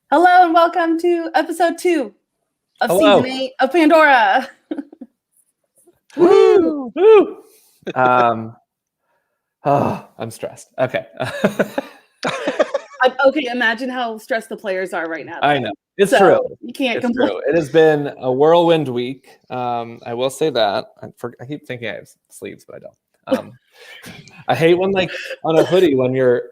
Hello and welcome to episode 2 of Hello. season 8 of Pandora. Woo! Woo! I'm stressed. Okay. Okay, imagine how stressed the players are right now. I know. It's So, true. You can't It's complain. true. It has been a whirlwind week. I will say that. I keep thinking I have sleeves, but I don't. I hate when, like, on a hoodie,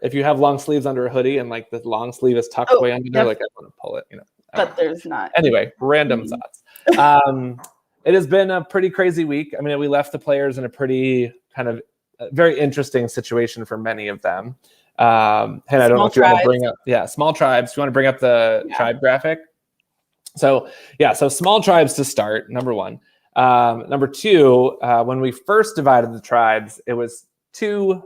if you have long sleeves under a hoodie and like the long sleeve is tucked way under there, like I want to pull it, But there's not. Anyway, random thoughts. It has been a pretty crazy week. I mean, we left the players in a pretty kind of very interesting situation for many of them. And I don't know if you want to bring up, small tribes. Do you want to bring up the tribe graphic? So small tribes to start, number one. Number two, when we first divided the tribes, it was 2-1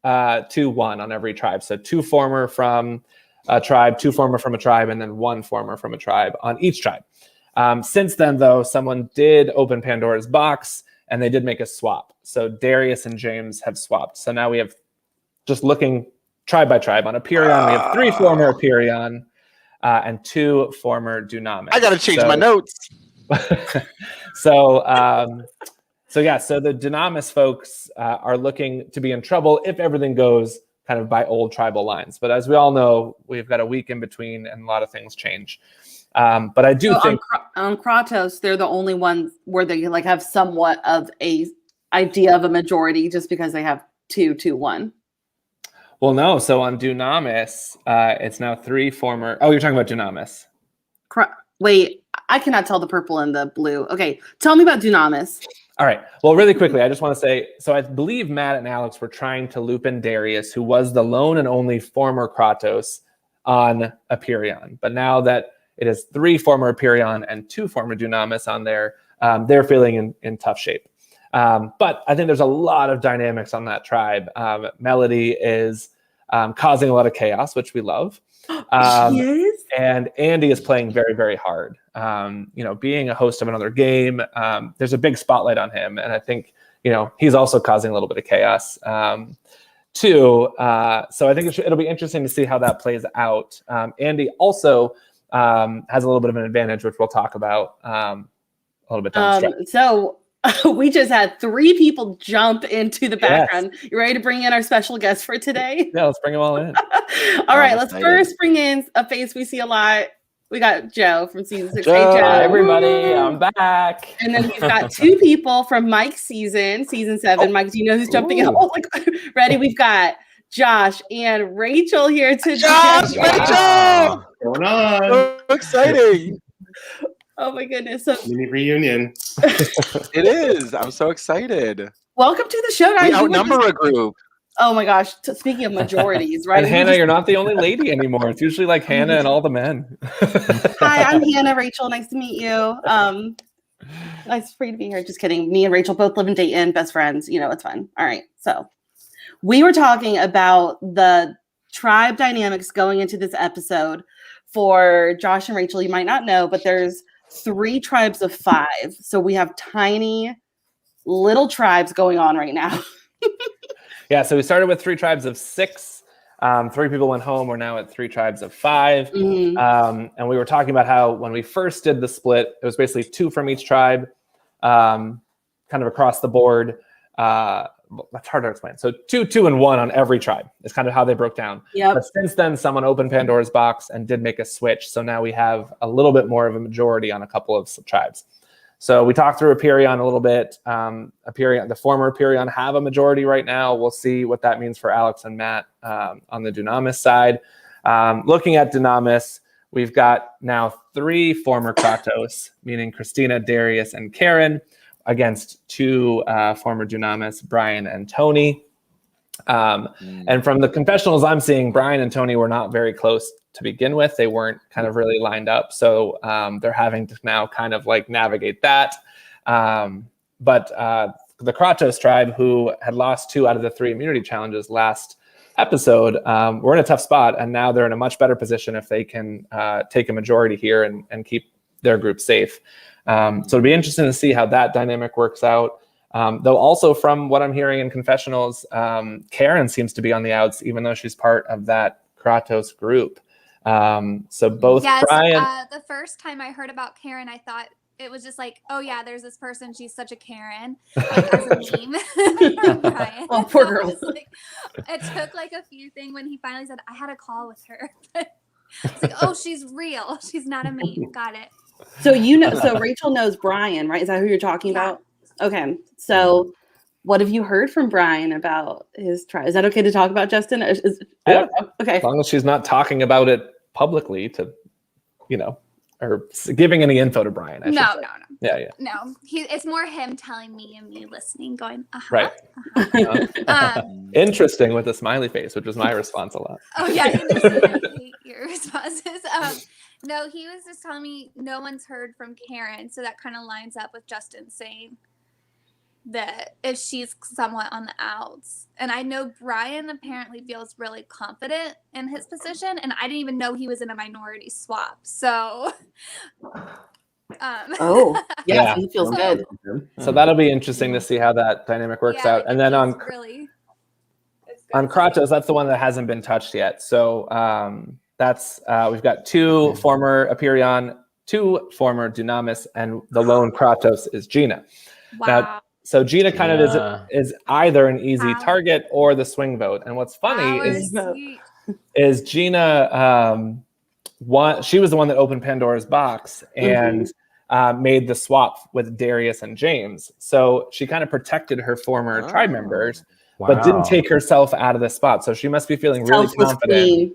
on every tribe. So 2 former from a tribe, 2 former from a tribe, and then 1 former from a tribe on each tribe. Since then, though, someone did open Pandora's box, and they did make a swap. So Darius and James have swapped. So now we have, just looking tribe by tribe, on Aperion, we have 3 former Aperion and 2 former Dunamis. I got to change my notes. So the Dunamis folks are looking to be in trouble if everything goes kind of by old tribal lines. But as we all know, we've got a week in between and a lot of things change. But I do think on Kratos, they're the only ones where they like have somewhat of a idea of a majority just because they have 2-2-1. Well, no. So on Dunamis, it's now 3 former. Oh, you're talking about Dunamis. Wait, I cannot tell the purple and the blue. Okay, tell me about Dunamis. All right. Well, really quickly, I just want to say, so I believe Matt and Alex were trying to loop in Darius, who was the lone and only former Kratos on Aperion. But now that it is 3 former Aperion and 2 former Dunamis on there, they're feeling in tough shape. But I think there's a lot of dynamics on that tribe. Melody is causing a lot of chaos, which we love. She is? And Andy is playing very, very hard. Being a host of another game, there's a big spotlight on him. And I think, he's also causing a little bit of chaos too. So I think it'll be interesting to see how that plays out. Andy also has a little bit of an advantage, which we'll talk about a little bit down the stretch. So we just had 3 people jump into the background. Yes. You ready to bring in our special guest for today? Yeah, let's bring them all in. All right, let's first bring in a face we see a lot. We got Joe from season 6. Joe. Hey, Joe. Hi, everybody. I'm back. And then we've got 2 people from Mike's season 7. Oh. Mike, do you know who's jumping out? Oh, ready? We've got Josh and Rachel here today. Josh, Rachel! What's going on? So exciting. Oh my goodness. So, mini reunion. It is. I'm so excited. Welcome to the show, guys. We outnumber a group. Oh my gosh. Speaking of majorities, right? And Hannah, you're not the only lady anymore. It's usually like Hannah and all the men. Hi, I'm Hannah. Rachel, nice to meet you. Nice for you to be here. Just kidding. Me and Rachel both live in Dayton, best friends. It's fun. All right. So we were talking about the tribe dynamics going into this episode. For Josh and Rachel, you might not know, but there's 3 tribes of 5. So we have tiny little tribes going on right now. Yeah, so we started with 3 tribes of 6. 3 people went home. We're now at 3 tribes of 5. Mm-hmm. And we were talking about how when we first did the split, it was basically 2 from each tribe, kind of across the board. That's hard to explain. So 2, and 1 on every tribe is kind of how they broke down. Yep. But since then, someone opened Pandora's box and did make a switch. So now we have a little bit more of a majority on a couple of tribes. So we talked through Aperion a little bit. The former Aperion have a majority right now. We'll see what that means for Alex and Matt on the Dunamis side. Looking at Dunamis, we've got now 3 former Kratos, meaning Christina, Darius, and Karen, against 2 former Dunamis, Brian and Tony. And from the confessionals I'm seeing, Brian and Tony were not very close to begin with. They weren't kind of really lined up. So they're having to now kind of navigate that. But the Kratos tribe, who had lost 2 out of the 3 immunity challenges last episode, were in a tough spot. And now they're in a much better position if they can take a majority here and keep their group safe. So it'll be interesting to see how that dynamic works out. Though also from what I'm hearing in confessionals, Karen seems to be on the outs, even though she's part of that Kratos group. So both Yes, Brian. the first time I heard about Karen, I thought it was just like, oh yeah, there's this person. She's such a Karen, like as a meme from Brian. Oh, poor So it girl. was like, it took like a few things when he finally said, I had a call with her. It's like, oh, she's real. She's not a meme. Got it. So so Rachel knows Brian, right? Is that who you're talking Yeah. about? Okay. So what have you heard from Brian about his tribe? Is that okay to talk about, Justin? I don't know. Okay. As long as she's not talking about it publicly to, or giving any info to Brian. I should say. No. Yeah. No, it's more him telling me and me listening, going, Right. Interesting with a smiley face, which was my response a lot. Oh yeah, I hate your responses. No, he was just telling me no one's heard from Karen, so that kind of lines up with Justin saying that if she's somewhat on the outs. And I know Brian apparently feels really confident in his position, and I didn't even know he was in a minority swap. So yeah. He feels good. So that'll be interesting to see how that dynamic works out. And then on Kratos, that's the one that hasn't been touched yet. So that's we've got 2 former Aperion, 2 former Dunamis, and the lone Kratos is Gina. Wow. Now, so Gina kind of is either an easy target or the swing vote. And what's funny is Gina she was the one that opened Pandora's box and made the swap with Darius and James. So she kind of protected her former tribe members, but didn't take herself out of the spot. So she must be feeling really confident.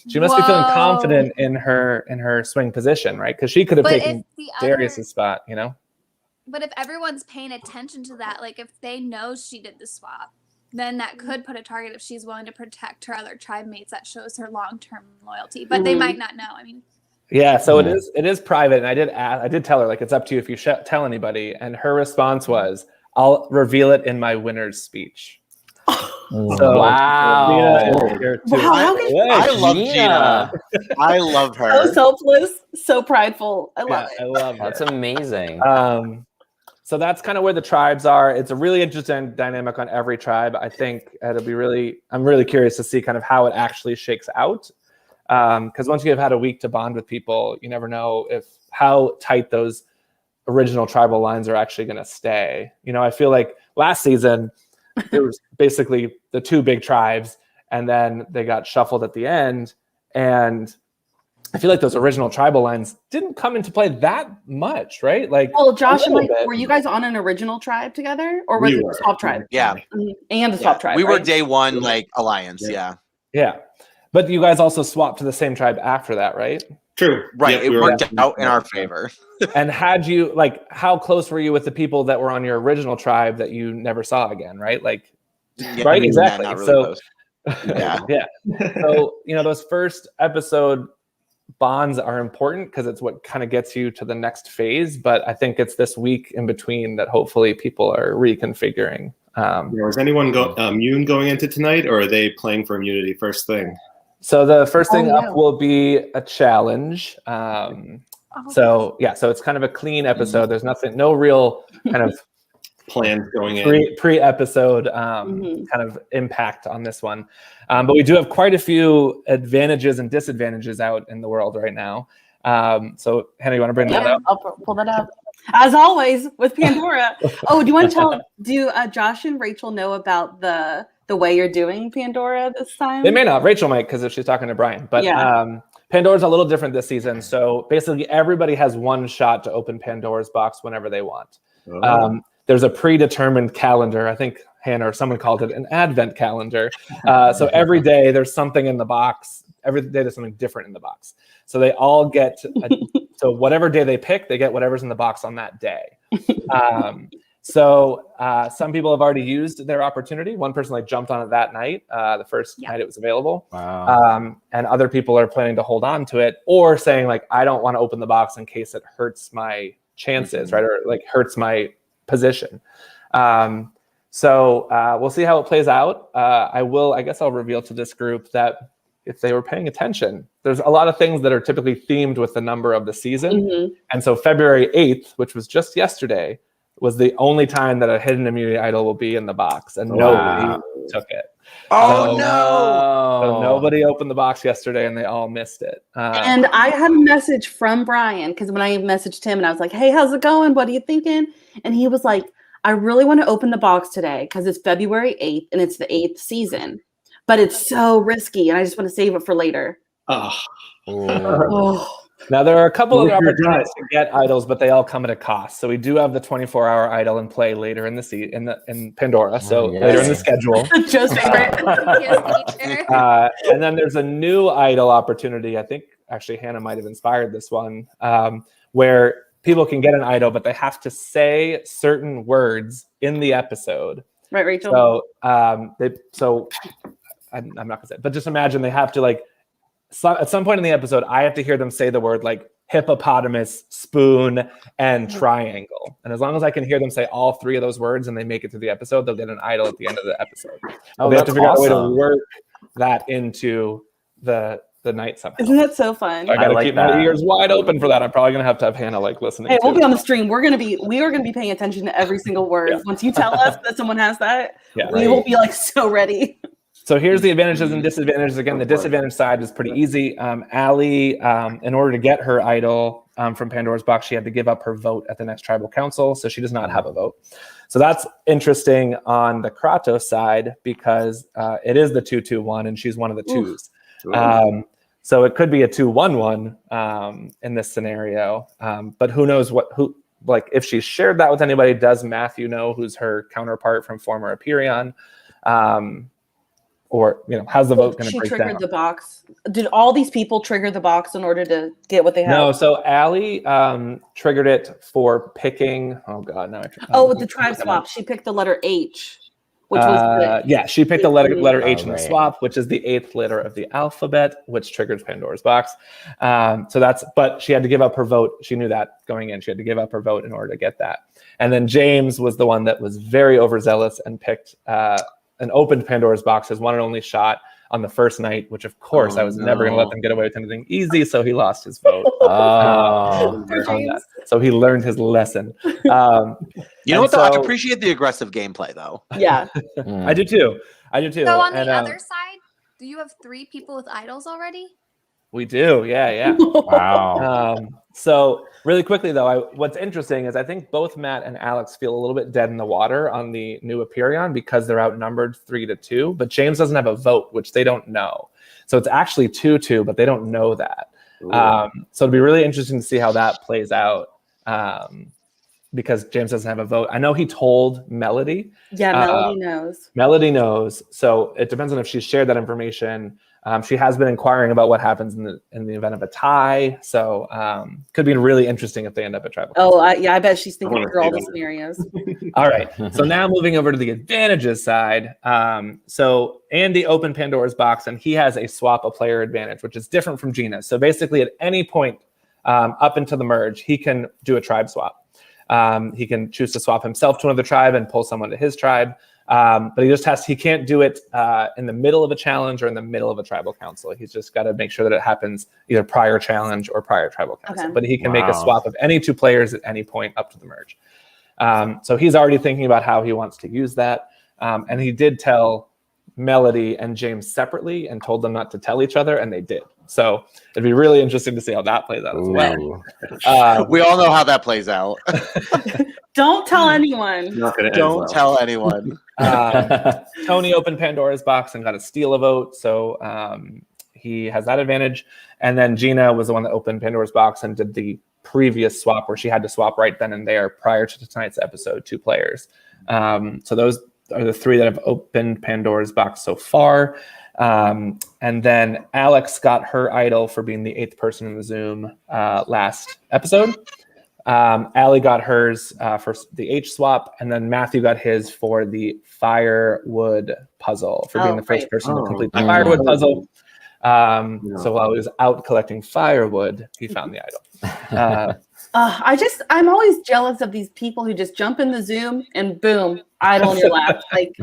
She must be feeling confident in her swing position, right? Because she could have taken Darius's spot, But if everyone's paying attention to that, like if they know she did the swap, then that could put a target if she's willing to protect her other tribe mates. That shows her long-term loyalty, but they might not know. I mean, yeah. So it is private, and I did tell her like it's up to you if you tell anybody. And her response was, "I'll reveal it in my winner's speech." So, wow. I love Gina. I love her. So selfless, so prideful. I love it. I love That's her. amazing. So that's kind of where the tribes are. It's a really interesting dynamic on every tribe. I think I'm really curious to see kind of how it actually shakes out. Because once you've had a week to bond with people, you never know how tight those original tribal lines are actually going to stay. I feel like last season, there was basically the 2 big tribes, and then they got shuffled at the end. And I feel like those original tribal lines didn't come into play that much, right? Like, well, Josh and Mike, were you guys on an original tribe together, or was it a swap tribe? Yeah, and a swap tribe. We were day one, like alliance. Yeah. But you guys also swapped to the same tribe after that, right? True. Right. It worked out in our favor. And how close were you with the people that were on your original tribe that you never saw again, right? Like, right? Exactly. Not really So, close. Yeah. yeah. So, those first episode bonds are important because it's what kind of gets you to the next phase. But I think it's this week in between that hopefully people are reconfiguring. Is anyone immune going into tonight, or are they playing for immunity first thing? So the first thing up will be a challenge. So it's kind of a clean episode. There's no real kind of plans going in pre-episode kind of impact on this one. But we do have quite a few advantages and disadvantages out in the world right now. So Hannah, you want to bring that up? I'll pull that up. As always with Pandora. Do you want to do Josh and Rachel know about the way you're doing Pandora this time? They may not. Rachel might, because if she's talking to Brian. But Pandora's a little different this season. So basically everybody has one shot to open Pandora's box whenever they want. There's a predetermined calendar. I think Hannah or someone called it an advent calendar. So every day there's something in the box. Every day there's something different in the box. So they all get, so whatever day they pick, they get whatever's in the box on that day. So some people have already used their opportunity. One person jumped on it that night, the first night it was available. Wow. And other people are planning to hold on to it, or saying I don't want to open the box in case it hurts my chances, right? Or hurts my position. So we'll see how it plays out. I guess I'll reveal to this group that if they were paying attention, there's a lot of things that are typically themed with the number of the season. And so February 8th, which was just yesterday, was the only time that a hidden immunity idol will be in the box, and nobody took it. Oh So- no! So nobody opened the box yesterday, and they all missed it. And I had a message from Brian because when I messaged him and I was like, "Hey, how's it going? What are you thinking?" And he was like, "I really want to open the box today because it's February 8th and it's the 8th season, but it's so risky and I just want to save it for later." Oh, Oh, Now there are a couple Who's other your opportunities to get idols, but they all come at a cost. So we do have the 24-hour idol in play later in the in Pandora. So Yay. later in the schedule. Joe's favorite. Yes, teacher. And then there's a new idol opportunity. I think actually Hannah might have inspired this one, where people can get an idol, but they have to say certain words in the episode. Right, Rachel? So I'm not gonna say it, but just imagine they have to at some point in the episode, I have to hear them say the word like hippopotamus, spoon, and triangle. And as long as I can hear them say all three of those words and they make it through the episode, they'll get an idol at the end of the episode. Oh, They have to that's figure out a way to awesome. work that into the night somehow. Isn't that so fun? I gotta like keep that. my ears wide open for that. I'm probably gonna have to have Hannah listening. Hey, we'll too. be on the stream. We are gonna be paying attention to every single word. Yeah. Once you tell us that someone has that, Yeah. we will be so ready. So here's the advantages and disadvantages. Again, the disadvantage side is pretty easy. Allie, in order to get her idol from Pandora's box, she had to give up her vote at the next tribal council. So she does not have a vote. So that's interesting on the Kratos side because it is the 2-2-1 and she's one of the twos. So it could be a 2-1-1 in this scenario. But who knows if she's shared that with anybody, does Matthew know who's her counterpart from former Aperion? Or how's the vote going to She break triggered down? the box. Did all these people trigger the box in order to get what they have? No, so Allie triggered it for picking. Oh God, now with the tribe swap, she picked the letter H, which was she picked the letter H in the right. swap, which is the 8th letter of the alphabet, which triggers Pandora's box. But she had to give up her vote. She knew that going in. She had to give up her vote in order to get that. And then James was the one that was very overzealous and picked and opened Pandora's box as one and only shot on the first night, which of course I was never going to let them get away with anything easy. So he lost his vote. Poor on James. that. So he learned his lesson. You know And what? Though? I so- appreciate the aggressive gameplay, though. Yeah. I do too. So on the And, other side, do you have 3 people with idols already? we do. Yeah. Wow. So really quickly though, what's interesting is I think both Matt and Alex feel a little bit dead in the water on the new Aperion because they're outnumbered 3-2, but James doesn't have a vote, which they don't know. So it's actually 2-2, but they don't know that. So it'll be really interesting to see how that plays out because James doesn't have a vote. I know he told Melody. Yeah, Melody knows. Melody knows. So it depends on if she's shared that information. She has been inquiring about what happens in the event of a tie. So could be really interesting if they end up at tribal. Oh, I bet she's thinking wanna through all see the that. scenarios. All right. So now moving over to the advantages side. So Andy opened Pandora's box and he has a swap a player advantage, which is different from Gina. So basically at any point up into the merge, he can do a tribe swap. He can choose to swap himself to another tribe and pull someone to his tribe. But he can't do it in the middle of a challenge or in the middle of a tribal council. He's just got to make sure that it happens either prior challenge or prior tribal council. Okay. But he can make a Wow. swap of any 2 players at any point up to the merge. So he's already thinking about how he wants to use that. And he did tell Melody and James separately and told them not to tell each other, and they did. So it'd be really interesting to see how that plays out as well. Ooh. We all know how that plays out. Don't tell anyone. Not gonna end Don't well. tell anyone. Tony opened Pandora's box and got to steal a vote, so he has that advantage. And then Gina was the one that opened Pandora's box and did the previous swap where she had to swap right then and there prior to tonight's episode 2 players. So those are the 3 that have opened Pandora's box so far. And then Alex got her idol for being the 8th person in the Zoom last episode. Allie got hers for the H swap, and then Matthew got his for the firewood puzzle for being the first right. person to Oh. complete the firewood puzzle. Yeah. So while he was out collecting firewood, he found the idol. I'm always jealous of these people who just jump in the Zoom and boom, idol in your lap. Like,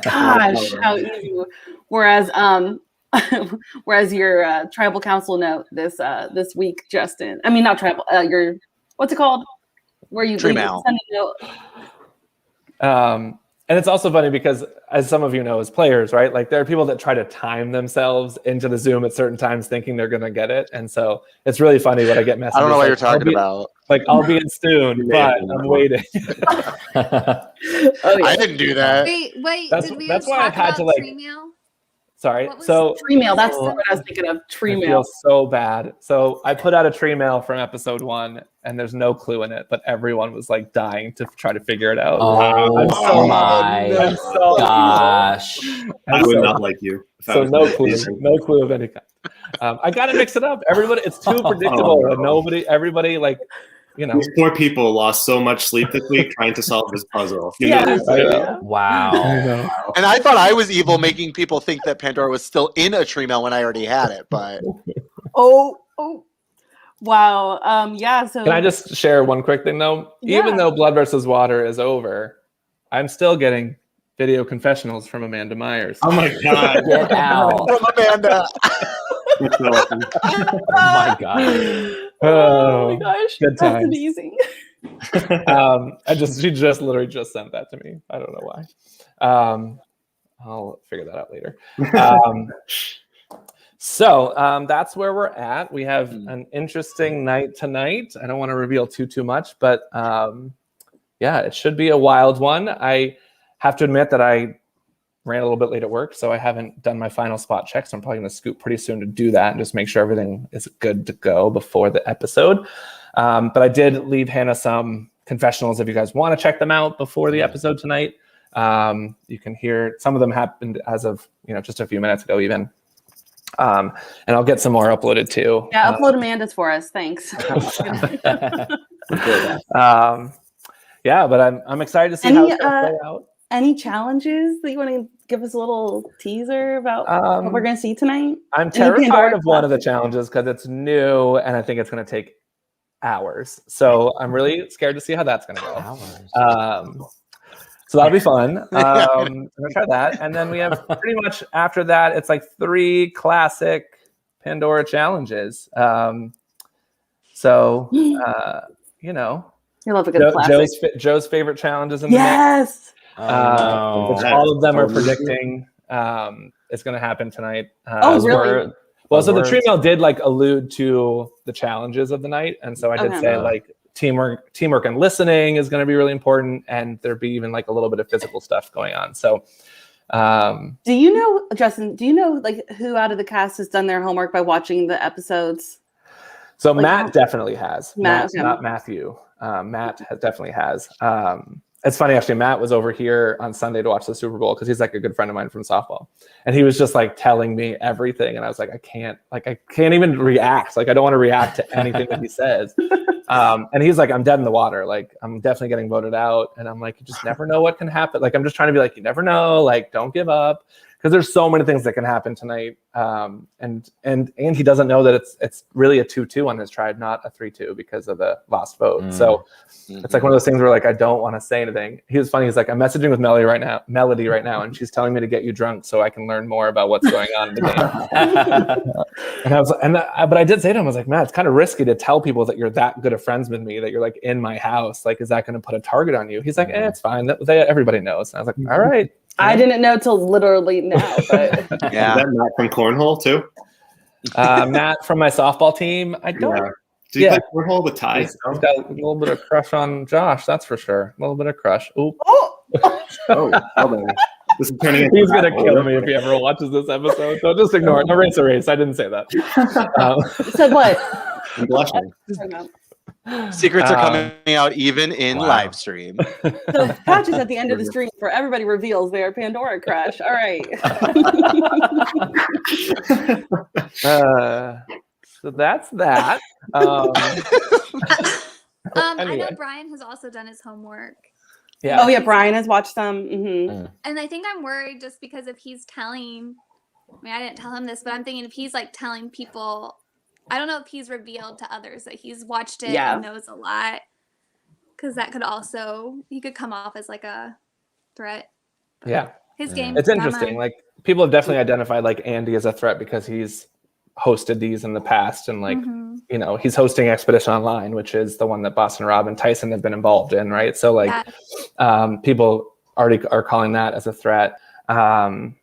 gosh, how easy. Whereas, whereas your tribal council note this week, Justin. I mean, not tribal. Your what's it called? Where you Tree leave- mail. send a note. And it's also funny because, as some of you know, as players, right? Like there are people that try to time themselves into the Zoom at certain times, thinking they're going to get it, and so it's really funny when I get messages. I don't know what like, you're talking about. Like I'll be in soon, but I'm waiting. Oh, yeah. I didn't do that. Wait, That's- did we that's talk why I had about to, like- tree mail? Sorry. What was So Tree mail. That's Oh. what I was thinking of. Tree I mail. feel so bad. So I put out a tree mail from episode 1, and there's no clue in it, but everyone was like dying to try to figure it out. Oh I'm so- my I'm so- gosh. I would not like you. If I So was no in that clue, season. no clue of any kind. I gotta mix it up. Everybody, it's too predictable. no. And everybody, like, you know. These poor people lost so much sleep this week trying to solve this puzzle. You Yeah. know, I know. Wow. And I thought I was evil, making people think that Pandora was still in a tree mail when I already had it. But Oh. Wow. Yeah. So Can I just share one quick thing though? Even Yeah. though Blood versus Water is over, I'm still getting video confessionals from Amanda Myers. oh my god. Get out. from Amanda, That's so awesome. Oh my god. Oh my gosh. Good That's times. amazing. She just literally just sent that to me. I don't know why. I'll figure that out later. So that's where we're at. We have an interesting night tonight. I don't want to reveal too much, but yeah, it should be a wild one. I have to admit that I ran a little bit late at work, so I haven't done my final spot check. So I'm probably going to scoop pretty soon to do that and just make sure everything is good to go before the episode. But I did leave Hannah some confessionals if you guys want to check them out before the episode tonight. You can hear some of them happened as of just a few minutes ago even. And I'll get some more uploaded too. Yeah, upload Amanda's for us. Thanks. Yeah, but I'm excited to see how it's going to play out. Any challenges that you want to give us a little teaser about what we're going to see tonight? I'm Pandora terrified of one of the classes? challenges because it's new and I think it's going to take hours. So I'm really scared to see how that's going to go. So that'll be fun. I'm going to try that. And then we have pretty much after that, it's like 3 classic Pandora challenges. You love a good classic. Joe's favorite challenges in the mix. Yes. Which all of them are predicting is going to happen tonight. Oh, really? Well, so the tree mail did like allude to the challenges of the night, and so I did say like teamwork and listening is going to be really important, and there'd be even like a little bit of physical stuff going on. So, do you know, Justin? Do you know like who out of the cast has done their homework by watching the episodes? so Like, Matt definitely has. Matt, Matt, okay. not Matthew. Matt definitely has. It's funny actually. Matt was over here on Sunday to watch the Super Bowl because he's like a good friend of mine from softball, and he was just like telling me everything, and I was like, I can't even react. Like I don't want to react to anything that he says. And he's like, I'm dead in the water. Like I'm definitely getting voted out, and I'm like, you just never know what can happen. Like I'm just trying to be like, you never know. Like don't give up. Because there's so many things that can happen tonight, and he doesn't know that it's really a 2-2 on his tribe, not a 3-2 because of the lost vote. So it's like one of those things where like I don't want to say anything. He was funny. He's like, I'm messaging with Melody right now, and she's telling me to get you drunk so I can learn more about what's going on in the game. And I was, but I did say to him, I was like, man, it's kind of risky to tell people that you're that good of friends with me, that you're like in my house. Like, is that going to put a target on you? He's like, it's fine. Everybody knows. And I was like, all right. I didn't know till literally now, but yeah. Is that Matt from Cornhole too? Matt from my softball team. I don't. Yeah. Did you play Cornhole with Ty? He's got a little bit of crush on Josh, that's for sure. A little bit of crush. Ooh. Oh, this is turning into He's gonna kill me if he ever watches this episode. So just ignore it. No race a race. I didn't say that. said what? I'm blushing. Secrets are coming out even in live stream. So patches at the end of the stream for everybody reveals their Pandora crush. All right. So that's that. I know Anyway. Brian has also done his homework. Yeah. Oh yeah, Brian has watched them. Mm-hmm. And I think I'm worried just because if he's telling, I didn't tell him this, but I'm thinking if he's like telling people, I don't know if he's revealed to others that he's watched it and knows a lot. Because that could also, he could come off as like a threat. Yeah. His game. It's interesting. Like people have definitely identified like Andy as a threat because he's hosted these in the past, and like he's hosting Expedition Online, which is the one that Boston Rob and Tyson have been involved in, right? So like people already are calling that as a threat. And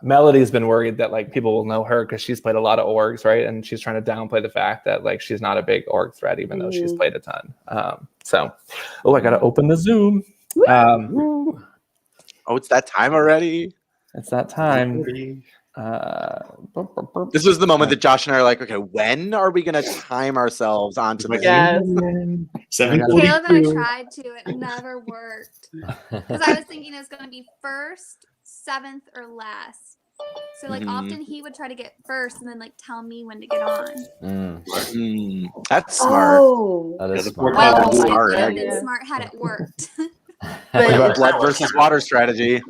Melody's been worried that like people will know her because she's played a lot of orgs, right? And she's trying to downplay the fact that like she's not a big org threat, even though she's played a ton. I gotta open the Zoom. Oh, it's that time already. It's that time. This was the moment that Josh and I are like, okay, when are we gonna time ourselves onto this? Yes. 7:42. Caleb and I tried to. It never worked. Because I was thinking it was going to be first, 7th, or last. So like often he would try to get first and then like tell me when to get on. That's smart. Oh. That is the smart. poor Well, That's if smart, it had yeah. been smart had it worked. Blood versus water strategy.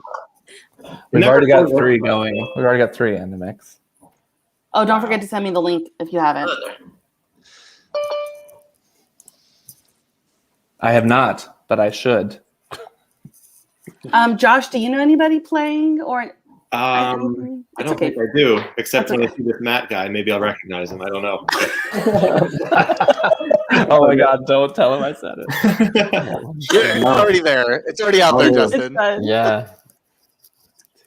We've Never already got thought- 3 going. We've already got 3 in the mix. Oh, don't forget to send me the link if you haven't. I have not, but I should. Josh, do you know anybody playing or? I It's don't okay. think I do, except That's when okay. I see this Matt guy. Maybe I'll recognize him. I don't know. Oh my God! Don't tell him I said it. It's already there. It's already out there, Oh. Justin. Yeah.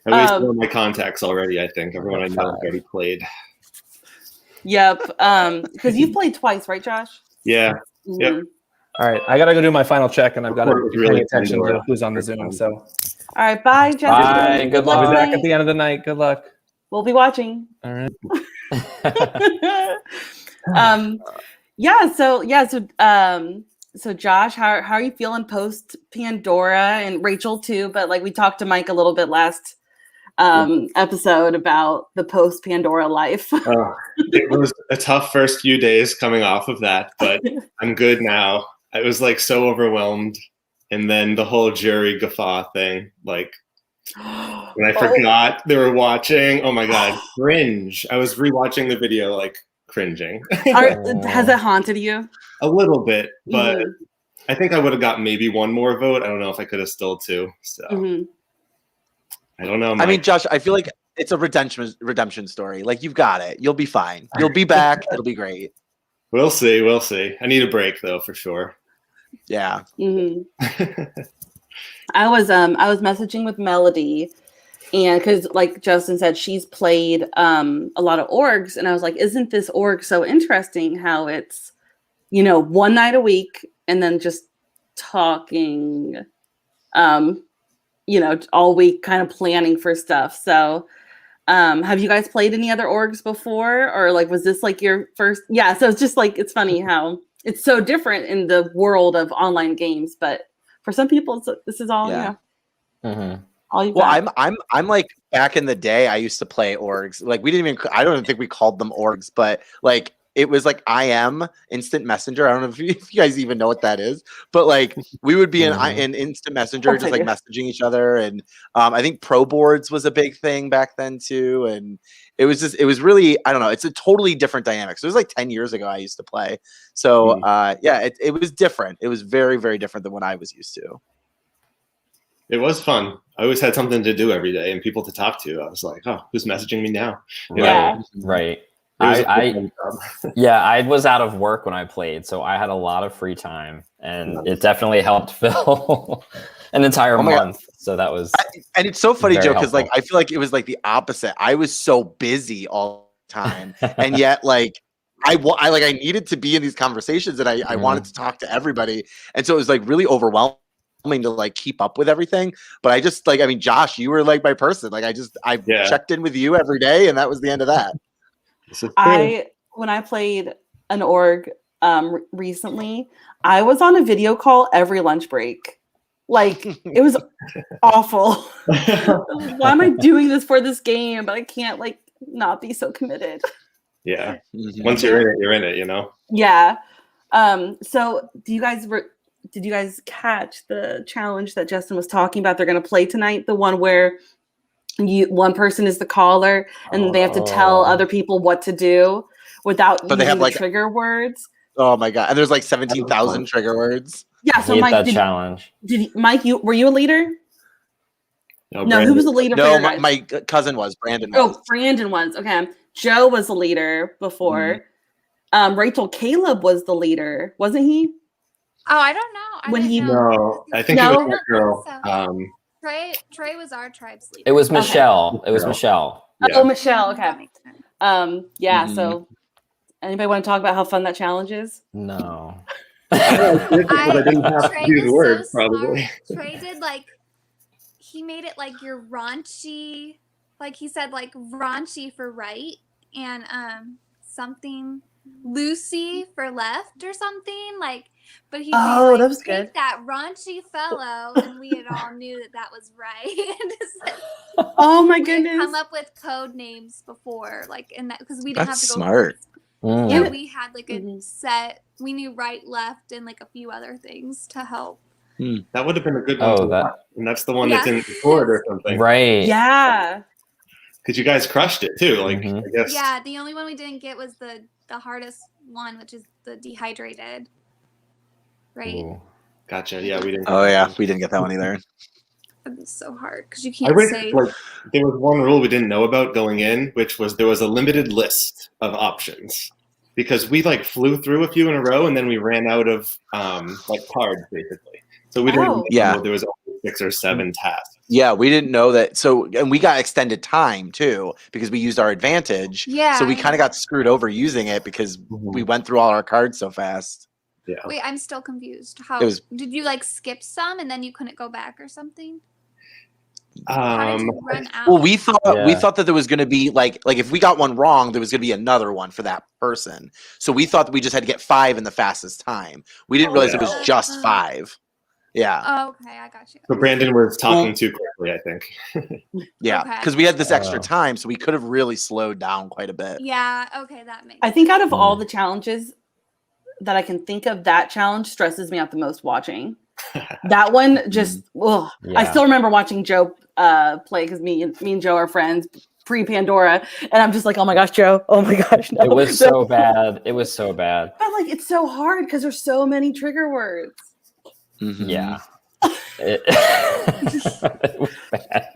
I wasted all my contacts already. I think everyone I know already played. Yep. Because you've played twice, right, Josh? Yeah. Yep. Mhm. All right, I gotta go do my final check, and I've got to It's pay really attention to Pandora. who's on the Zoom. So All right. Bye, Jessica. Bye, good I'll be luck. back at the end of the night. Good luck. We'll be watching. All right. So Josh, how are you feeling post Pandora and Rachel too? But like we talked to Mike a little bit last episode about the post Pandora life. It was a tough first few days coming off of that, but I'm good now. I was like so overwhelmed, and then the whole jury guffaw thing, like when I forgot they were watching. Oh my God, cringe! I was rewatching the video, like cringing. Has it haunted you? A little bit, but Mhm. I think I would have got maybe one more vote. I don't know if I could have still 2. So Mhm. I don't know. I mean, Mike. Josh, I feel like it's a redemption story. Like you've got it. You'll be fine. You'll be back. It'll be great. We'll see. We'll see. I need a break though, for sure. Yeah. Mhm. I was messaging with Melody, and because like Justin said, she's played a lot of orgs, and I was like, isn't this org so interesting? How it's one night a week, and then just talking, all week, kind of planning for stuff. So, have you guys played any other orgs before, or like was this like your first? Yeah. So it's just like it's funny how it's so different in the world of online games, but for some people, this is all all you. Well, I'm like back in the day. I used to play orgs. Like we didn't even. I don't even think we called them orgs, but like it was like IM Instant Messenger. I don't know if you guys even know what that is, but like we would be in Instant Messenger, just like messaging each other, and I think Pro Boards was a big thing back then too, and it was really, I don't know, it's a totally different dynamic. So it was like 10 years ago I used to play. So it was different. It was very, very different than what I was used to. It was fun. I always had something to do every day and people to talk to. I was like, oh, who's messaging me now? Right. I was out of work when I played, so I had a lot of free time, and it definitely helped fill an entire month. God. So that was, and it's so funny, Joe, because like I feel like it was like the opposite. I was so busy all the time, and yet like I needed to be in these conversations, and I wanted to talk to everybody, and so it was like really overwhelming to like keep up with everything. But I just like, I mean, Josh, you were like my person. Like I checked in with you every day, and that was the end of that. When I played an org recently, I was on a video call every lunch break. Like it was awful. Why am I doing this for this game? But I can't like not be so committed. Yeah. Once you're in it, you know? Yeah. So did you guys catch the challenge that Justin was talking about? They're going to play tonight, the one where one person is the caller and they have to tell other people what to do without using the trigger words. Oh my God. And there's like 17,000 trigger words. Yeah. So Mike, challenge. Mike, were you a leader? No, who was the leader? No, my cousin was. Brandon was. Oh, Brandon was. Okay. Joe was the leader before. Rachel, Caleb was the leader, wasn't he? Oh, I don't know. I When didn't he- know. No, I think No? it I was don't that girl. think so. Trey was our tribe's leader. It was Okay. Michelle. It was Michelle. Michelle. Yeah. Oh, Michelle. Okay. That makes sense. Yeah. Mhm. So, anybody want to talk about how fun that challenge is? No. I liked it because I didn't have to Trey do the was words, so probably. smart. Trey did he made it like your raunchy, like he said like raunchy for right and something Lucy for left or something but he'd Oh, be that like, was take good. that raunchy fellow, and we had all knew that was right. And it's Oh my we had goodness. come up with code names before, in that because we didn't That's have to go smart. first. Mm. Yeah, we had a Mhm. set. We knew right, left, and a few other things to help. That would have been a good one Oh, to that- watch. And that's the one Yeah. that didn't record or something. Right. Yeah. Because you guys crushed it too. Mhm. I guess. Yeah, the only one we didn't get was the hardest one, which is the dehydrated. Right? Ooh. Gotcha. Yeah, we didn't. Oh yeah, we didn't get that one either. It's so hard because you I can't wish say. there was one rule we didn't know about going in, which was there was a limited list of options. Because we flew through a few in a row and then we ran out of cards basically. So we didn't Oh. Yeah. know there was only 6 or 7 tasks. Yeah, we didn't know that. So, and we got extended time too because we used our advantage. Yeah. So we kind of got screwed over using it because we went through all our cards so fast. Yeah. Wait, I'm still confused. How It was- did you skip some and then you couldn't go back or something? How did you run out? Well, we thought Yeah. that there was going to be like if we got one wrong, there was going to be another one for that person. So we thought that we just had to get 5 in the fastest time. We didn't realize it was yeah. just 5. Yeah, Oh, okay, I got you. So Brandon was talking too quickly, I think. yeah, Okay. because we had this extra Oh. time, so we could have really slowed down quite a bit. Yeah, okay, that makes I think out of all Mm. the challenges that I can think of, that challenge stresses me out the most watching. That one just, ugh. I Yeah. still remember watching Joe play because me and Joe are friends pre Pandora, and I'm just like, oh my gosh, Joe, oh my gosh, no. It was so bad. It was so bad. But it's so hard because there's so many trigger words. Mhm. Yeah. It was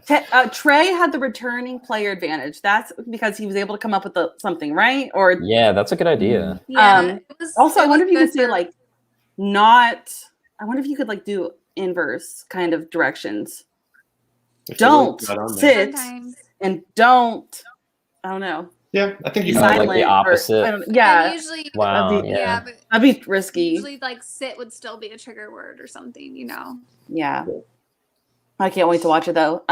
bad. Trey had the returning player advantage. That's because he was able to come up with something, right? Or Yeah, that's a good idea. Yeah. Um, also, I wonder if you could say not. I wonder if you could do inverse kind of directions. If it Don't was not on there. sit sometimes. and don't. I don't know. Yeah, I think you Like can. the Silent or- opposite. I don't- yeah, And usually, Wow. That'd be- yeah, Yeah. but that'd be risky. usually sit would still be a trigger word or something, Yeah, I can't wait to watch it though.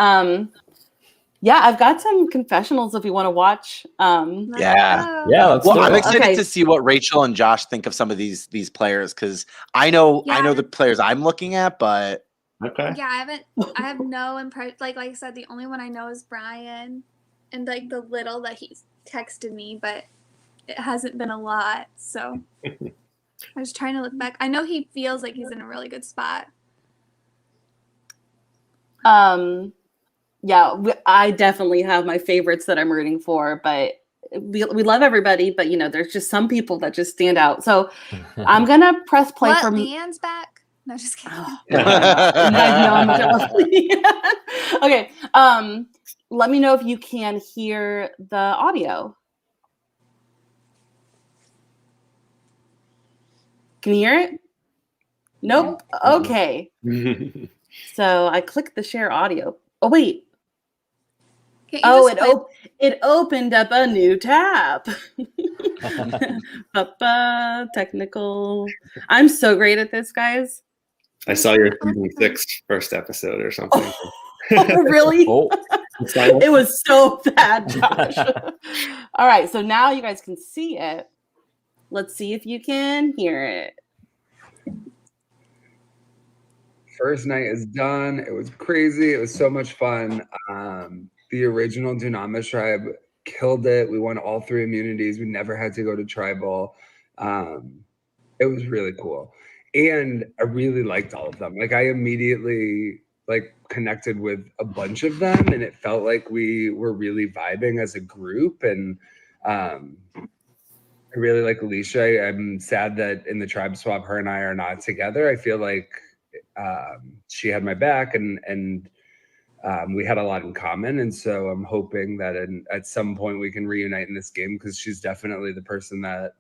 Yeah, I've got some confessionals if you want to watch. Yeah. Yeah, let's Well, do I'm it. excited Okay. to see what Rachel and Josh think of some of these players because I know Yeah. the players I'm looking at, but Okay. Yeah, I have no impression. Like I said, the only one I know is Brian, and the little that he's texted me, but it hasn't been a lot. So I was trying to look back. I know he feels like he's in a really good spot. Yeah, I definitely have my favorites that I'm rooting for, but we love everybody, but there's just some people that just stand out. So I'm gonna press play What? for Leanne's back? No, just kidding. Oh, you guys know I'm jealous. Okay. Let me know if you can hear the audio. Can you hear it? Nope. Okay. So I clicked the share audio. Oh wait. Can't you Oh, just click- it opened up a new tab. Technical. I'm so great at this, guys. I saw your season 6 first episode or something. Oh, really? Oh, It was so bad, Josh. All right, so now you guys can see it. Let's see if you can hear it. First night is done. It was crazy. It was so much fun. The original Dunamis tribe killed it. We won all 3 immunities. We never had to go to tribal. It was really cool. And I really liked all of them. I immediately connected with a bunch of them, and it felt like we were really vibing as a group. And I really like Alicia. I'm sad that in the tribe swap, her and I are not together. I feel like she had my back, and we had a lot in common. And so I'm hoping that at some point we can reunite in this game, because she's definitely the person that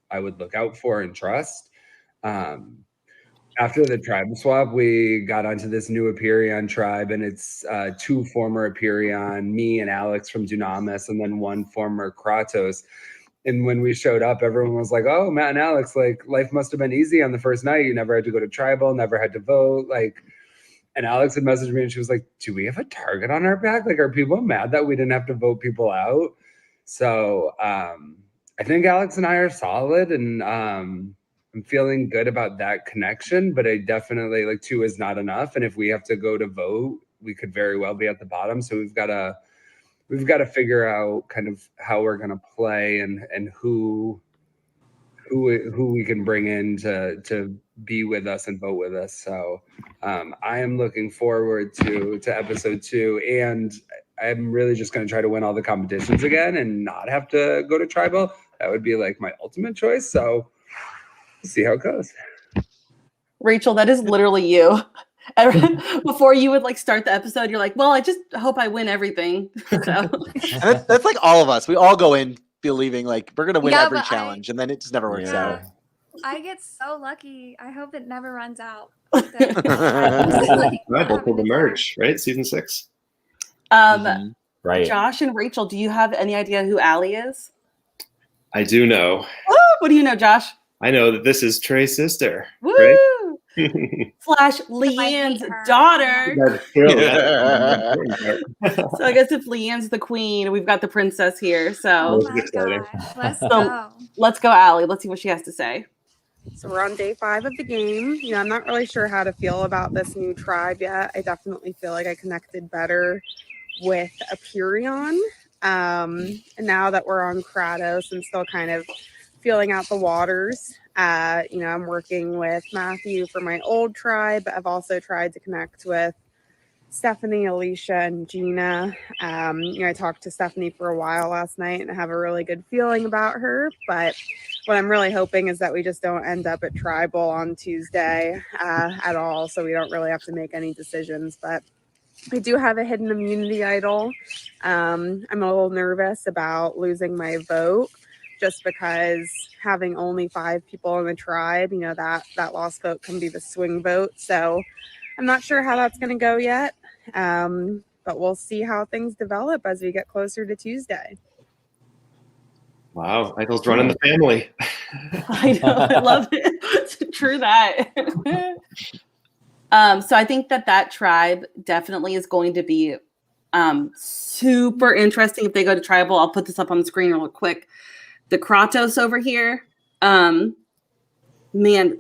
I would look out for and trust. After the tribe swap, we got onto this new Aperion tribe, and it's 2 former Aperion, me and Alex from Dunamis, and then 1 former Kratos. And when we showed up, everyone was like, "Oh, Matt and Alex, like life must have been easy on the first night. You never had to go to tribal, never had to vote." Like, and Alex had messaged me, and she was like, "Do we have a target on our back? Like, are people mad that we didn't have to vote people out?" So I think Alex and I are solid, and I'm feeling good about that connection, but I definitely, like, 2 is not enough. And if we have to go to vote, we could very well be at the bottom. So we've got to figure out kind of how we're going to play and who we can bring in to be with us and vote with us. So I am looking forward to episode 2, and I'm really just going to try to win all the competitions again and not have to go to tribal. That would be like my ultimate choice. So see how it goes. Rachel, that is literally you. Before you would like start the episode, you're like, well, I just hope I win everything. So. And that's like all of us. We all go in believing like we're gonna win Yeah, every but challenge, and then it just never works Yeah. out. I get so lucky. I hope it never runs out. Tribal for the merge, right? Season 6. Right. Josh and Rachel, do you have any idea who Allie is? I do know. Oh, what do you know, Josh? I know that this is Trey's sister. Woo! Right? Slash hate Leanne's her. daughter. That's true. That's the important part. So I guess if Leanne's the queen, we've got the princess here. So Oh Those are my exciting. gosh. Let's So- go. let's go, Allie. Let's see what she has to say. So we're on day 5 of the game. You know, I'm not really sure how to feel about this new tribe yet. I definitely feel like I connected better with Aperion. And now that we're on Kratos, I'm still kind of feeling out the waters. You know, I'm working with Matthew for my old tribe. I've also tried to connect with Stephanie, Alicia, and Gina. You know, I talked to Stephanie for a while last night and I have a really good feeling about her. But what I'm really hoping is that we just don't end up at tribal on Tuesday at all. So we don't really have to make any decisions. But I do have a hidden immunity idol. I'm a little nervous about losing my vote just because having only 5 people in the tribe, you know, that lost vote can be the swing vote. So I'm not sure how that's going to go yet. But we'll see how things develop as we get closer to Tuesday. Wow, Idol's running the family. I know. I love it. True that. So I think that tribe definitely is going to be super interesting if they go to tribal. I'll put this up on the screen real quick. The Kratos over here. Man,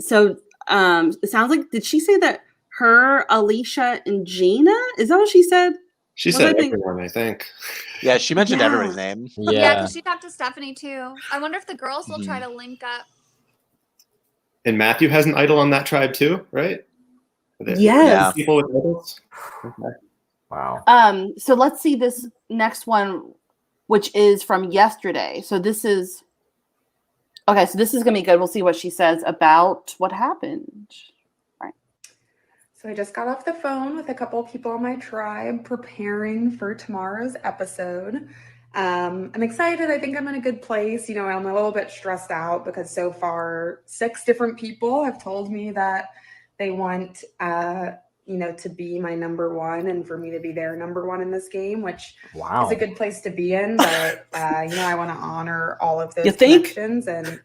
so it sounds like, did she say that her, Alicia, and Gina? Is that what she said? She What said do I think? everyone, I think. Yeah, she mentioned Yeah. everybody's name. Yeah, Yeah. because she talked to Stephanie too. I wonder if the girls will try to link up. And Matthew has an idol on that tribe too, right? Are there Yes. people with idols? Okay. Wow. So let's see this next one, which is from yesterday. So this is okay. So this is gonna be good. We'll see what she says about what happened. So I just got off the phone with a couple of people on my tribe preparing for tomorrow's episode. I'm excited. I think I'm in a good place. You know, I'm a little bit stressed out because so far 6 different people have told me that they want, you know, to be my number 1 and for me to be their number 1 in this game, which Wow. is a good place to be in. But, you know, I want to honor all of those You think? connections, and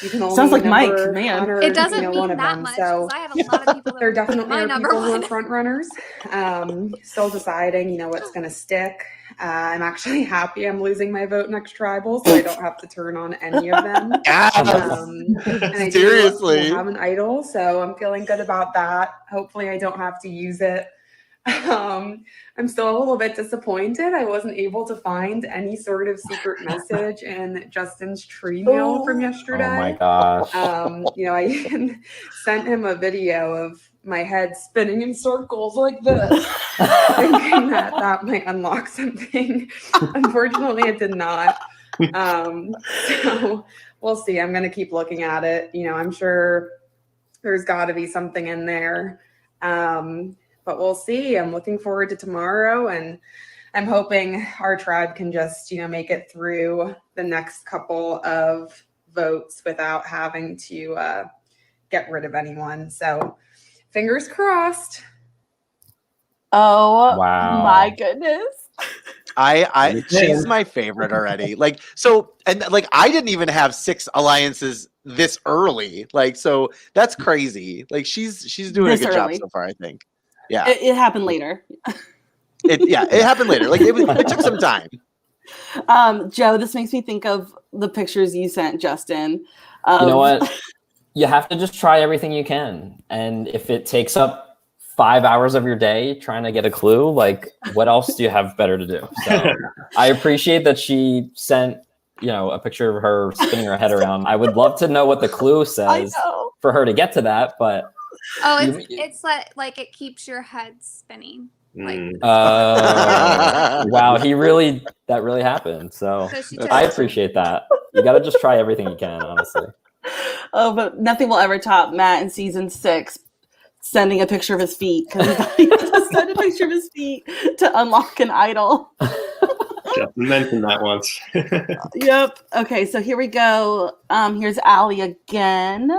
you can only Sounds like Mike, number man. honor, It doesn't you know, mean one of that them. much So because I have a lot of people that there are definitely my are number people who are 1. front runners. Still deciding, you know, what's going to stick. I'm actually happy I'm losing my vote next tribal, so I don't have to turn on any of them. Yes. And I do Seriously. have an idol, so I'm feeling good about that. Hopefully, I don't have to use it. I'm still a little bit disappointed. I wasn't able to find any sort of secret message in Justin's tree mail from yesterday. Oh my gosh. You know, I even sent him a video of my head spinning in circles like this, thinking that might unlock something. Unfortunately, it did not. So we'll see. I'm going to keep looking at it. You know, I'm sure there's got to be something in there. But we'll see. I'm looking forward to tomorrow, and I'm hoping our tribe can just, you know, make it through the next couple of votes without having to get rid of anyone. So fingers crossed. Oh Wow. my goodness. She's my favorite already. Like, so, and like, I didn't even have 6 alliances this early. Like, so that's crazy. Like, she's doing This a good job early. so far, I think. Yeah. It happened later. It happened later. Like, it took some time. Joe, this makes me think of the pictures you sent, Justin. You know what? You have to just try everything you can. And if it takes up 5 hours of your day trying to get a clue, like, what else do you have better to do? So I appreciate that she sent, a picture of her spinning her head around. I would love to know what the clue says for her to get to that, but it's like it keeps your head spinning. Wow, that really happened. So I appreciate that. You got to just try everything you can, honestly. Oh, but nothing will ever top Matt in season 6 sending a picture of his feet because he has to send a picture of his feet to unlock an idol. Justin mentioned that once. Yep. Okay, so here we go. Here's Allie again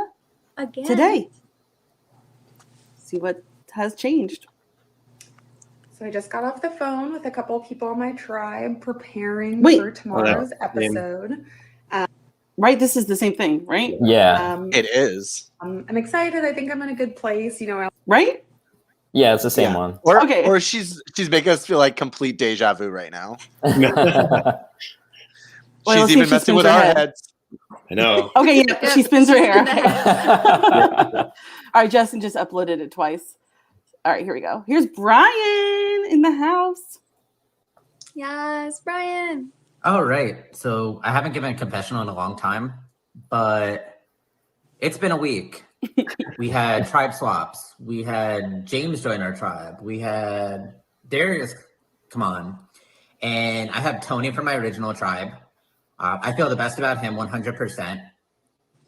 today. See what has changed. So I just got off the phone with a couple of people on my tribe preparing for tomorrow's episode. Right, this is the same thing, right? Yeah, it is. I'm excited. I think I'm in a good place. Right? Yeah, it's the same one. Or she's making us feel like complete deja vu right now. She's even messing with our heads. I know. Okay, yeah, she spins her hair. All right, Justin just uploaded it twice. All right, here we go. Here's Brian in the house. Yes, Brian. All right. So I haven't given a confessional in a long time, but it's been a week. We had tribe swaps. We had James join our tribe. We had Darius come on. And I have Tony from my original tribe. I feel the best about him 100%.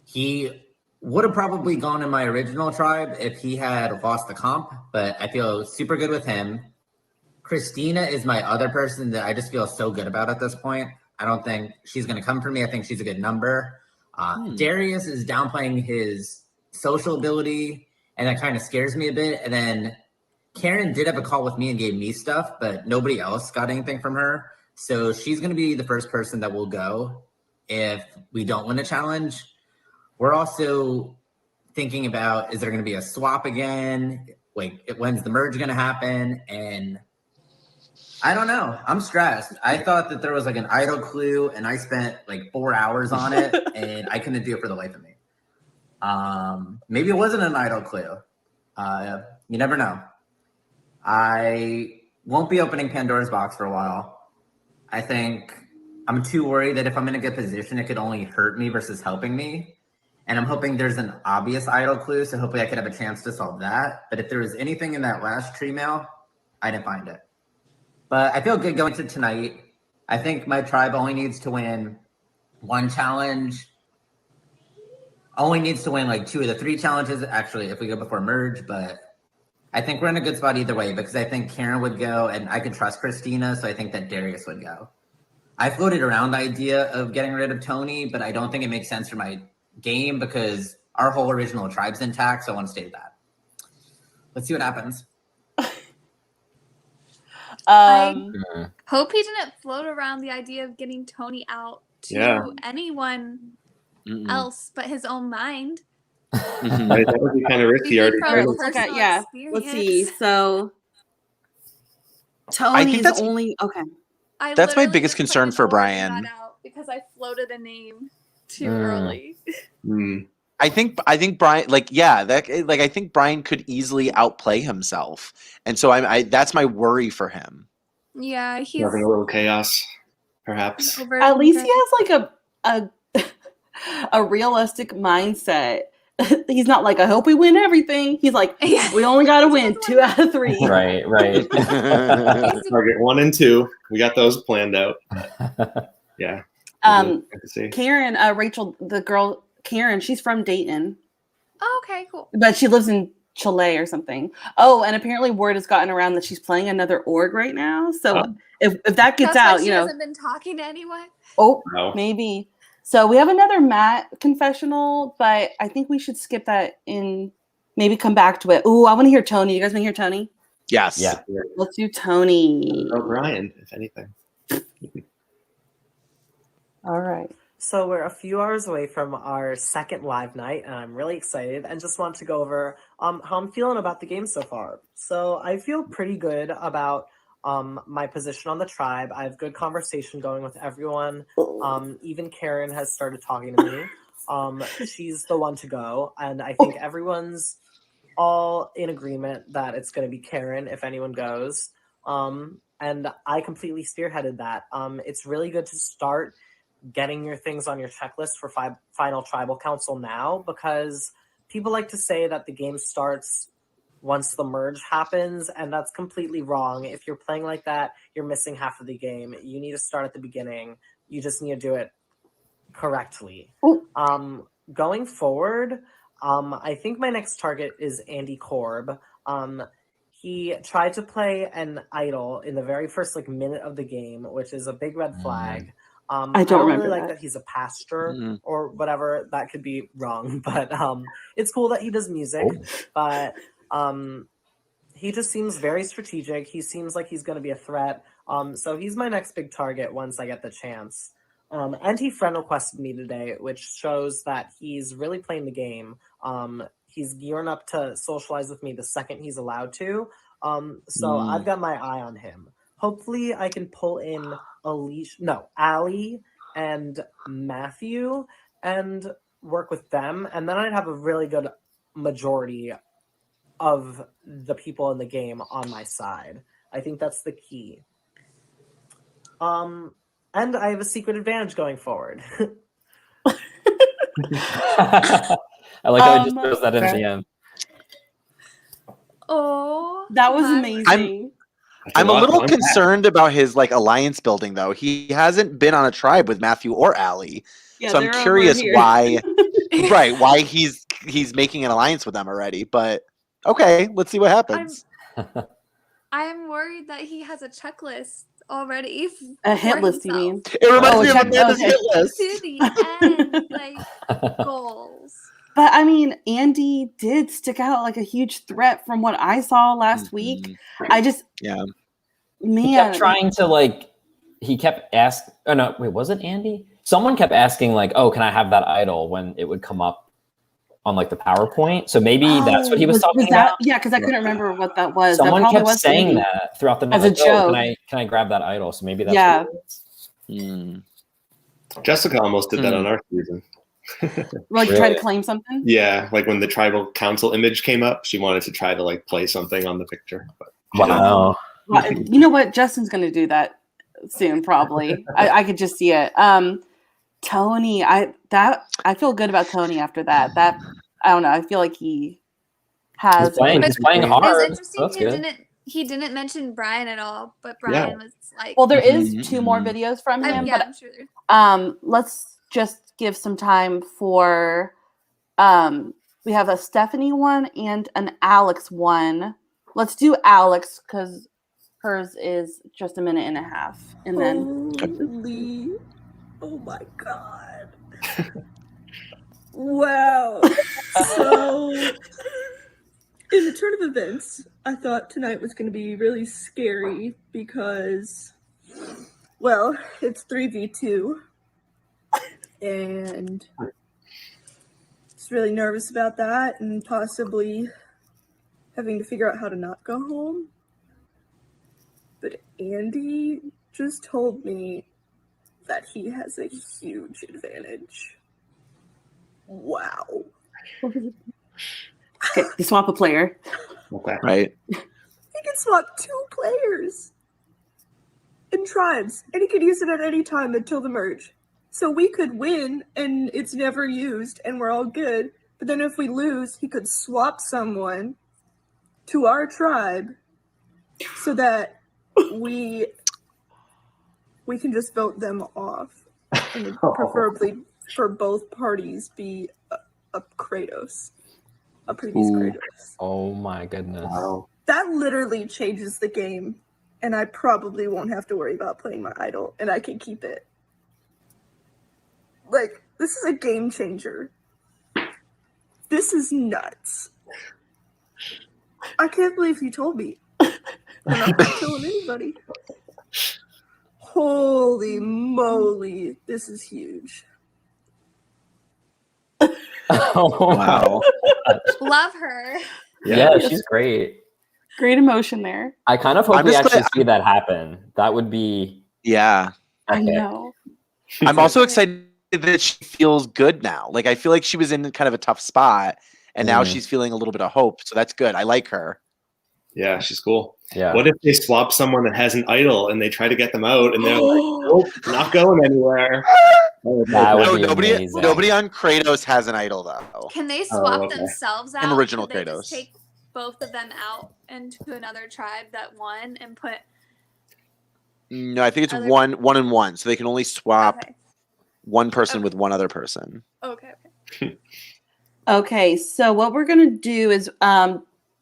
He would have probably gone in my original tribe if he had lost the comp, but I feel super good with him. Christina is my other person that I just feel so good about at this point. I don't think she's going to come for me. I think she's a good number. Darius is downplaying his social ability, and that kind of scares me a bit. And then Karen did have a call with me and gave me stuff, but nobody else got anything from her. So she's going to be the first person that will go if we don't win a challenge. We're also thinking about, is there going to be a swap again? Like, when's the merge going to happen? And I don't know. I'm stressed. I thought that there was like an idol clue, and I spent like 4 hours on it, and I couldn't do it for the life of me. Maybe it wasn't an idol clue. You never know. I won't be opening Pandora's box for a while. I think I'm too worried that if I'm in a good position, it could only hurt me versus helping me. And I'm hoping there's an obvious idol clue, so hopefully I could have a chance to solve that. But if there was anything in that last tree mail, I didn't find it. But I feel good going to tonight. I think my tribe only needs to win 1 challenge. Only needs to win like 2 of the 3 challenges, actually, if we go before merge. But I think we're in a good spot either way, because I think Karen would go and I could trust Christina, so I think that Darius would go. I floated around the idea of getting rid of Tony, but I don't think it makes sense for my game because our whole original tribe's intact, so I want to stay with that. Let's see what happens. I hope he didn't float around the idea of getting Tony out to anyone else but his own mind. That would be kind of risky. Let's see. So Tony is only That's my biggest concern for Brian. Because I floated a name too early. I think Brian, I think Brian could easily outplay himself, and so I that's my worry for him. Yeah, he's having a little chaos, perhaps. At least he has like a realistic mindset. He's not like, I hope we win everything. He's like, we only got to win 2 out of 3. Right. Target 1 and 2. We got those planned out. Yeah. Karen, Rachel, the girl Karen, she's from Dayton. Oh, okay, cool. But she lives in Chile or something. Oh, and apparently word has gotten around that she's playing another org right now. So if that gets out, she hasn't been talking to anyone. Oh, maybe. So we have another Matt confessional, but I think we should skip that in. Maybe come back to it. Ooh, I want to hear Tony. You guys want to hear Tony? Yes. Yeah. Let's do Tony. O'Brien, if anything. All right. So we're a few hours away from our second live night, and I'm really excited and just want to go over how I'm feeling about the game so far. So I feel pretty good about my position on the tribe. I have good conversation going with everyone. Even Karen has started talking to me. She's the one to go, and I think everyone's all in agreement that it's going to be Karen if anyone goes. And I completely spearheaded that. It's really good to start getting your things on your checklist for final tribal council now, because people like to say that the game starts once the merge happens, and that's completely wrong. If you're playing like that, you're missing half of the game. You need to start at the beginning. You just need to do it correctly. Going forward, I think my next target is Andy Korb. He tried to play an idol in the very first minute of the game, which is a big red flag. I don't really like that he's a pastor or whatever. That could be wrong, but it's cool that he does music. But he just seems very strategic. He seems like he's going to be a threat. So he's my next big target once I get the chance. And he friend requested me today, which shows that he's really playing the game. He's gearing up to socialize with me the second he's allowed to. So I've got my eye on him. Hopefully I can pull in Allie and Matthew and work with them. And then I'd have a really good majority of the people in the game on my side. I think that's the key. And I have a secret advantage going forward. I like how he just throws that in the end. Oh, that was amazing. I'm a little concerned about his alliance building though. He hasn't been on a tribe with Matthew or Allie. Yeah, so I'm curious why why he's making an alliance with them already. But okay, let's see what happens. I'm worried that he has a checklist already. A hit list, you mean? It reminds me of Amanda's hit list. To the end, goals. But I mean, Andy did stick out like a huge threat from what I saw last week. I just, man, he kept trying to he kept asking. Oh no, wait, was it Andy? Someone kept asking oh, can I have that idol when it would come up on the PowerPoint? So maybe that's what he was talking about. Yeah, because I couldn't remember what that was. Someone kept saying that throughout the night as a joke. Oh, can I grab that idol? So maybe that's Jessica almost did that on our season. Try to claim something? Yeah, when the tribal council image came up, she wanted to try to play something on the picture. But wow. You know what? Justin's going to do that soon, probably. I could just see it. Tony, I feel good about Tony after that. I don't know. I feel like he has. He's playing hard. It's interesting he didn't mention Brian at all, but Brian was Well, there is 2 more videos from him. Yeah, but, I'm sure. Let's just give some time for. We have a Stephanie one and an Alex one. Let's do Alex because hers is just a minute and a half, and then. Holy. Oh my god. Wow. So in the turn of events, I thought tonight was going to be really scary because, well, it's 3v2 and just really nervous about that and possibly having to figure out how to not go home. But Andy just told me that he has a huge advantage. Wow. Okay, you swap a player. Okay. Right. He can swap 2 players in tribes, and he could use it at any time until the merge. So we could win, and it's never used, and we're all good. But then if we lose, he could swap someone to our tribe so that we can just vote them off, and preferably for both parties be a Kratos, a previous Kratos. Oh my goodness! Wow. That literally changes the game, and I probably won't have to worry about playing my idol, and I can keep it. Like, this is a game changer. This is nuts. I can't believe you told me. And I'm not telling anybody. Holy moly, this is huge. Wow. Love her. Yeah, she's great. Great emotion there. I kind of hope I'm we just actually glad- see that happen. That would be Yeah. I epic. know. I'm also excited that she feels good now. Like, I feel like she was in kind of a tough spot, and now she's feeling a little bit of hope. So that's good. I like her. Yeah, she's cool. Yeah. What if they swap someone that has an idol and they try to get them out and they're like, nope, not going anywhere? That would No, be nobody amazing. on Kratos has an idol though. Can they swap okay. themselves out? From original Could they Kratos. just take both of them out into another tribe that won and put? No, I think it's Other- one and one, so they can only swap Okay. one person Okay. with one other person. Okay. Okay, so what we're gonna do is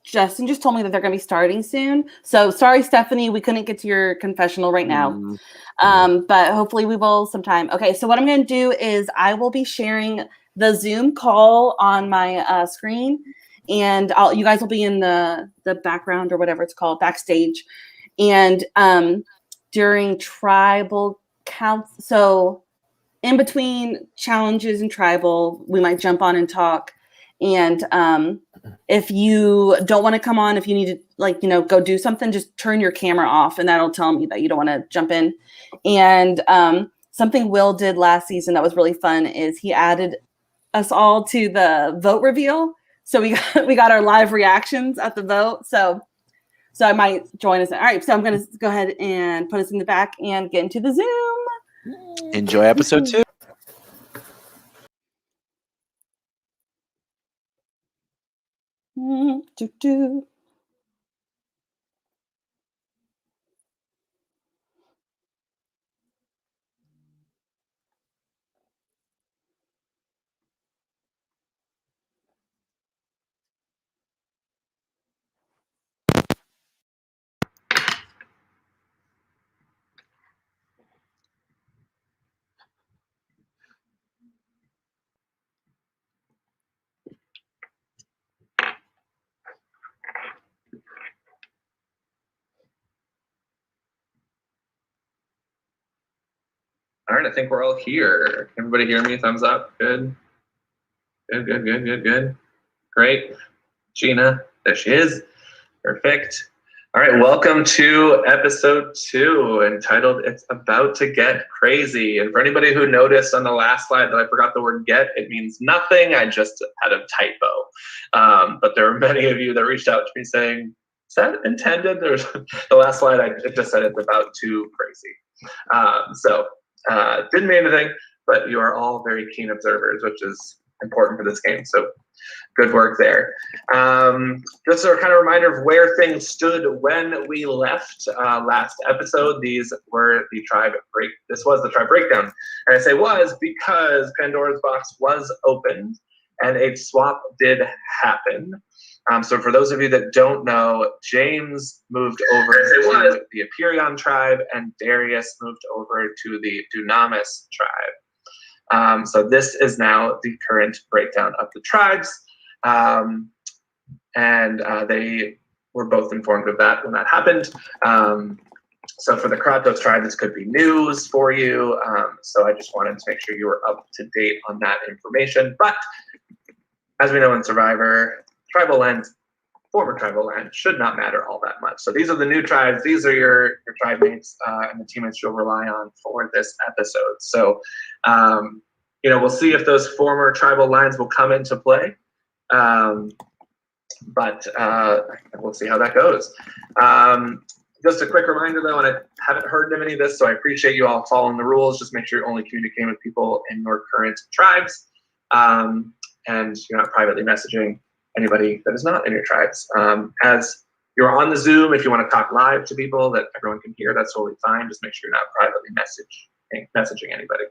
Justin just told me that they're gonna be starting soon. So sorry, Stephanie, we couldn't get to your confessional right now. But hopefully we will sometime. Okay, so what I'm gonna do is I will be sharing the Zoom call on my screen, and you guys will be in the background or whatever it's called, backstage. And during tribal counts, so in between challenges and tribal, we might jump on and talk. And if you don't want to come on, if you need to go do something, just turn your camera off and that'll tell me that you don't want to jump in. And something Will did last season that was really fun is he added us all to the vote reveal. So we got our live reactions at the vote. So I might join us. All right, so I'm going to go ahead and put us in the back and get into the Zoom. Enjoy episode 2. Do. All right, I think we're all here. Everybody hear me? Thumbs up. Good. Good. Great. Gina, there she is. Perfect. All right, welcome to episode 2, entitled It's About to Get Crazy. And for anybody who noticed on the last slide that I forgot the word get, it means nothing. I just had a typo. But there were many of you that reached out to me saying, is that intended? There's the last slide, it just said it's about too crazy. Didn't mean anything, but you are all very keen observers, which is important for this game. So good work there. Just a kind of reminder of where things stood when we left last episode. This was the tribe breakdown. And I say was because Pandora's box was opened and a swap did happen. So for those of you that don't know, James moved over to the Aperion tribe and Darius moved over to the Dunamis tribe. So this is now the current breakdown of the tribes. They were both informed of that when that happened. So for the Kratos tribe, this could be news for you. So I just wanted to make sure you were up to date on that information. But as we know in Survivor, tribal land, former tribal land should not matter all that much. So these are the new tribes. These are your tribe mates and the teammates you'll rely on for this episode. So, we'll see if those former tribal lines will come into play. But we'll see how that goes. Just a quick reminder though, and I haven't heard of any of this, so I appreciate you all following the rules. Just make sure you're only communicating with people in your current tribes. And you're not privately messaging anybody that is not in your tribes. As you're on the Zoom, if you want to talk live to people that everyone can hear, that's totally fine. Just make sure you're not privately messaging anybody.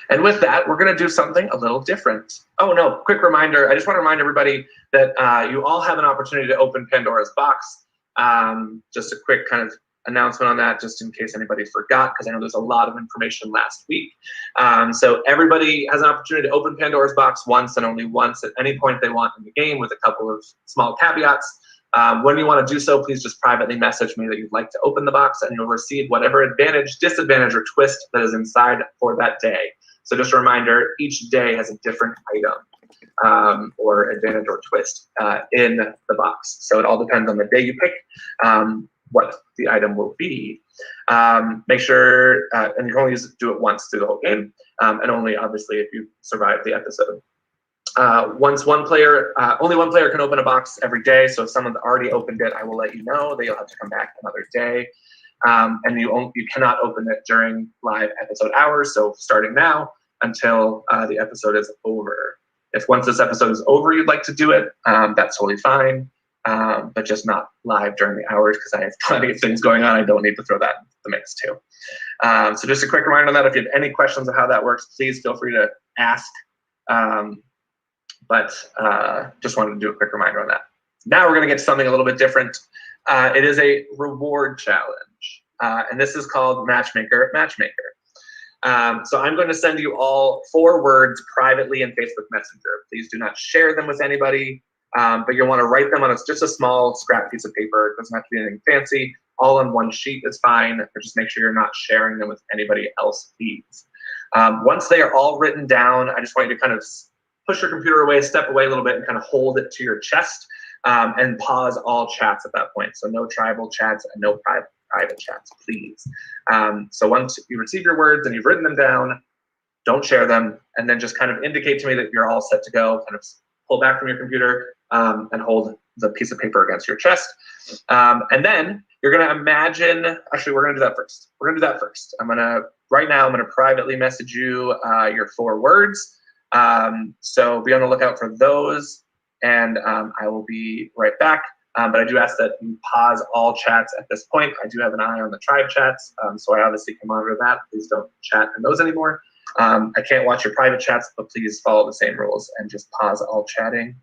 And with that, we're going to do something a little different. Oh no, quick reminder. I just want to remind everybody that you all have an opportunity to open Pandora's box. Just a quick kind of announcement on that, just in case anybody forgot, because I know there's a lot of information last week. So everybody has an opportunity to open Pandora's box once and only once at any point they want in the game, with a couple of small caveats. When you want to do so, please just privately message me that you'd like to open the box, and you'll receive whatever advantage, disadvantage, or twist that is inside for that day. So just a reminder, each day has a different item or advantage or twist in the box. So it all depends on the day you pick what the item will be. Make sure, and you can only do it once through the whole game, and only obviously if you survive the episode. Only one player can open a box every day. So if someone's already opened it, I will let you know that you'll have to come back another day. And you cannot open it during live episode hours. So starting now until the episode is over. If once this episode is over, you'd like to do it, that's totally fine. But just not live during the hours, because I have plenty of things going on. I don't need to throw that in the mix too. So just a quick reminder on that. If you have any questions on how that works, please feel free to ask. But just wanted to do a quick reminder on that. Now we're going to get to something a little bit different. It is a reward challenge, and this is called Matchmaker. So I'm going to send you all 4 words privately in Facebook Messenger. Please do not share them with anybody, but you'll want to write them on just a small scrap piece of paper. It doesn't have to be anything fancy. All on one sheet is fine, but just make sure you're not sharing them with anybody else, please. Once they are all written down, I just want you to kind of push your computer away, step away a little bit, and kind of hold it to your chest, and pause all chats at that point. So no tribal chats and no private chats, please. So once you receive your words and you've written them down, don't share them, and then just kind of indicate to me that you're all set to go. Kind of pull back from your computer and hold the piece of paper against your chest. And then you're going to imagine, actually, we're going to do that first. Right now, I'm going to privately message you your 4 words. So be on the lookout for those, and I will be right back. But I do ask that you pause all chats at this point. I do have an eye on the tribe chats, so I obviously can monitor that. Please don't chat in those anymore. I can't watch your private chats, but please follow the same rules and just pause all chatting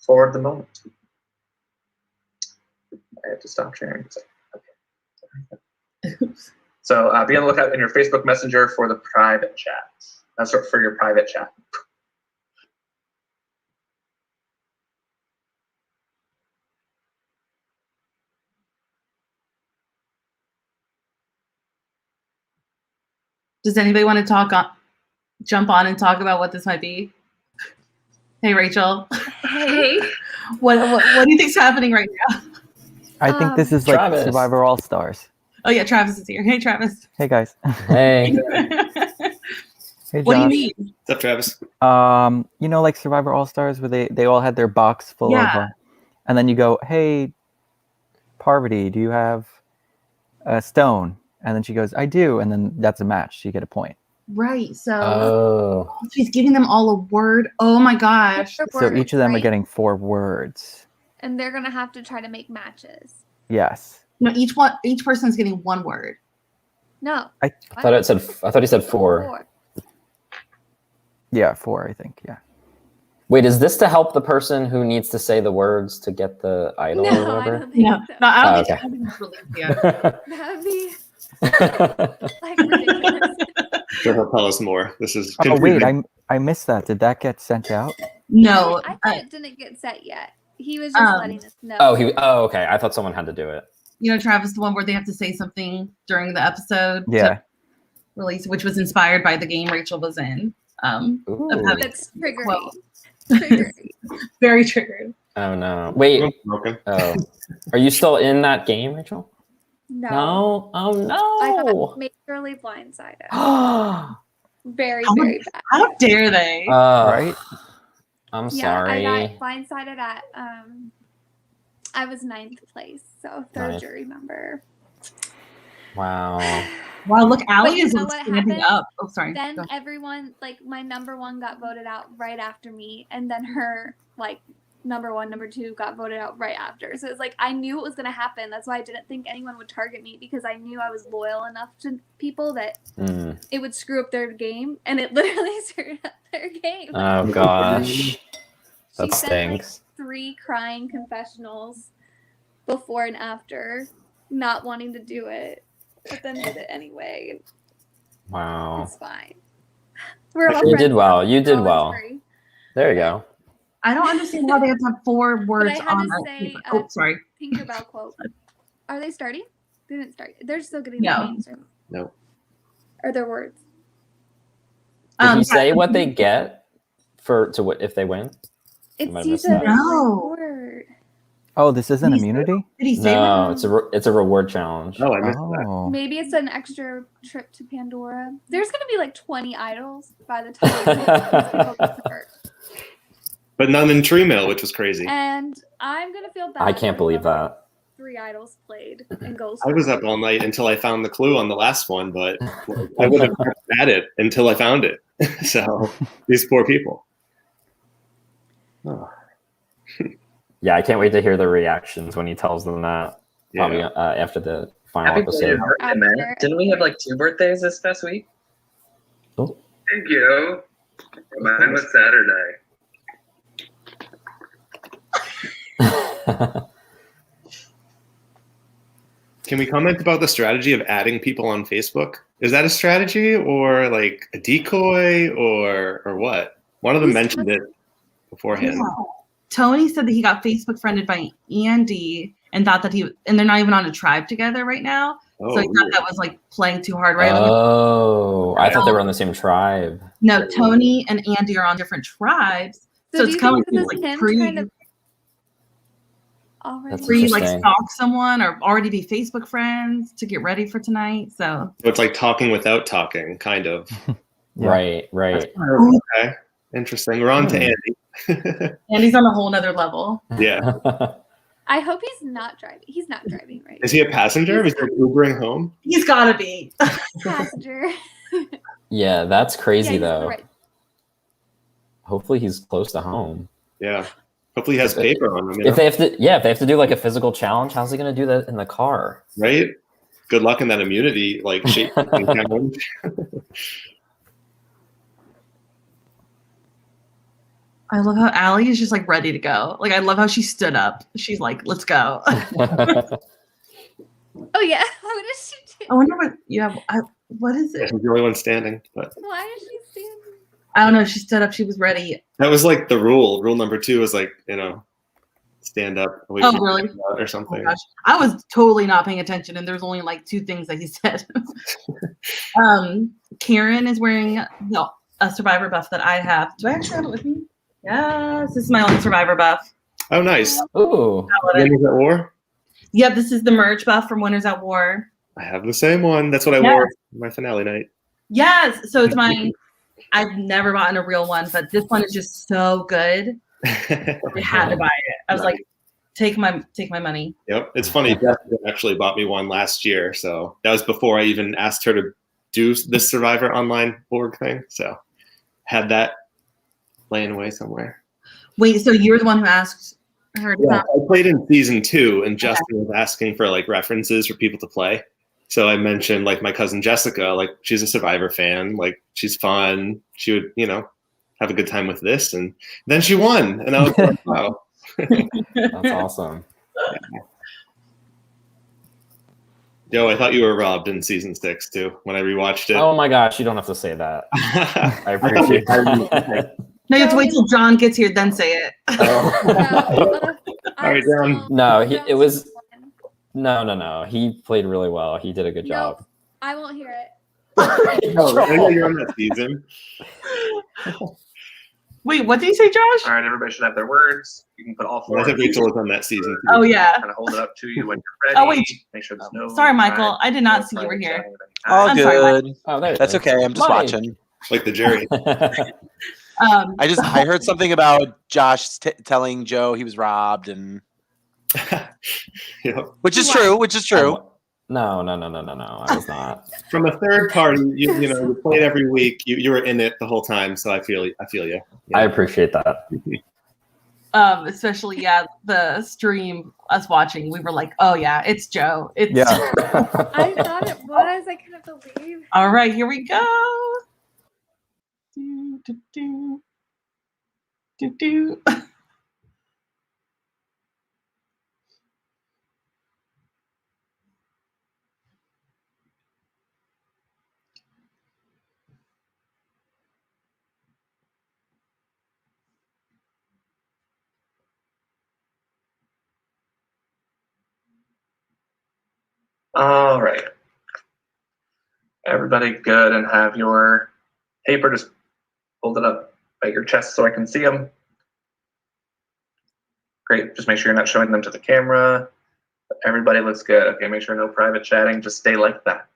for the moment. I have to stop sharing. Okay. So be on the lookout in your Facebook Messenger for the private chat. That's for your private chat. Does anybody want to jump on and talk about what this might be? Hey, Rachel. Hey. What do you think's happening right now? I think this is like Travis. Survivor All Stars. Oh yeah, Travis is here. Hey, Travis. Hey guys. Hey. Hey, What do you Josh. mean? What's up, Travis? You know, like Survivor All Stars, where they all had their box full of, and then you go, "Hey, Parvati, do you have a stone?" And then she goes, "I do," and then that's a match. You get a point. Right. So Oh. she's giving them all a word. Oh my gosh. So each of them are right? getting 4 words. And they're gonna have to try to make matches. Yes. No, each person's getting 1 word. No. I thought he said 4. Yeah, 4, I think. Yeah. Wait, is this to help the person who needs to say the words to get the idol No, or I whatever? don't think so. No, I Oh, don't think okay. it's released yet. That'd be like ridiculous. Trevor, tell us more. This is Oh wait, confusing. I missed that. Did that get sent out? No. I thought it didn't get set yet. He was just letting us know. Oh, okay. I thought someone had to do it. You know, Travis, the one where they have to say something during the episode. Yeah. To release, which was inspired by the game Rachel was in. Of having That's triggering. quote. Triggering. Very triggered. Oh no. Wait. Okay. Oh. Are you still in that game, Rachel? No. No. Oh I got no. majorly blindsided. Oh. Very, How- very bad. How dare they? Right? I'm Yeah, sorry. I got blindsided at I was 9th place, so 3rd Nice. jury member. Wow. Wow, look, Allie But you is know what standing happened? up. Oh, sorry. Then Go. everyone, like my number 1 got voted out right after me, and then her like number 1, number 2 got voted out right after. So it's like I knew it was gonna happen. That's why I didn't think anyone would target me, because I knew I was loyal enough to people that it would screw up their game, and it literally screwed up their game. Oh gosh. That She sent like stinks. 3 crying confessionals before and after not wanting to do it, but then did it anyway. Wow. It's fine. We're all You friends did well. now. You did Oh, it's well. great. There you go. I don't understand how they have to have 4 But words I had on to a say, paper. Oh, sorry. Tinkerbell quote. Are they starting? They didn't start. They're still getting No. the names. Right? No. Are their words? Did he say what they get if they win? It's might have you missed said that. a No. reward. Oh, this isn't immunity? Did he say No, it's a reward challenge. Oh, I missed that. Oh. Maybe it's an extra trip to Pandora. There's gonna be like 20 idols by the time. But none in Tree Mill, which was crazy. And I'm gonna feel bad. I can't for believe whoever that. 3 idols played in Ghost. I was up all night until I found the clue on the last one, but I would have kept at it until I found it. So these poor people. Oh. Yeah, I can't wait to hear their reactions when he tells them that. Yeah. Probably after the final Happy episode. belated birthday, man. Didn't we have like 2 birthdays this past week? Oh. Thank you. Mine was Saturday. Can we comment about the strategy of adding people on Facebook? Is that a strategy or like a decoy or what? One of them mentioned it beforehand. Yeah. Tony said that he got Facebook friended by Andy and thought that and they're not even on a tribe together right now. So he thought that was like playing too hard, right? Oh, I thought they were on the same tribe. No, Tony and Andy are on different tribes. So do it's you coming think from this is like him pre, trying to already That's like interesting. stalk someone or already be Facebook friends to get ready for tonight. So So it's like talking without talking, kind of. Yeah. Right. Okay. Interesting. We're on to Andy. Andy's on a whole nother level. Yeah. I hope he's not driving. He's not driving, right? Is he a passenger? Is he Ubering home? He's gotta be. Passenger. Yeah, that's crazy he's though. right. Hopefully he's close to home. Yeah. Hopefully he has paper on him. You If know? they have to do like a physical challenge, how's he gonna do that in the car? Right? Good luck in that immunity, like shape challenge. I love how Allie is just like ready to go. Like I love how she stood up. She's like, let's go. Oh yeah. What does she do? I wonder what you have. What is it? She's the only one standing, but Why is she standing? I don't know. She stood up. She was ready. that was like the rule. Rule number 2 was like, stand up away Oh, from really? or Oh something. gosh, I was totally not paying attention, and there's only like 2 things that he said. Karen is wearing a Survivor buff that I have. Do I actually have it with me? Yes, this is my only Survivor buff. Oh, nice. Ooh. Winners at War? Yep, this is the merch buff from Winners at War. I have the same one. That's what I Yes. wore for my finale night. Yes, so it's mine. I've never bought a real one, but this one is just so good. I had to buy it. I was like, take my money. Yep. It's funny. Jessica actually bought me one last year. So that was before I even asked her to do this Survivor online org thing. So had that laying away somewhere. Wait, so you're the one who asked her to Yeah, come? I played in season 2 and Justin was asking for like references for people to play. So I mentioned like my cousin Jessica, like she's a Survivor fan, like she's fun. She would, have a good time with this. And then she won. And I was like, wow. That's awesome. Joe, I thought you were robbed in season 6 too when I rewatched it. Oh my gosh, you don't have to say that. I appreciate that. No, you have to wait till John gets here, then say it. All right, John. No, it was no. He played really well. He did a good job. I won't hear it. Oh, you're on that season. Wait, what did you say, Josh? All right, everybody should have their words. You can put all 4. I think Rachel was on that season too. Oh, yeah. Kind of hold it up to you when you're ready. Oh, wait. Make sure there's no. Sorry, Michael. I did not see you were here. All I'm sorry, good. Mike. Oh, there. That's okay. I'm just Mike. watching. Like the jury. I heard something about Josh telling Joe he was robbed, and which is true. No. I was not. From a third party, you played every week. You were in it the whole time, so I feel you. Yeah. I appreciate that. Especially the stream, us watching, we were like, oh yeah, it's Joe. It's I thought it was. I couldn't believe. All right, here we go. Do, do, do. Do, do. All right. Everybody good and have your paper, just hold it up at your chest so I can see them. Great, just make sure you're not showing them to the camera. Everybody looks good. Okay, make sure no private chatting, just stay like that.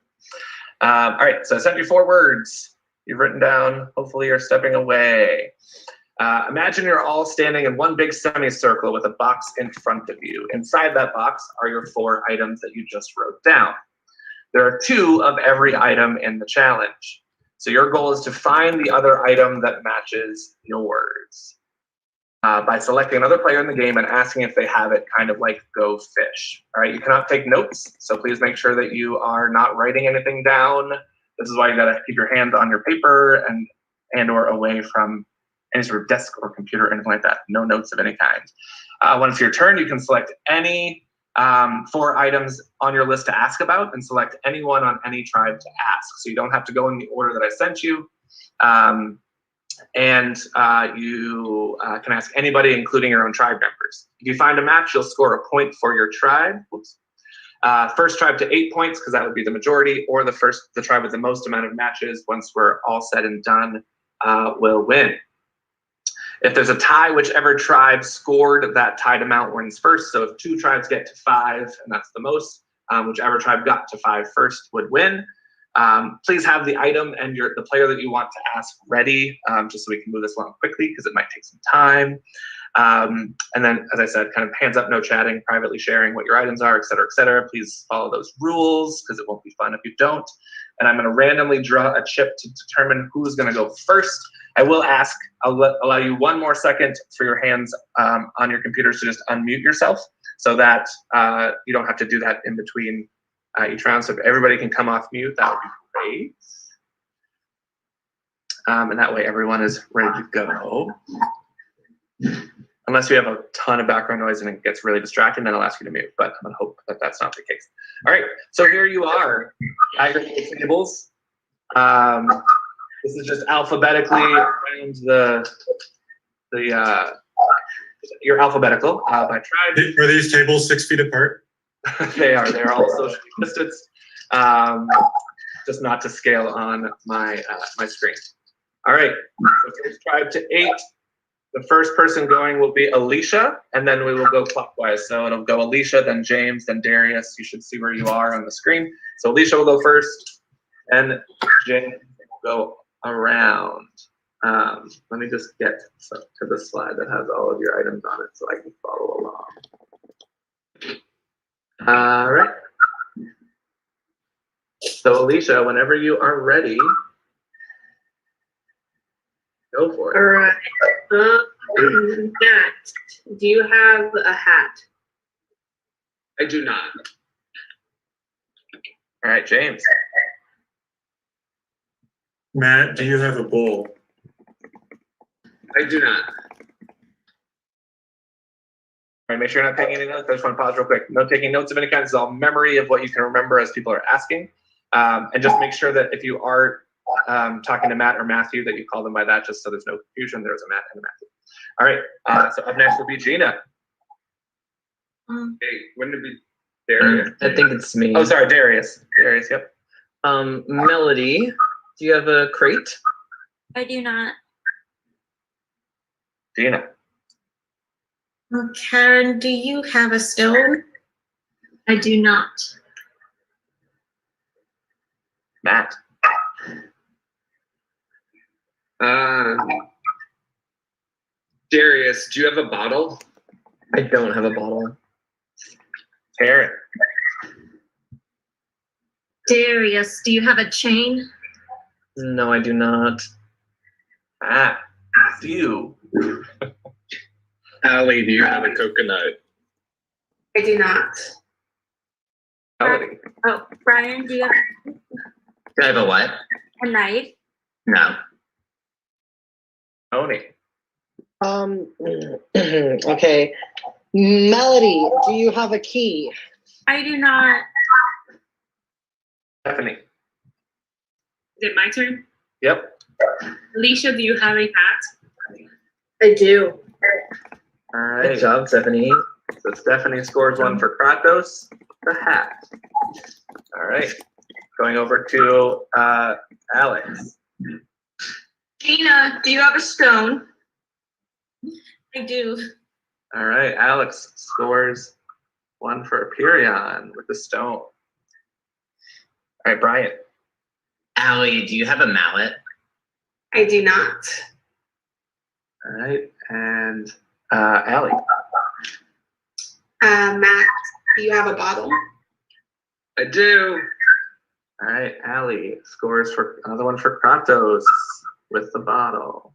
All right, so I sent you 4 words. You've written down, hopefully you're stepping away. Imagine you're all standing in one big semicircle with a box in front of you. Inside that box are your 4 items that you just wrote down. There are 2 of every item in the challenge. So your goal is to find the other item that matches yours. By selecting another player in the game and asking if they have it, kind of like Go Fish. All right, you cannot take notes, so please make sure that you are not writing anything down. This is why you gotta keep your hands on your paper and or away from any sort of desk or computer or anything like that. No notes of any kind. When it's your turn, you can select any 4 items on your list to ask about and select anyone on any tribe to ask. So you don't have to go in the order that I sent you. You can ask anybody, including your own tribe members. If you find a match, you'll score a point for your tribe. First tribe to 8 points, because that would be the majority, or the tribe with the most amount of matches, once we're all said and done, will win. If there's a tie, whichever tribe scored that tied amount wins first. So if 2 tribes get to 5, and that's the most, whichever tribe got to 5 first would win. Please have the item and the player that you want to ask ready, just so we can move this along quickly, because it might take some time. And then, as I said, kind of hands up, no chatting, privately sharing what your items are, et cetera, et cetera. Please follow those rules, because it won't be fun if you don't. And I'm going to randomly draw a chip to determine who's going to go first. I will ask, allow you 1 more second for your hands on your computers to just unmute yourself, so that you don't have to do that in between each round. So if everybody can come off mute, that would be great. And that way everyone is ready to go. Unless you have a ton of background noise and it gets really distracting, then I'll ask you to mute, but I'm gonna hope that that's not the case. All right, so here you are at your tables. This is just alphabetically around your alphabetical by tribe. Are these tables 6 feet apart? They're all socially distanced, just not to scale on my my screen. All right, so first tribe to 8. The first person going will be Alicia, and then we will go clockwise. So it'll go Alicia, then James, then Darius. You should see where you are on the screen. So Alicia will go first, and James will go around. Let me just get to the slide that has all of your items on it so I can follow along. All right. So Alicia, whenever you are ready, go for it. All right. Matt, do you have a hat? I do not. All right, James. Matt, do you have a bowl? I do not. All right, make sure you're not taking any notes. I just want to pause real quick. No taking notes of any kind. This is all memory of what you can remember as people are asking. And just make sure that if you are talking to Matt or Matthew, that you call them by that, just so there's no confusion. There's a Matt and a Matthew. All right, so up next will be Gina. Hey, wouldn't it be Darius? I think it's me. Oh, sorry, Darius. Darius, yep. Melody, do you have a crate? I do not. Gina. Karen, do you have a stone? I do not. Matt. Darius, do you have a bottle? I don't have a bottle. Karen. Darius, do you have a chain? No, I do not. Matthew. Allie, do you have a coconut? I do not. Melody. Oh, Brian, do you have Do I have a what? a knife? No. Tony. Okay. Melody, do you have a key? I do not. Stephanie. Is it my turn? Yep. Alicia, do you have a hat? I do. All right. Good job, Stephanie. So Stephanie scores 1 for Kratos. the hat. All right. Going over to Alex. Gina, do you have a stone? I do. All right. Alex scores 1 for Aperion with the stone. All right, Brian. Allie, do you have a mallet? I do not. All right. And Allie. Matt, do you have a bottle? I do. All right, Allie scores for another one for Kratos with the bottle.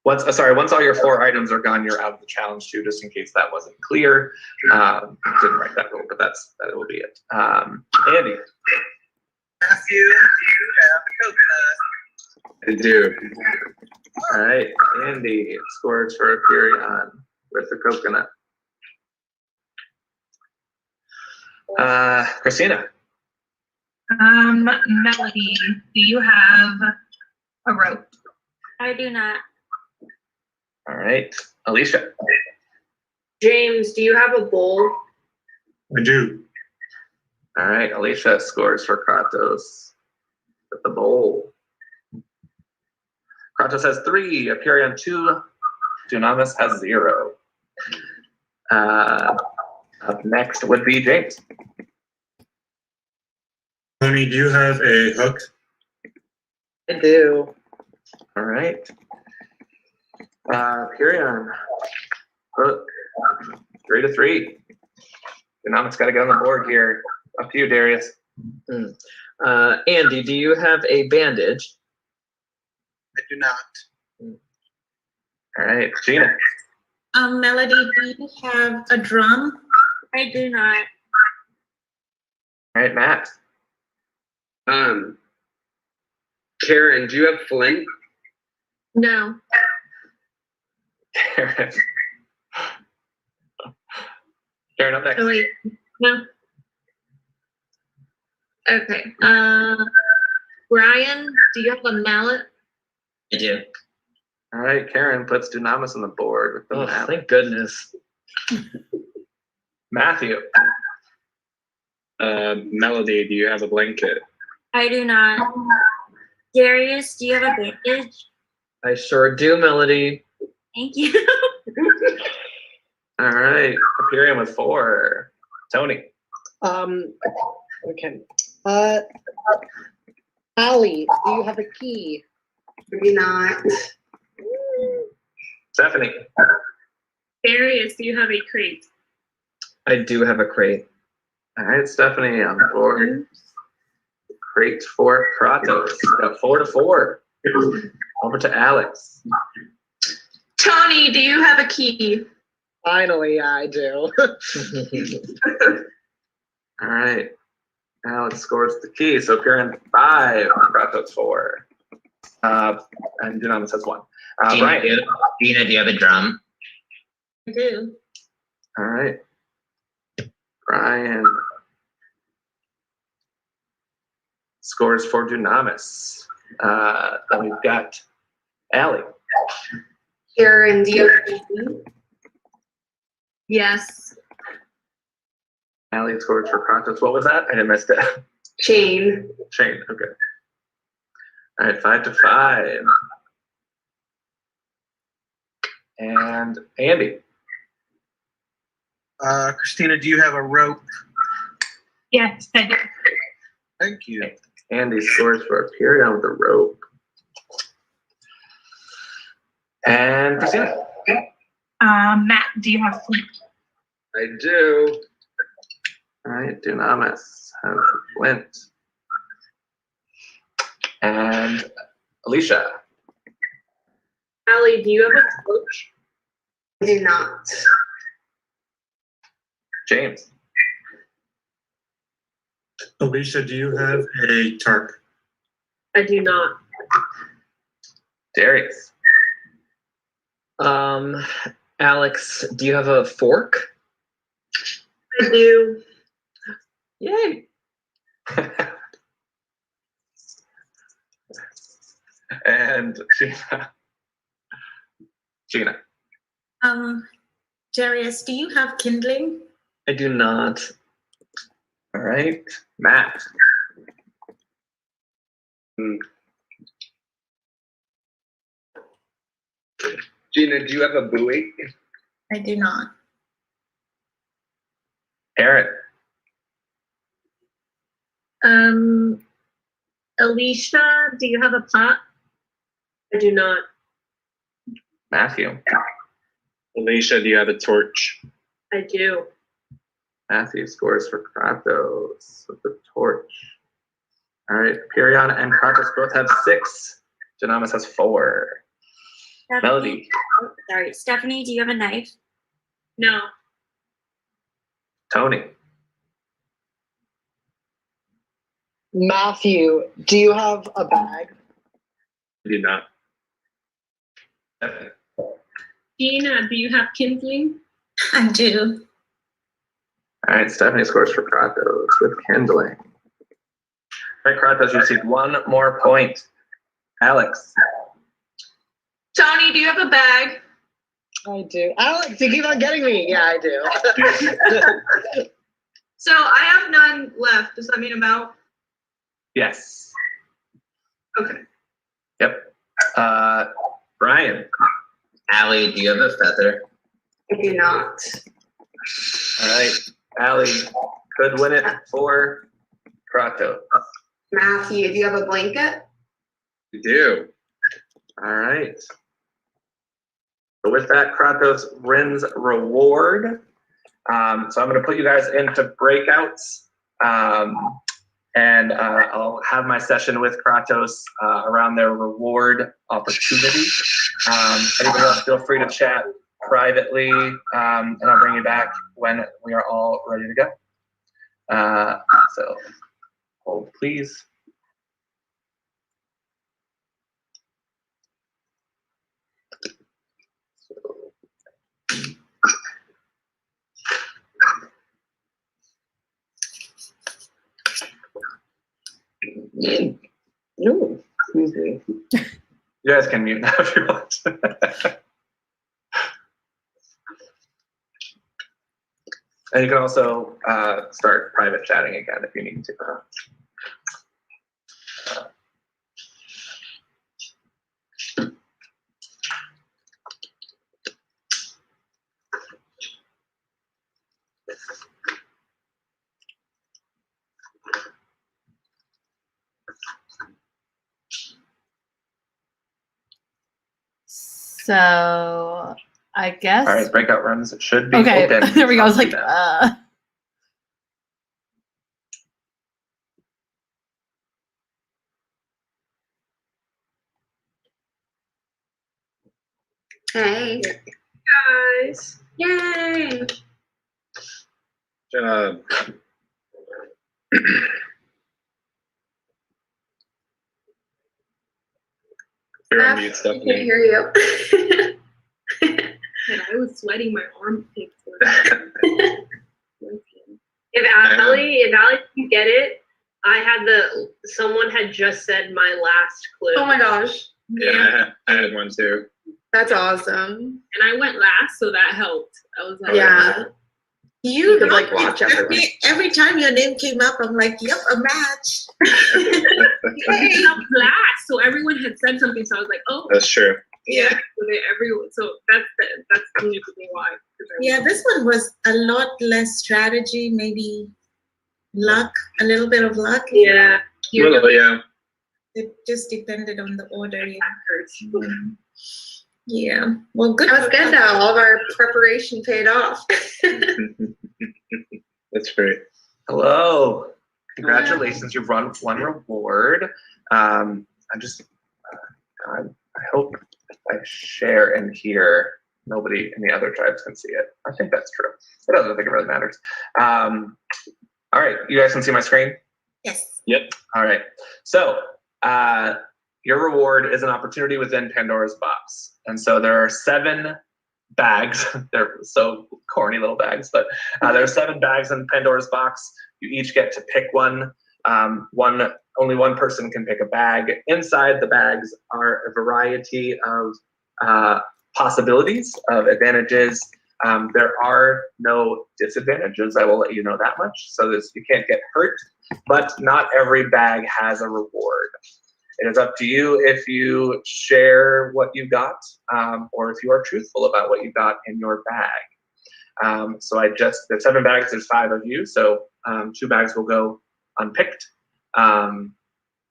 Once all your 4 items are gone, you're out of the challenge too, just in case that wasn't clear. Didn't write that rule, but that will be it. Andy. Matthew, do you have a coconut? I do. All right, Andy scores for Aperion with the coconut. Christina. Melody, do you have a rope? I do not. All right, Alicia. James, do you have a bowl? I do. All right, Alicia scores for Kratos with the bowl. Kratos has 3, Aperion 2, Dunamis has 0. Up next would be James. Honey, do you have a hook? I do. All right. Aperion, hook, 3 to 3. Dunamis got to get on the board here. Up to you, Darius. Andy, do you have a bandage? I do not. All right, Gina. Melody, do you have a drum? I do not. All right, Matt. Karen, do you have Flint? No. Karen. Karen, up next. Oh, wait. No. Okay. Brian, do you have a mallet? I do. All right, Karen puts Dunamis on the board with the map. Thank goodness. Matthew. Melody, do you have a blanket? I do not. Darius, do you have a bandage? I sure do, Melody. Thank you. All right, Aperion with 4. Tony. Okay. Allie, do you have a key? I do not. Stephanie. Darius, do you have a crate? I do have a crate. All right, Stephanie on the board. Crate for Kratos. Got 4 to 4. Over to Alex. Tony, do you have a key? Finally, I do. All right. Alex scores the key. So Aperion 5, Kratos 4. And Dunamis has 1. Brian. Gina, do you have a drum? I do. All right. Brian scores for Dunamis. Then we've got Allie. Karen, do you have a key? Yes. Allie scores for Kratos. What was that? I didn't miss it. Chain. Chain. Okay. All right, 5 to 5. And Andy. Christina, do you have a rope? Yes, I do. Thank you. Andy scores for Aperion with the rope. And Christina. Matt, do you have flint? I do. All right, Dunamis has Flint. And Alicia. Allie, do you have a torch? I do not. James. Alicia, do you have a tarp? I do not. Darius. Alex, do you have a fork? I do. Yay. And Gina. Gina. Darius, do you have kindling? I do not. right, Matt. Gina, do you have a buoy? I do not. Aaron. Alicia, do you have a pot? I do not. Matthew. Alicia, do you have a torch? I do. Matthew scores for Kratos with the torch. All right, Perion and Kratos both have 6. Janamas has 4. Melody. Oh, sorry. Stephanie, do you have a knife? No. Tony. Matthew, do you have a bag? I do not. Gina, do you have kindling? I do. All right, Stephanie scores for Kratos with kindling. All right, Kratos, you received 1 more point. Alex. Tony, do you have a bag? I do. Alex, you keep on getting me. Yeah, I do. So I have none left. Does that mean I'm out? Yes. Okay. Yep. Brian. Allie, do you have a feather? I do not. All right. Allie could win it for Kratos. Matthew, do you have a blanket? You do. All right. So with that, Kratos wins reward. So I'm going to put you guys into breakouts. And I'll have my session with Kratos around their reward opportunity. Anybody else, feel free to chat privately, and I'll bring you back when we are all ready to go. So hold, please. No, excuse me. You guys can mute now if you want. And you can also start private chatting again if you need to. So I guess. All right, breakout rooms should be Okay, open. there we go. I was like, Hey. Guys. Yay. You're on Matt, mute, I Stephanie. can't hear you. And I was sweating my armpits. If Allie can get it, someone had just said my last clue. Oh my gosh. Yeah, I had one too. That's awesome. And I went last, so that helped. I was like, Yeah. You could like watch everyone. Every time your name came up, I'm like, yep, a match. I came up last, so everyone had said something. So I was like, oh, That's true. yeah. So that's probably why. Yeah, this one was a lot less strategy, maybe luck, a little bit of luck. Yeah. Yeah. It just depended on the order. Yeah. Yeah. Well, good. That was good though. All of our preparation paid off. That's great. Hello. Congratulations, you've won one reward. I hope if I share in here, nobody in the other tribes can see it. I think that's true. I don't think it really matters. All right, you guys can see my screen? Yes. Yep. All right. So your reward is an opportunity within Pandora's box. And so there are 7 bags. They're so corny little bags, but there are 7 bags in Pandora's box. You each get to pick one. Only one person can pick a bag. Inside the bags are a variety of possibilities, of advantages, There are no disadvantages. I will let you know that much. So you can't get hurt, but not every bag has a reward. It is up to you if you share what you got, or if you are truthful about what you got in your bag. So there's 7 bags, there's 5 of you, so 2 bags will go unpicked. And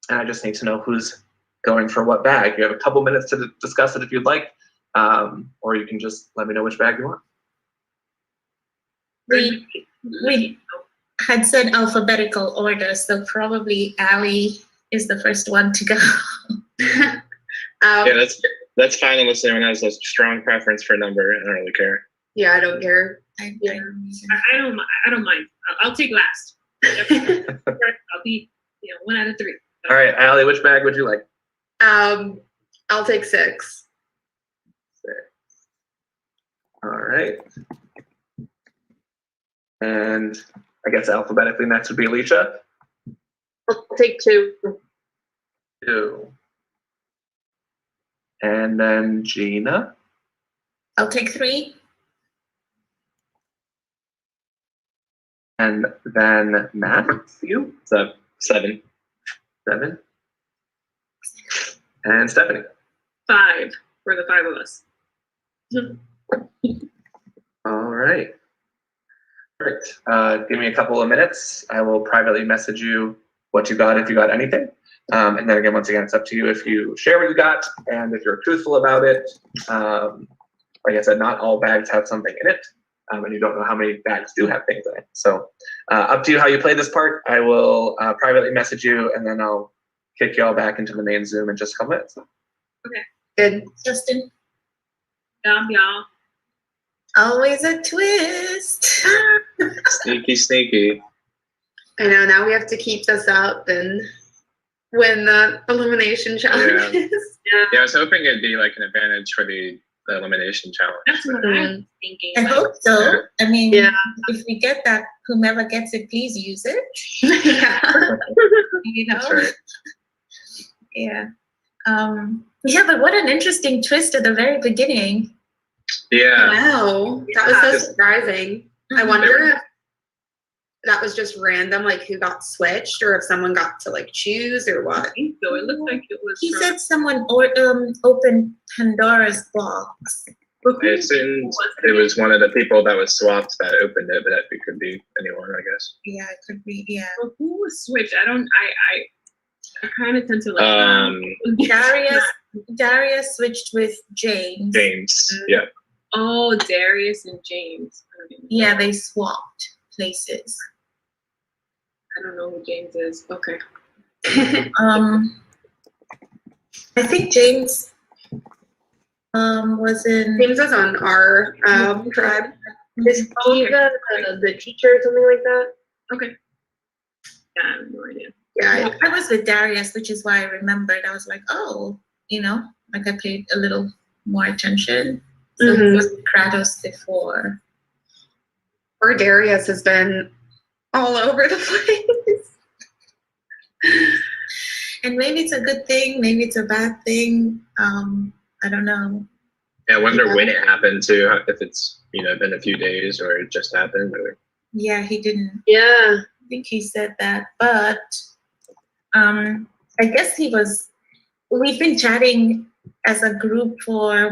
I just need to know who's going for what bag. You have a couple minutes to discuss it if you'd like, or you can just let me know which bag you want. We had said alphabetical order, so probably Allie is the first one to go. Yeah, that's fine unless anyone has a strong preference for a number. I don't really care. Yeah, I don't care. I don't mind. I'll take last. I'll be 1 out of 3. All right, Allie, which bag would you like? I'll take 6. 6. All right. And I guess alphabetically next would be Alicia. I'll take 2. 2. And then Gina. I'll take 3. And then Matthew. So 7. 7. And Stephanie. 5 for the 5 of us. All right. Perfect. Give me a couple of minutes. I will privately message you what you got, if you got anything. And then again, once again, it's up to you if you share what you got and if you're truthful about it. Like I said, not all bags have something in it, and you don't know how many bags do have things in it. So up to you how you play this part. I will privately message you, and then I'll kick you all back into the main Zoom in just a couple minutes. Okay. Good. Justin. Y'all. Always a twist. Sneaky. I know, now we have to keep this up and win the elimination challenges. Yeah, I was hoping it'd be like an advantage for the elimination challenge. That's what I was thinking. I hope so. I mean, if we get that, whomever gets it, please use it. You know? That's right. Yeah. Yeah, but what an interesting twist at the very beginning. Yeah. Wow, that was so surprising. I wonder if that was just random, like who got switched, or if someone got to like choose, or what. So it looked like it was. He said someone opened Pandora's box. I assumed it was one of the people that was swapped that opened it, but it could be anyone, I guess. Yeah, it could be. Yeah. Well, who was switched? I kind of tend to like. Darius switched with James. Yeah. Oh, Darius and James. Yeah, they swapped places. I don't know who James is. Okay. I think James was in. James was on our tribe. Is he the teacher or something like that? Okay. Yeah, I have no idea. Yeah, I was with Darius, which is why I remembered. I was like, oh, like I paid a little more attention. So it was Kratos before. Or Darius has been all over the place. And maybe it's a good thing, maybe it's a bad thing. I don't know. Yeah, I wonder when it happened too, if it's been a few days or it just happened or. Yeah, he didn't. Yeah. I think he said that, but I guess we've been chatting as a group for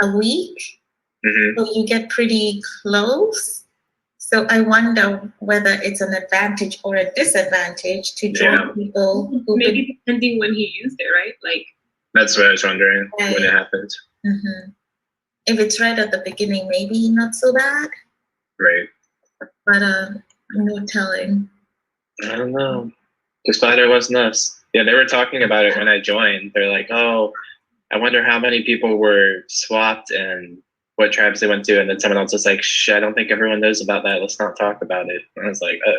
a week? Mm-hmm. So you get pretty close. So I wonder whether it's an advantage or a disadvantage to join people who maybe depending when he used it, right? Like that's what I was wondering when it happened. Mm-hmm. If it's right at the beginning, maybe not so bad. Right. But no telling. I don't know. Just glad it wasn't us. Yeah, they were talking about it when I joined. They're like, oh, I wonder how many people were swapped and what tribes they went to. And then someone else was like, shh, I don't think everyone knows about that. Let's not talk about it. And I was like, oh.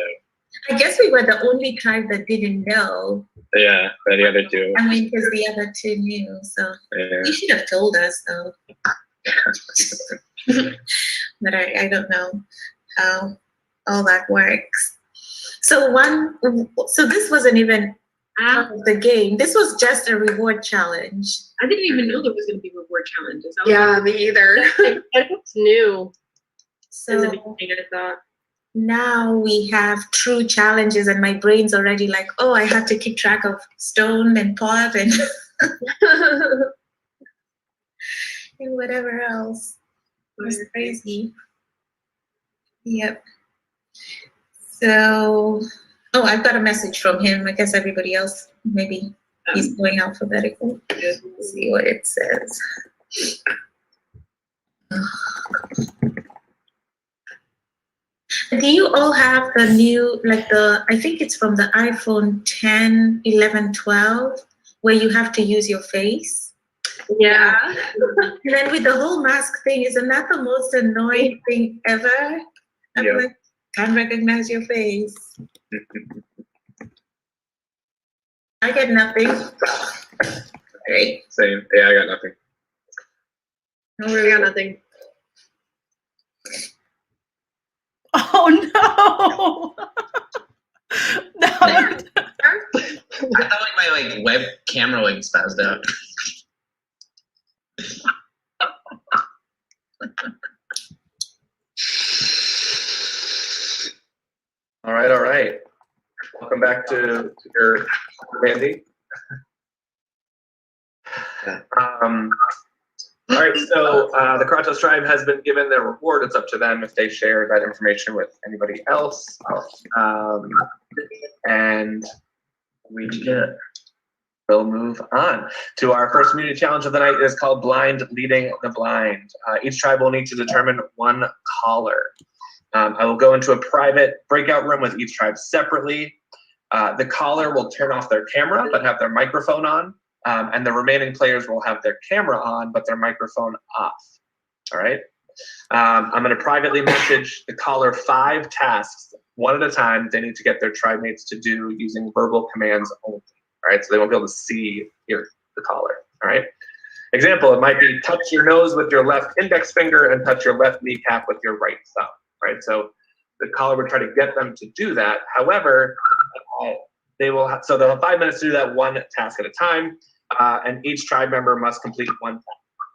I guess we were the only tribe that didn't know. Yeah, but the other two. I mean, because the other two knew. So you should have told us, though. But I don't know how all that works. So this wasn't even part of the game. This was just a reward challenge. I didn't even know there was going to be reward challenges. Me either. It's new. So now we have true challenges, and my brain's already like, oh, I have to keep track of stone and pot and and whatever else. It was crazy. Yep. So, oh, I've got a message from him. I guess everybody else, maybe he's going alphabetical. Let's see what it says. Do you all have the new, like I think it's from the iPhone 10, 11, 12, where you have to use your face? Yeah. And then with the whole mask thing, isn't that the most annoying thing ever? I'm Yep. like, can't recognize your face. I get nothing. Great. Same. Yeah, I got nothing. I got nothing. Oh no! I thought my web camera spazzed out. All right, all right. Welcome back to your Mandy. All right, so the Kratos tribe has been given their reward. It's up to them if they share that information with anybody else. And we will move on to our first community challenge of the night. It is called Blind Leading the Blind. Each tribe will need to determine one caller. I will go into a private breakout room with each tribe separately. The caller will turn off their camera but have their microphone on. And the remaining players will have their camera on, but their microphone off. All right. I'm going to privately message the caller 5 tasks, one at a time. They need to get their tribe mates to do using verbal commands only. All right. So they won't be able to see the caller. All right. Example: it might be touch your nose with your left index finger and touch your left kneecap with your right thumb. Right. So the caller would try to get them to do that. However, they'll have 5 minutes to do that one task at a time. And each tribe member must complete one task.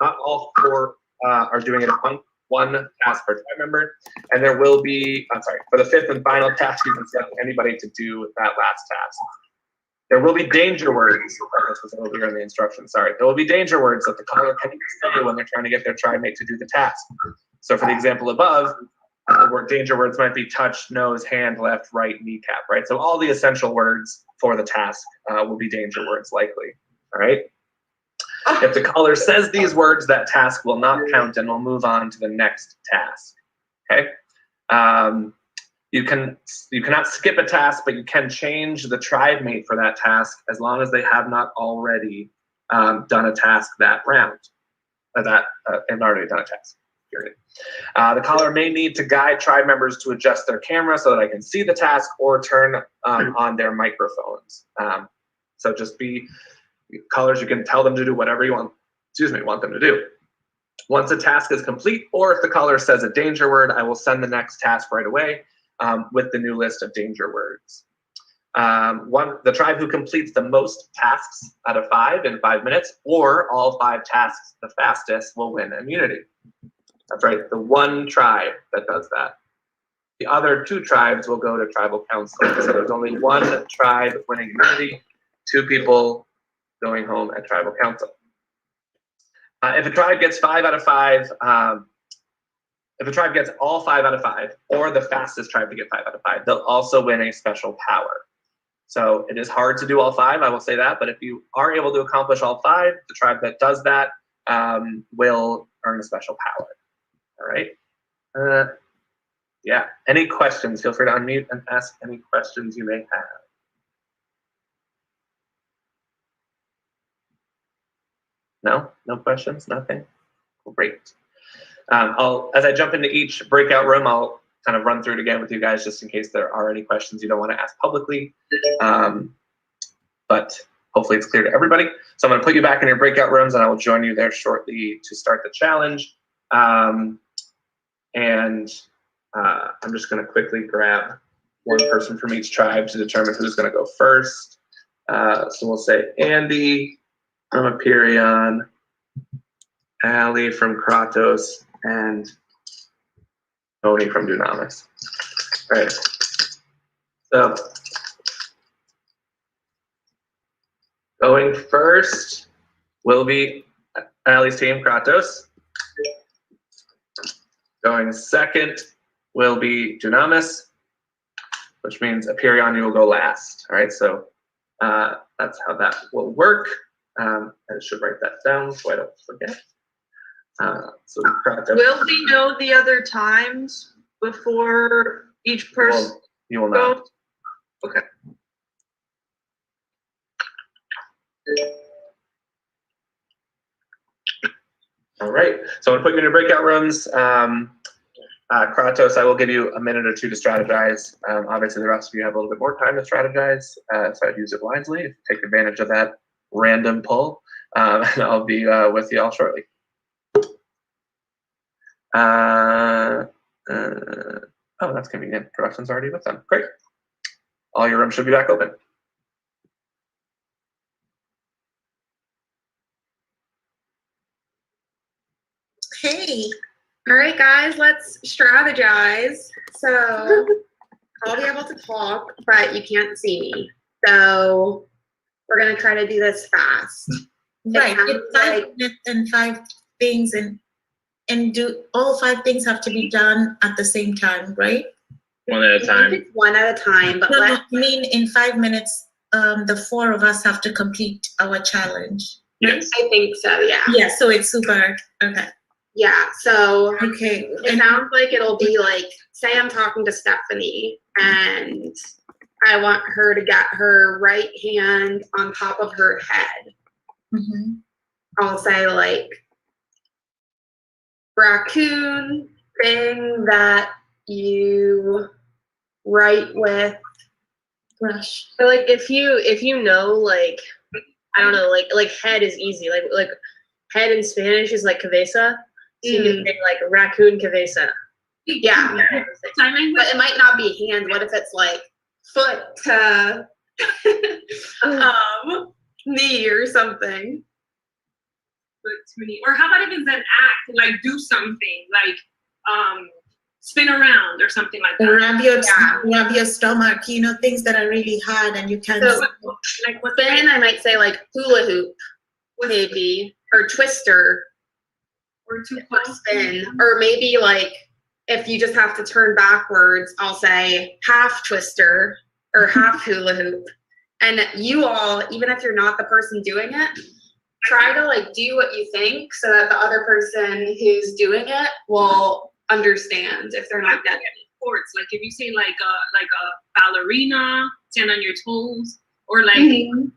Not all 4 are doing it at one task per tribe member. And there will be, for the 5th and final task, you can select anybody to do that last task. There will be danger words. This was earlier in the instructions, sorry. There will be danger words that the caller can say when they're trying to get their tribe mate to do the task. So for the example above, the word danger words might be touch, nose, hand, left, right, kneecap, right? So all the essential words for the task will be danger words likely. All right. If the caller says these words, that task will not count and we'll move on to the next task. Okay. You cannot skip a task, but you can change the tribe mate for that task as long as they have not already done a task that round. And already done a task. Period. The caller may need to guide tribe members to adjust their camera so that I can see the task or turn on their microphones. So just be callers, you can tell them to do whatever you want them to do. Once a task is complete, or if the caller says a danger word, I will send the next task right away with the new list of danger words. The tribe who completes the most tasks out of 5 in 5 minutes, or all 5 tasks the fastest, will win immunity. That's right, the one tribe that does that. The other 2 tribes will go to tribal council. So there's only 1 tribe winning immunity, 2 people going home at tribal council. If a tribe gets 5 out of 5, if a tribe gets all 5 out of 5, or the fastest tribe to get 5 out of 5, they'll also win a special power. So it is hard to do all 5, I will say that, but if you are able to accomplish all 5, the tribe that does that will earn a special power. All right. Yeah. Any questions? Feel free to unmute and ask any questions you may have. No? No questions? Nothing? Great. As I jump into each breakout room, I'll kind of run through it again with you guys just in case there are any questions you don't want to ask publicly. But hopefully it's clear to everybody. So I'm going to put you back in your breakout rooms and I will join you there shortly to start the challenge. I'm just going to quickly grab one person from each tribe to determine who's going to go first. So we'll say Andy from Aperion, Allie from Kratos, and Tony from Dunamis. All right. So going first will be Allie's team, Kratos. Going second will be Dunamis, which means Aperion, you will go last. All right, so that's how that will work. I should write that down so I don't forget. So Kratos. Will we know the other times before each person? You will not. Okay. All right, so I'm gonna put you in your breakout rooms. Kratos, I will give you a minute or two to strategize. Obviously, the rest of you have a little bit more time to strategize, so I'd use it wisely. Take advantage of that random pull, and I'll be with you all shortly. Oh, that's convenient. Production's already with them. Great. All your rooms should be back open. Hey. All right, guys, let's strategize. So I'll be able to talk, but you can't see me. So we're going to try to do this fast. Right. It's 5 minutes and 5 things, and do all 5 things have to be done at the same time, right? One at a time. One at a time, but no, I mean in 5 minutes, the 4 of us have to complete our challenge. Yes. I think so, yeah. Yeah, so it's super. Okay. Yeah, so okay. It sounds like it'll be like, say I'm talking to Stephanie and I want her to get her right hand on top of her head. Mm-hmm. I'll say like, raccoon thing that you write with brush. So like if you know, like I don't know, like head is easy. Like head in Spanish is like cabeza. So you can say like raccoon cabeza. Yeah. But it might not be hand. What if it's like foot to knee or something? Or how about if it's an act, like do something, like spin around or something like that. Rub your stomach, things that are really hard and you can't. So, like spin, I might say like hula hoop, maybe, or twister, or spin, or maybe like if you just have to turn backwards, I'll say half twister or half hula hoop. And you all, even if you're not the person doing it, try to like do what you think so that the other person who's doing it will understand if they're not getting it. Sports, like if you say like a ballerina, stand on your toes, or like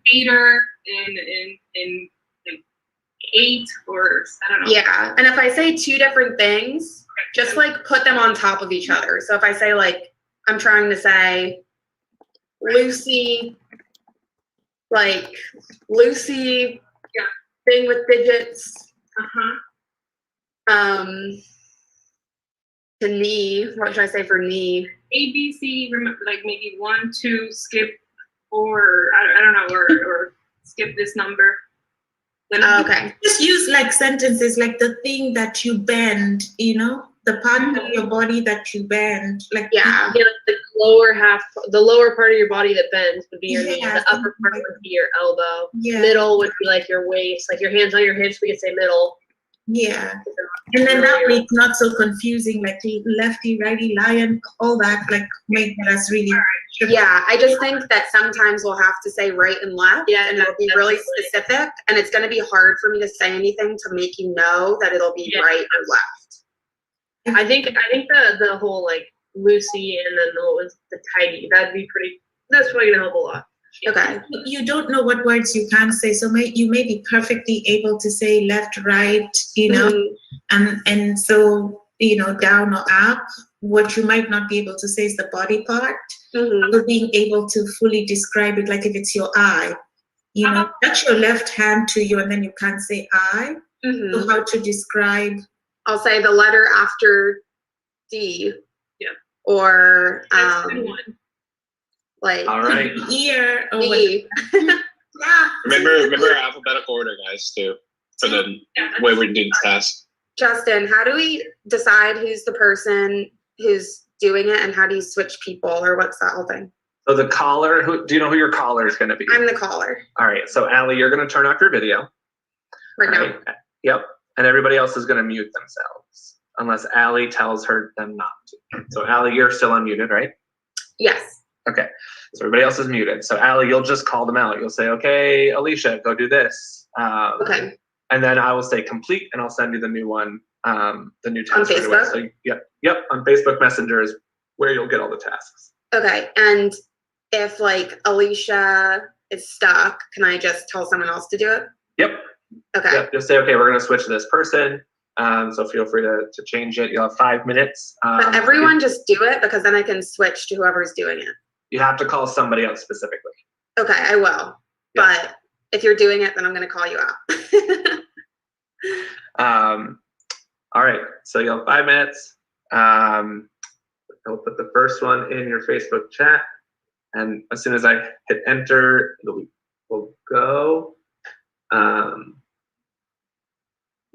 skater in like 8, or I don't know. Yeah, and if I say 2 different things, just like put them on top of each other. So if I say like, I'm trying to say Lucy, thing with digits. To knee. What should I say for knee? ABC, like maybe 1, 2, skip, or I don't know, or skip this number. Okay. Just use like sentences like the thing that you bend, the part of your body that you bend. Like like the lower part of your body that bends would be your knee. The upper part would be your elbow. Yeah. Middle would be like your waist. Like your hands on your hips, we could say middle. Yeah. And then that way it's not so confusing, like lefty, righty, lion, all that, like make us really. Yeah, I just think that sometimes we'll have to say right and left, and it'll be really specific, and it's going to be hard for me to say anything to make you know that it'll be right or left. I think the whole like Lucy and then the tidy, that's probably gonna help a lot. Okay. You don't know what words you can say, so you may be perfectly able to say left, right, and so down or up. What you might not be able to say is the body part. But being able to fully describe it, like if it's your eye, touch your left hand to you, and then you can't say I. So how to describe? I'll say the letter after D. Yeah. Or like all right. Ear or E. Remember our alphabetical order, guys, too, for the way we're doing the task. Justin, how do we decide who's the person who's doing it, and how do you switch people, or what's that whole thing? So the caller, do you know who your caller is going to be? I'm the caller All right. So Allie, you're going to turn off your video. right now. Right. Yep. And everybody else is going to mute themselves unless Allie tells them not to. So Allie, you're still unmuted, right? Yes. Okay. So everybody else is muted. So Allie, you'll just call them out. You'll say, okay, Alicia, go do this. Okay. And then I will say complete, and I'll send you the new one, the new task. On right away. Facebook? So yep. On Facebook Messenger is where you'll get all the tasks. Okay. And if like Alicia is stuck, can I just tell someone else to do it? Yep. Okay. Yep. Just say, okay, we're going to switch to this person. So feel free to change it. You'll have 5 minutes. But everyone just do it, because then I can switch to whoever's doing it. You have to call somebody else specifically. Okay, I will. But if you're doing it, then I'm going to call you out. All right. So you'll have 5 minutes. I'll put the first one in your Facebook chat. And as soon as I hit enter, we'll go.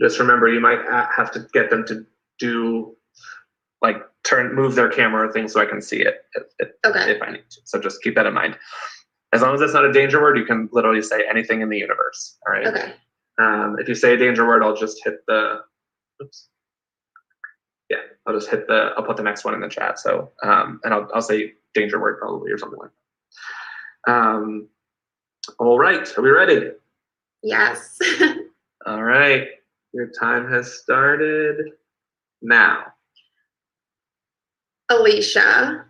Just remember, you might have to get them to do, like, move their camera or things so I can see it if I need to. So just keep that in mind. As long as it's not a danger word, you can literally say anything in the universe. All right. Okay. If you say a danger word, I'll just hit the. Oops. Yeah, I'll put the next one in the chat. So, and I'll say danger word probably or something like that. All right, are we ready? Yes. All right, your time has started now. Alicia.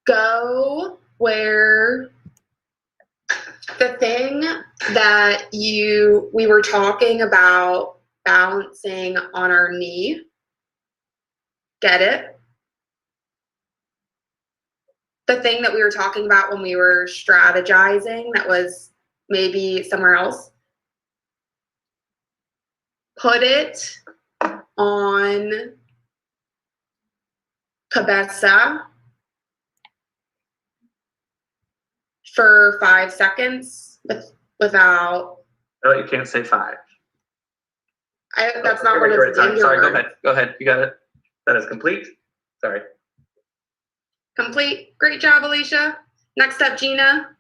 Go where the thing that we were talking about balancing on our knee. Get it? The thing that we were talking about when we were strategizing that was maybe somewhere else. Put it on cabeza for 5 seconds without. Oh, you can't say 5. That's not one of the danger Sorry, words. go ahead. You got it. That is complete. Sorry. Complete. Great job, Alicia. Next up, Gina.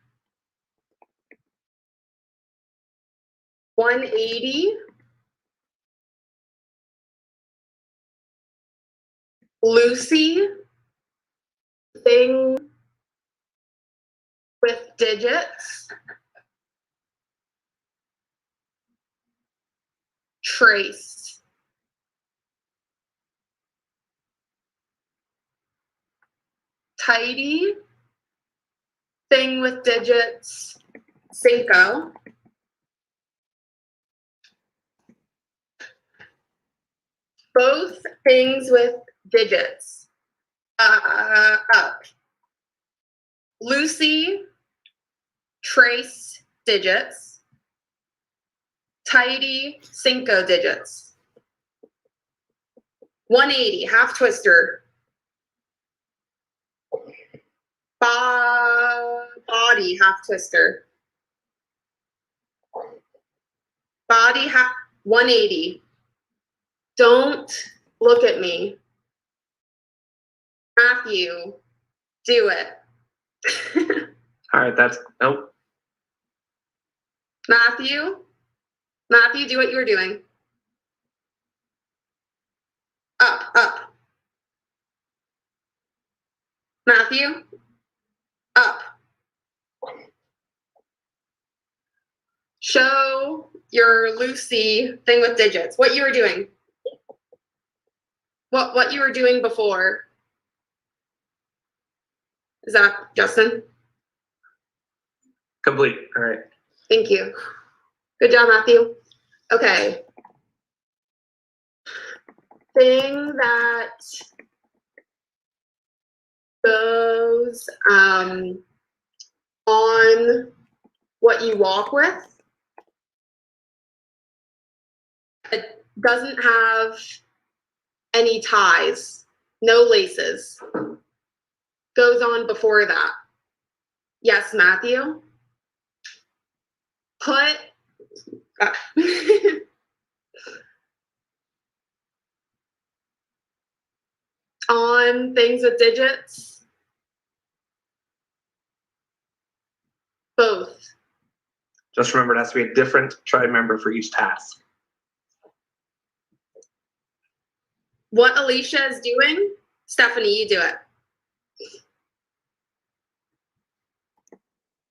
180. Lucy. Thing with digits. Trace. Tidy. Thing with digits. Cinco. Both things with digits. Up. Lucy. Trace digits. Tidy. Cinco digits. 180. Half twister. Body half twister. Body half 180. Don't look at me. Matthew, do it. All right, that's nope. Matthew, do what you were doing. Up. Matthew, up. Show your Lucy thing with digits. What you were doing. What you were doing before. Is that Justin? Complete. All right. Thank you. Good job, Matthew. Okay. Thing that goes on what you walk with. It doesn't have any ties, no laces. Goes on before that. Yes, Matthew? Put on things with digits? Both. Just remember, it has to be a different tribe member for each task. What Alicia is doing, Stephanie, you do it.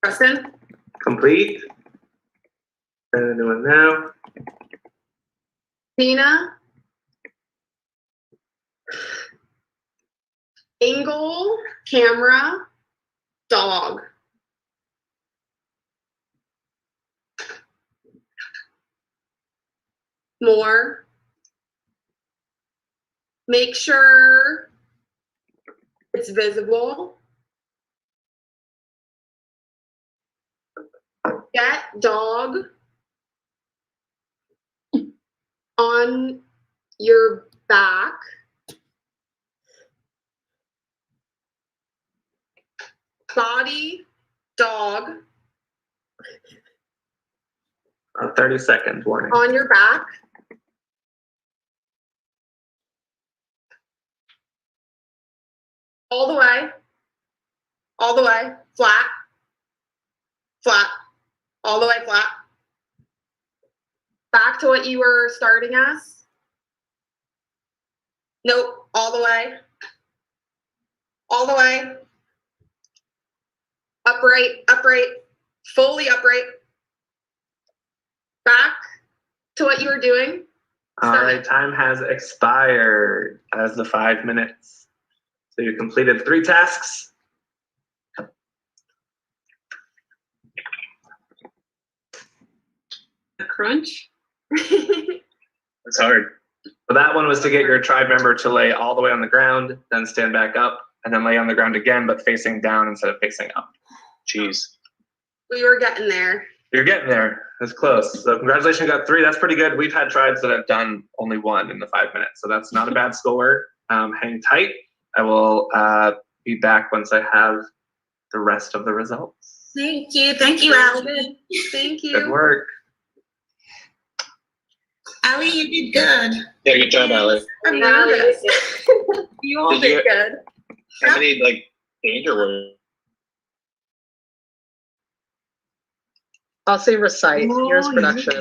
Preston? Complete. And the new one now. Tina? Angle, camera, dog. More. Make sure it's visible. Get dog on your back. Body, dog 30 seconds warning. on your back. All the way. All the way. Flat. Flat. All the way flat. Back to what you were starting as. Nope. All the way. All the way. Upright. Upright. Fully upright. Back to what you were doing. All right, time has expired as the 5 minutes. So you completed 3 tasks. Crunch. It's hard. So that one was to get your tribe member to lay all the way on the ground, then stand back up, and then lay on the ground again, but facing down instead of facing up. Jeez. We were getting there. You're getting there. That's close. So congratulations, you got 3. That's pretty good. We've had tribes that have done only 1 in the 5 minutes. So that's not a bad score. Hang tight. I will be back once I have the rest of the results. Thank you. Thank you, Allie. Thank you. Good work. Allie, you did good. Yeah, good job, Allie. I'm nervous. You all Did did you- good. How many like danger words? I'll say recite. Here's Oh, production.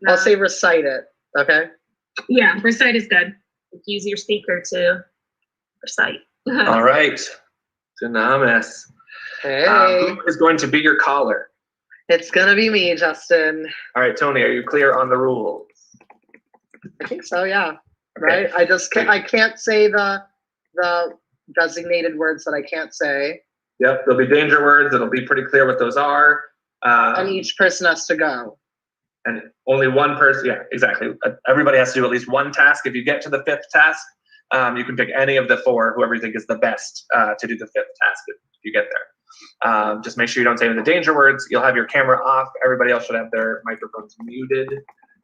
yeah. I'll say recite it. Okay. Yeah, recite is good. Use your speaker to recite. All right. Dynamis. Hey. Who is going to be your caller? It's gonna be me, Justin. All right, Tony, are you clear on the rules? I think so. Yeah. Right. I just can't. I can't say the designated words that I can't say. Yep, there'll be danger words. It'll be pretty clear what those are. And each person has to go. And only one person, yeah, exactly. Everybody has to do at least one task. If you get to the 5th task, you can pick any of the 4, whoever you think is the best to do the 5th task if you get there. Just make sure you don't say any of the danger words. You'll have your camera off. Everybody else should have their microphones muted.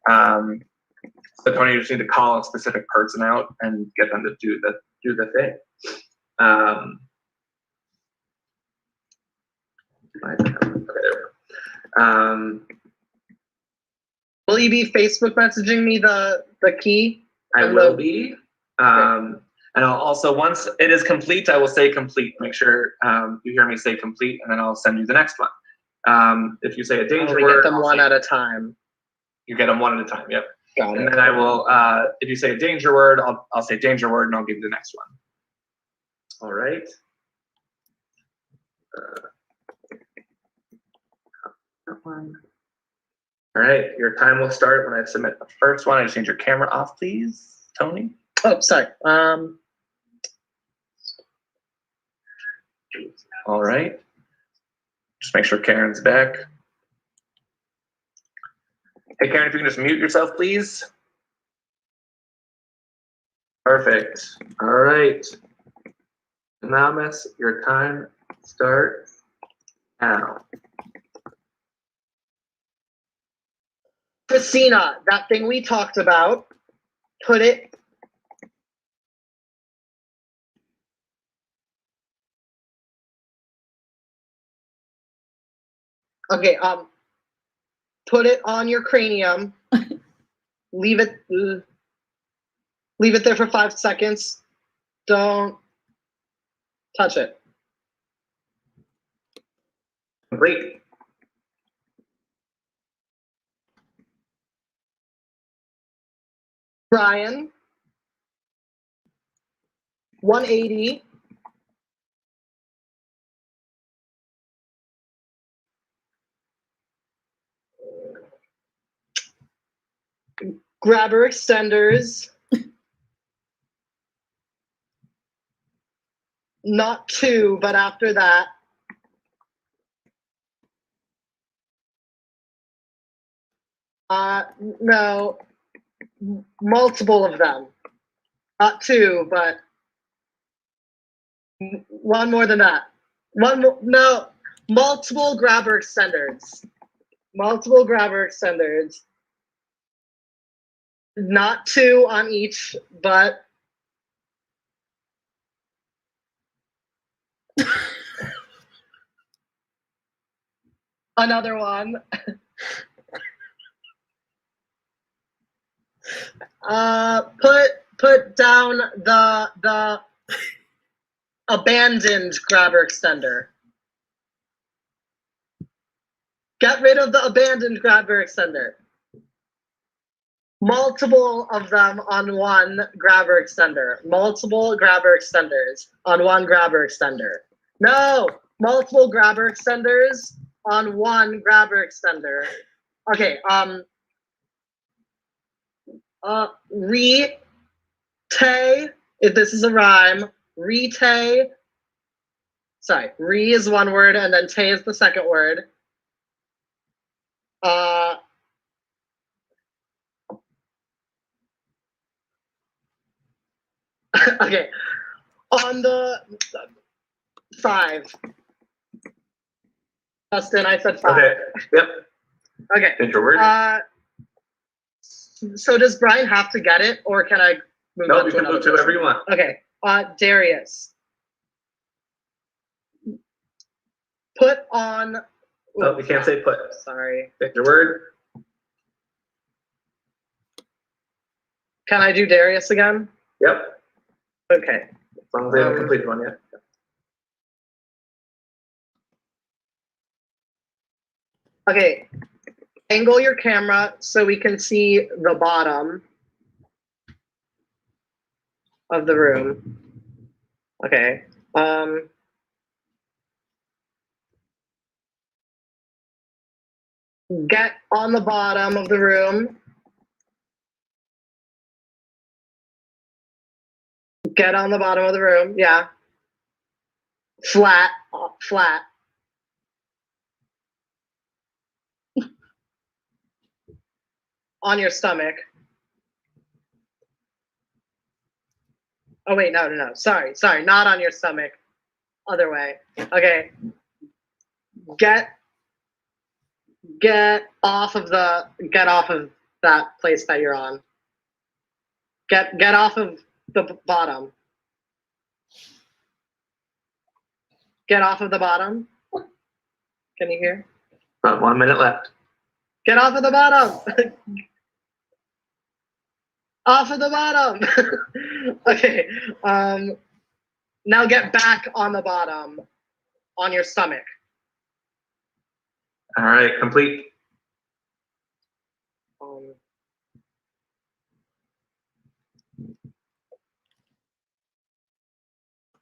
So Tony, you just need to call a specific person out and get them to do the thing. Will you be Facebook messaging me the key? I will be. And I'll also, once it is complete, I will say complete. Make sure you hear me say complete, and then I'll send you the next one. If you say a danger We word, get them one at a time. you get them one at a time. Yep. Got it. And then I will, if you say a danger word, I'll say danger word, and I'll give you the next one. All right. That one. All right, your time will start when I submit the first one. I just need your camera off, please, Tony. Oh, sorry. All right. Just make sure Karen's back. Hey, Karen, if you can just mute yourself, please. Perfect. All right. Dynamis, your time starts now. Christina, that thing we talked about, put it. Okay, put it on your cranium. Leave it there for 5 seconds. Don't touch it. Complete. Brian. 180. Grabber extenders. Not 2, but after that. No, multiple of them. Not 2, but one more than that. No, multiple grabber extenders. Multiple grabber extenders. Not 2 on each, but another one. Put down the abandoned grabber extender. Get rid of the abandoned grabber extender. Multiple of them on one grabber extender. Multiple grabber extenders on one grabber extender. No, multiple grabber extenders on one grabber extender. Okay, if this is a rhyme, re is one word and then te is the second word. Okay, on the 5. Justin, I said 5. Okay, yep. Okay. Hit your word. So does Brian have to get it, or can I move on you to can another move to whoever person? you want. Okay, Darius. Put on. Oh, you can't say put. Sorry. Pick your word. Can I do Darius again? Yep. Okay. As long as they haven't completed one yet. Okay. Angle your camera so we can see the bottom of the room. Okay. Get on the bottom of the room. Get on the bottom of the room. Yeah. Flat. Flat. On your stomach. Oh wait, no. Sorry, not on your stomach. Other way. Okay. Get off of that place that you're on. Get off of the bottom. Get off of the bottom. Can you hear? About 1 minute left. Get off of the bottom. Off of the bottom. Okay. Now get back on the bottom, on your stomach. All right, complete.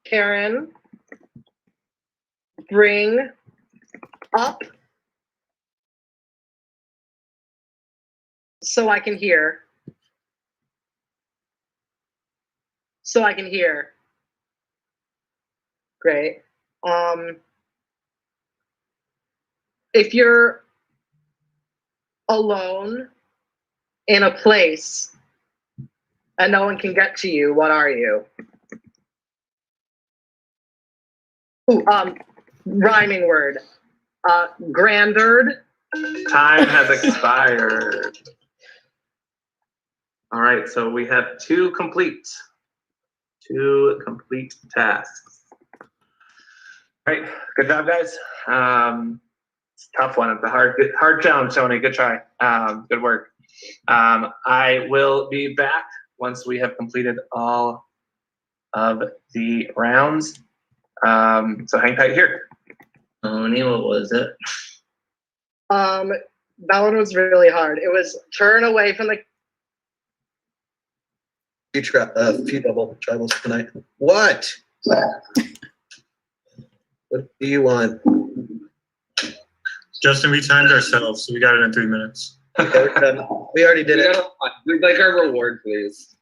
Karen, bring up so I can hear. So I can hear. Great. If you're alone in a place and no one can get to you, what are you? Ooh, rhyming word. Granderd. Time has expired. All right, so we have 2 complete. 2 complete tasks. All right, good job, guys. It's a tough one. It's a hard challenge, Tony. Good try. Good work. I will be back once we have completed all of the rounds. So hang tight here. Tony, what was it? That one was really hard. It was turn away from the. Few double tribals tonight. What? What do you want? Justin, we timed ourselves, so we got it in 3 minutes. Okay, we already did it. We'd like our reward, please.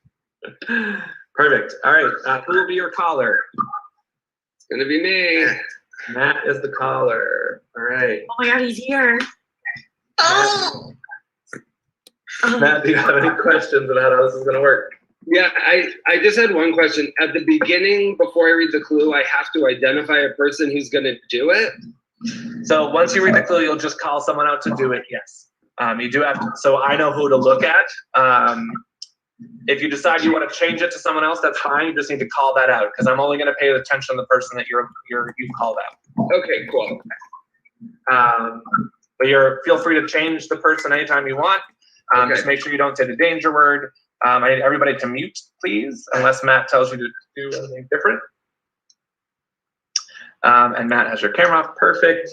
Perfect. All right. Who will be your caller? It's gonna be me. Matt is the caller. All right. Oh my god, he's here. Oh. Matt, do you have any questions about how this is going to work? Yeah, I just had one question. At the beginning, before I read the clue, I have to identify a person who's going to do it. So once you read the clue, you'll just call someone out to do it. Yes. You do have to. So I know who to look at. If you decide you want to change it to someone else, that's fine. You just need to call that out because I'm only going to pay attention to the person that you've called out. Okay, cool. But feel free to change the person anytime you want. Just make sure you don't say the danger word. I need everybody to mute, please, unless Matt tells you to do anything different. And Matt has your camera off. Perfect.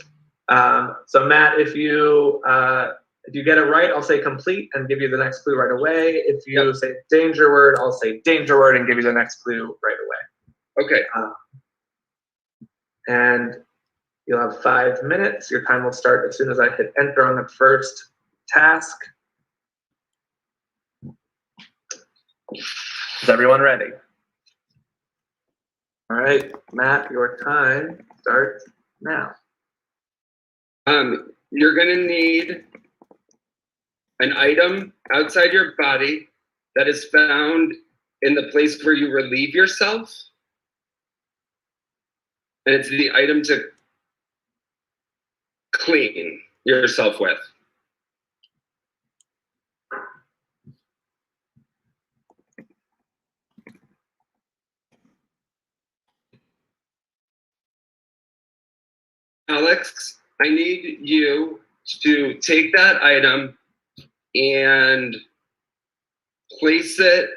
So Matt, if you get it right, I'll say complete and give you the next clue right away. If you say danger word, I'll say danger word and give you the next clue right away. Okay. And you'll have 5 minutes. Your time will start as soon as I hit enter on the first task. Is everyone ready? All right, Matt, your time starts now. You're gonna need an item outside your body that is found in the place where you relieve yourself. And it's the item to clean yourself with. Alex, I need you to take that item and place it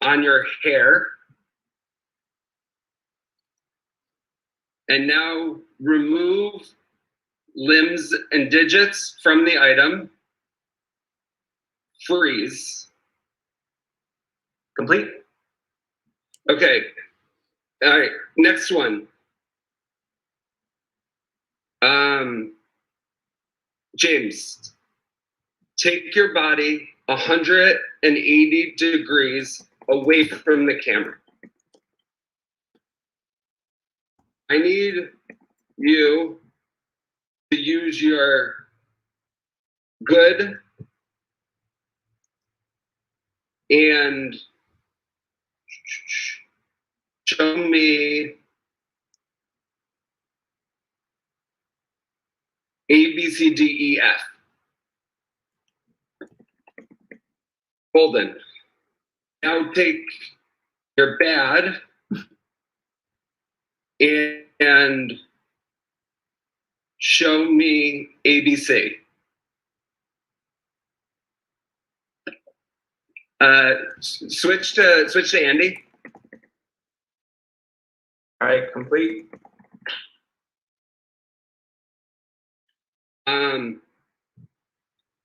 on your hair. And now remove limbs and digits from the item. Freeze. Complete. Okay. All right. Next one. James, take your body 180 degrees away from the camera. I need you to use your good and show me A, B, C, D, E, F. Golden. Now take your bad and show me ABC. Switch to Andy. All right, complete.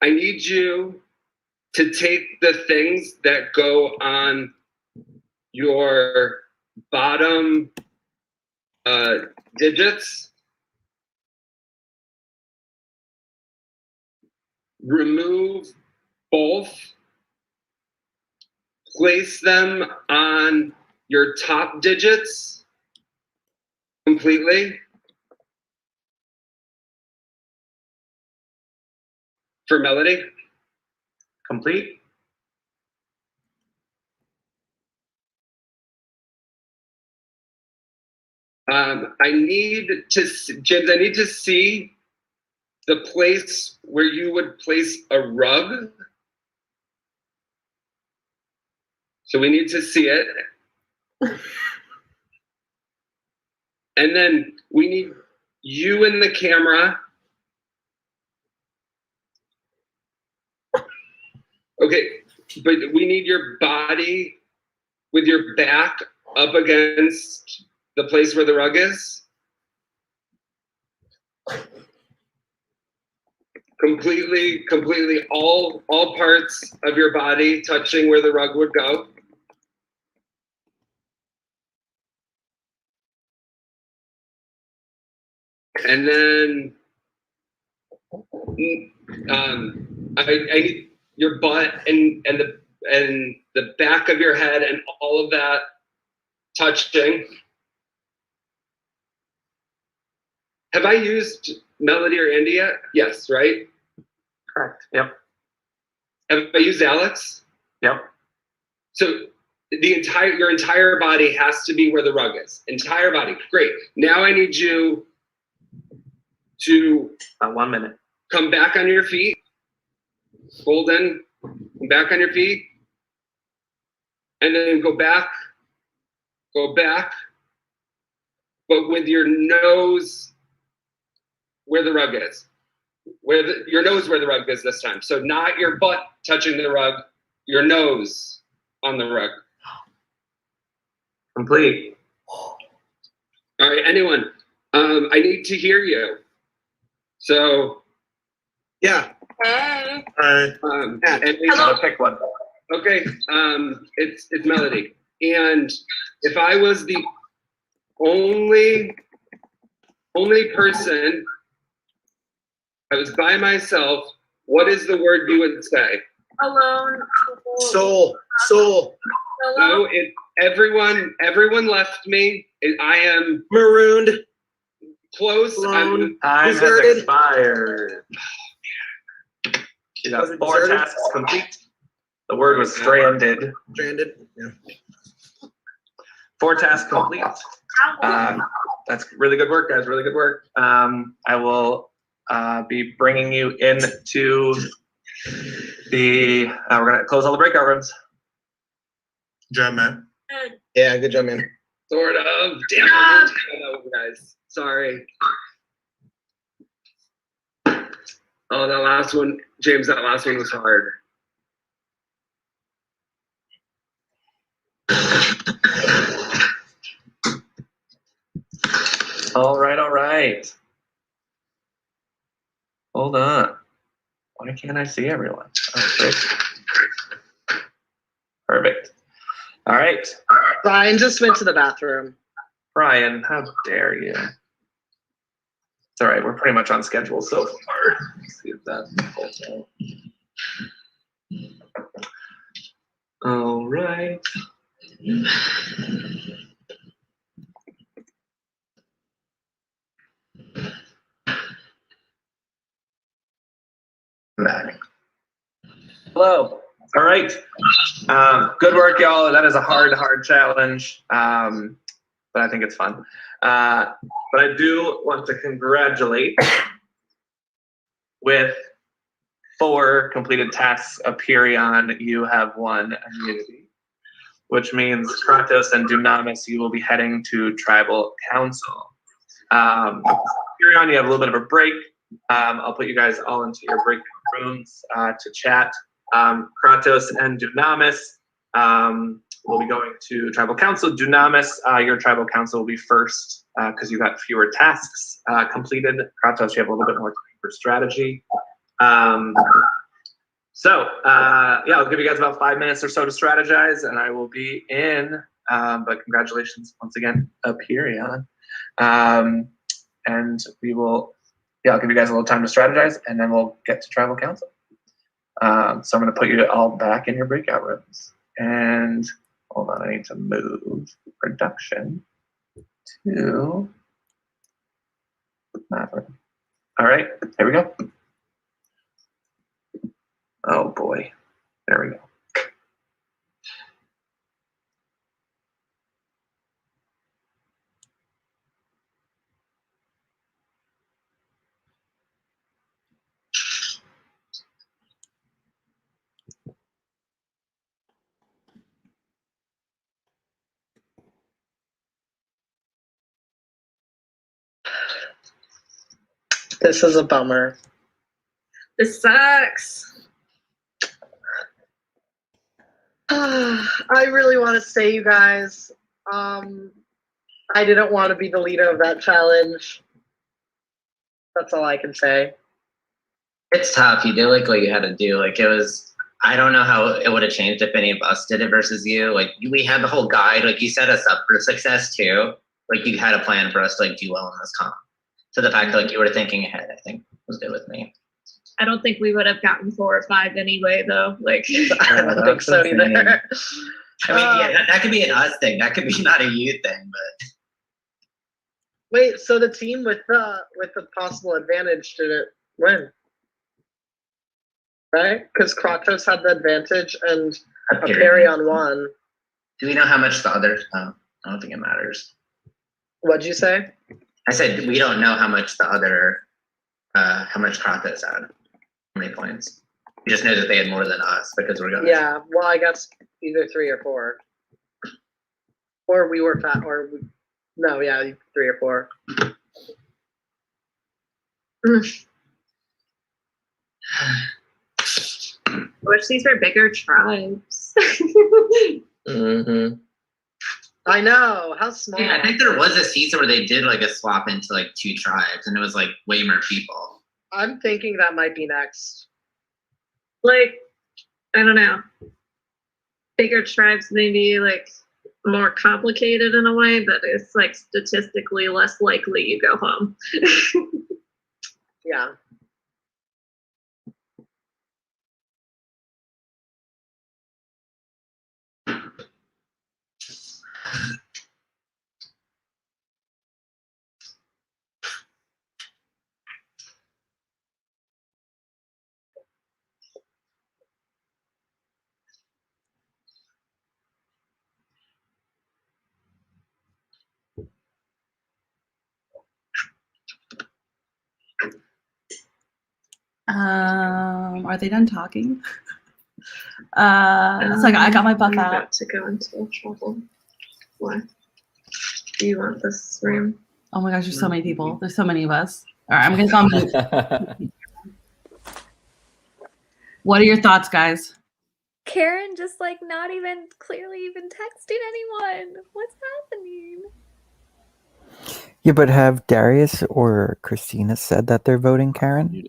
I need you to take the things that go on your bottom digits, remove both, place them on your top digits completely. For Melody. Complete. I need to, James, I need to see the place where you would place a rug. So we need to see it. And then we need you in the camera. Okay, but we need your body with your back up against the place where the rug is. Completely, all parts of your body touching where the rug would go. And then I need your butt and the back of your head and all of that touching. Have I used Melody or Andy yet? Yes, right? Correct. Yep. Have I used Alex? Yep. So your entire body has to be where the rug is. Entire body. Great. Now I need you to 1 minute. Come back on your feet. Fold in. Come back on your feet. And then go back. Go back. But with your nose where the rug is. Your nose where the rug is this time. So not your butt touching the rug, your nose on the rug. Complete. All right, anyone? I need to hear you. So, yeah. Hey. Hello. Pick one. Okay, it's Melody. And if I was the only person, I was by myself, what is the word you would say? Alone. Soul. No, everyone left me. I am marooned. Close. Alone. Time Deserted. has expired. You got 4 deserted? tasks complete. The word was stranded. Stranded. Yeah. 4 tasks complete. That's really good work, guys. Really good work. I will be bringing you into the. We're gonna close all the breakout rooms. Good job, man. Yeah, good job, man. Sort of. Damn it, guys. Sorry. Oh, that last one, James. That last one was hard. All right. Hold on. Why can't I see everyone? Oh, great. Perfect. All right. Brian just went to the bathroom. Brian, how dare you? It's all right. We're pretty much on schedule so far. Let's see if that holds out. All right. Back. Hello. All right. Good work, y'all. That is a hard challenge, but I think it's fun. But I do want to congratulate with 4 completed tasks of Perion. You have won immunity, which means Kratos and Dunamis, you will be heading to Tribal Council. Perion, you have a little bit of a break. I'll put you guys all into your break rooms to chat. Kratos and Dunamis will be going to Tribal Council. Dunamis, your Tribal Council will be first because you got fewer tasks completed. Kratos, you have a little bit more time for strategy. Yeah, I'll give you guys about 5 minutes or so to strategize, and I will be in. But congratulations once again, Perion. And we will. Yeah, I'll give you guys a little time to strategize, and then we'll get to Tribal Council. So I'm going to put you all back in your breakout rooms. And hold on, I need to move production to that room. All right, here we go. Oh boy, there we go. This is a bummer. This sucks. I really want to say, you guys, I didn't want to be the leader of that challenge. That's all I can say. It's tough. You did like what you had to do. Like it was. I don't know how it would have changed if any of us did it versus you. Like we had the whole guide. Like you set us up for success too. Like you had a plan for us to like do well in this comp. So the fact that like you were thinking ahead, I think was good with me. I don't think we would have gotten 4 or 5 anyway, though. Like I don't think so either. I mean, yeah, that could be an us thing. That could be not a you thing, but. Wait, so the team with the possible advantage didn't win, right? Because Kratos had the advantage and a parry on one. Do we know how much the other? I don't think it matters. What'd you say? I said we don't know how much the other, how much Kratos had. How many points? We just know that they had more than us because we're going. Yeah, well, I guess either 3 or 4, or we were fat, or we, no, yeah, 3 or 4. wish these were bigger tribes. Mm-hmm. I know, how small. Yeah, I think there was a season where they did like a swap into like 2 tribes, and it was like way more people. I'm thinking that might be next. Like, I don't know. Bigger tribes maybe like more complicated in a way, but it's like statistically less likely you go home. Yeah. Are they done talking? So I got my buck I'm out. about to go into trouble. What? Do you want this room? Oh my gosh, there's so many people. There's so many of us. All right, I'm gonna go on mute. What are your thoughts, guys? Karen just like not even clearly even texting anyone. What's happening? Yeah, but have Darius or Christina said that they're voting Karen?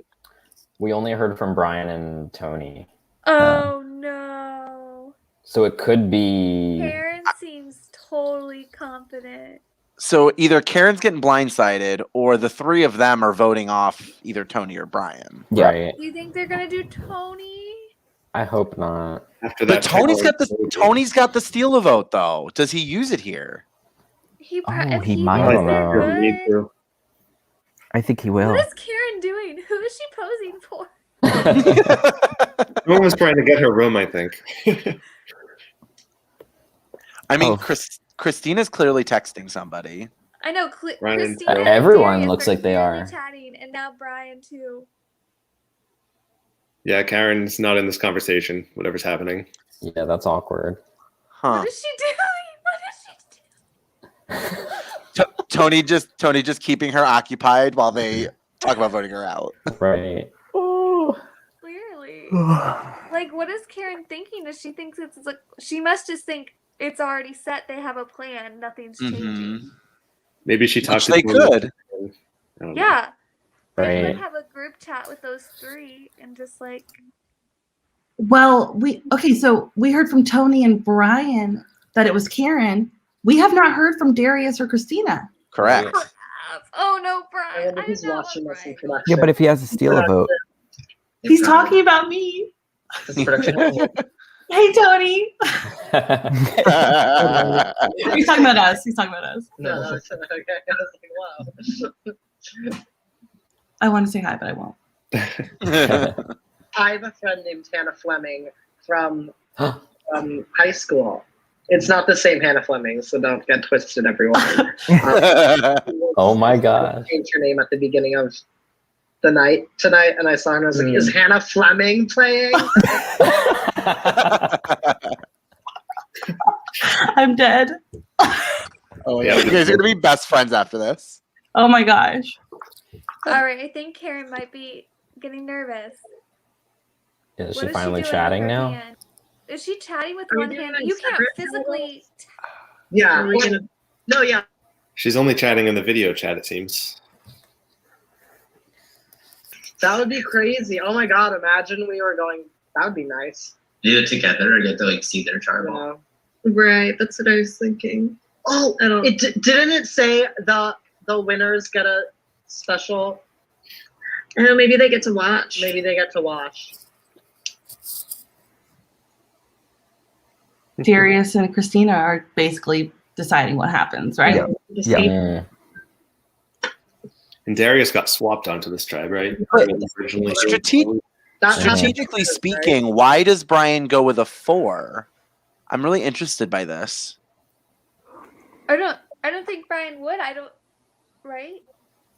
We only heard from Brian and Tony. Oh no. So it could be. Karen seems totally confident. So either Karen's getting blindsided, or the 3 of them are voting off either Tony or Brian. Right. Do you think they're gonna do Tony? I hope not. After But Tony's got the steal a vote though. Does he use it here? He he might. I don't know. Need to. I think he will. What is Karen doing? Who is she posing for? Someone was trying to get her room, I think. I mean, Christina's clearly texting somebody. I know. Brian. Christina and Everyone Darius looks like they clearly are. chatting, and now Brian too. Yeah, Karen's not in this conversation, whatever's happening. Yeah, that's awkward. Huh. What is she doing? What is she doing? Tony just keeping her occupied while they talk about voting her out. Right. Clearly. Like, what is Karen thinking? Does she think it's like she must just think it's already set? They have a plan. Nothing's changing. Maybe she talked Which to they someone could. else. I don't know. Yeah. They Right. could have a group chat with those 3 and just like. Well, so we heard from Tony and Brian that it was Karen. We have not heard from Darius or Christina. Correct. Oh no, Brian! I wonder who's watching this in production. Yeah, but if he has to steal a vote. He's talking about me. Hey, Tony. He's talking about us. He's talking about us. No, that's okay. I was like, wow. I want to say hi, but I won't. I have a friend named Hannah Fleming from high school. It's not the same Hannah Fleming, so don't get twisted, everyone. Oh my god. Changed her name at the beginning of the night tonight, and I saw her and I was like, is Hannah Fleming playing? I'm dead. Oh yeah, you guys are gonna be best friends after this. Oh my gosh. All right, I think Karen might be getting nervous. Is What she is finally doing with chatting her now? hand? Is she chatting with Are we one doing hand? like You can't separate physically. Yeah. Are we gonna- No, yeah. She's only chatting in the video chat, it seems. That would be crazy. Oh my god, imagine we were going. That would be nice. Do it together or get to like see their tribal. Yeah. Right, that's what I was thinking. Oh, I don't. didn't it say the winners get a special? I don't know, maybe they get to watch. Maybe they get to watch. Darius and Christina are basically deciding what happens, right? Yeah. Yeah. And Darius got swapped onto this tribe, right? But Originally. strategically speaking, why does Brian go with a 4? I'm really interested by this. I don't think Brian would. Right?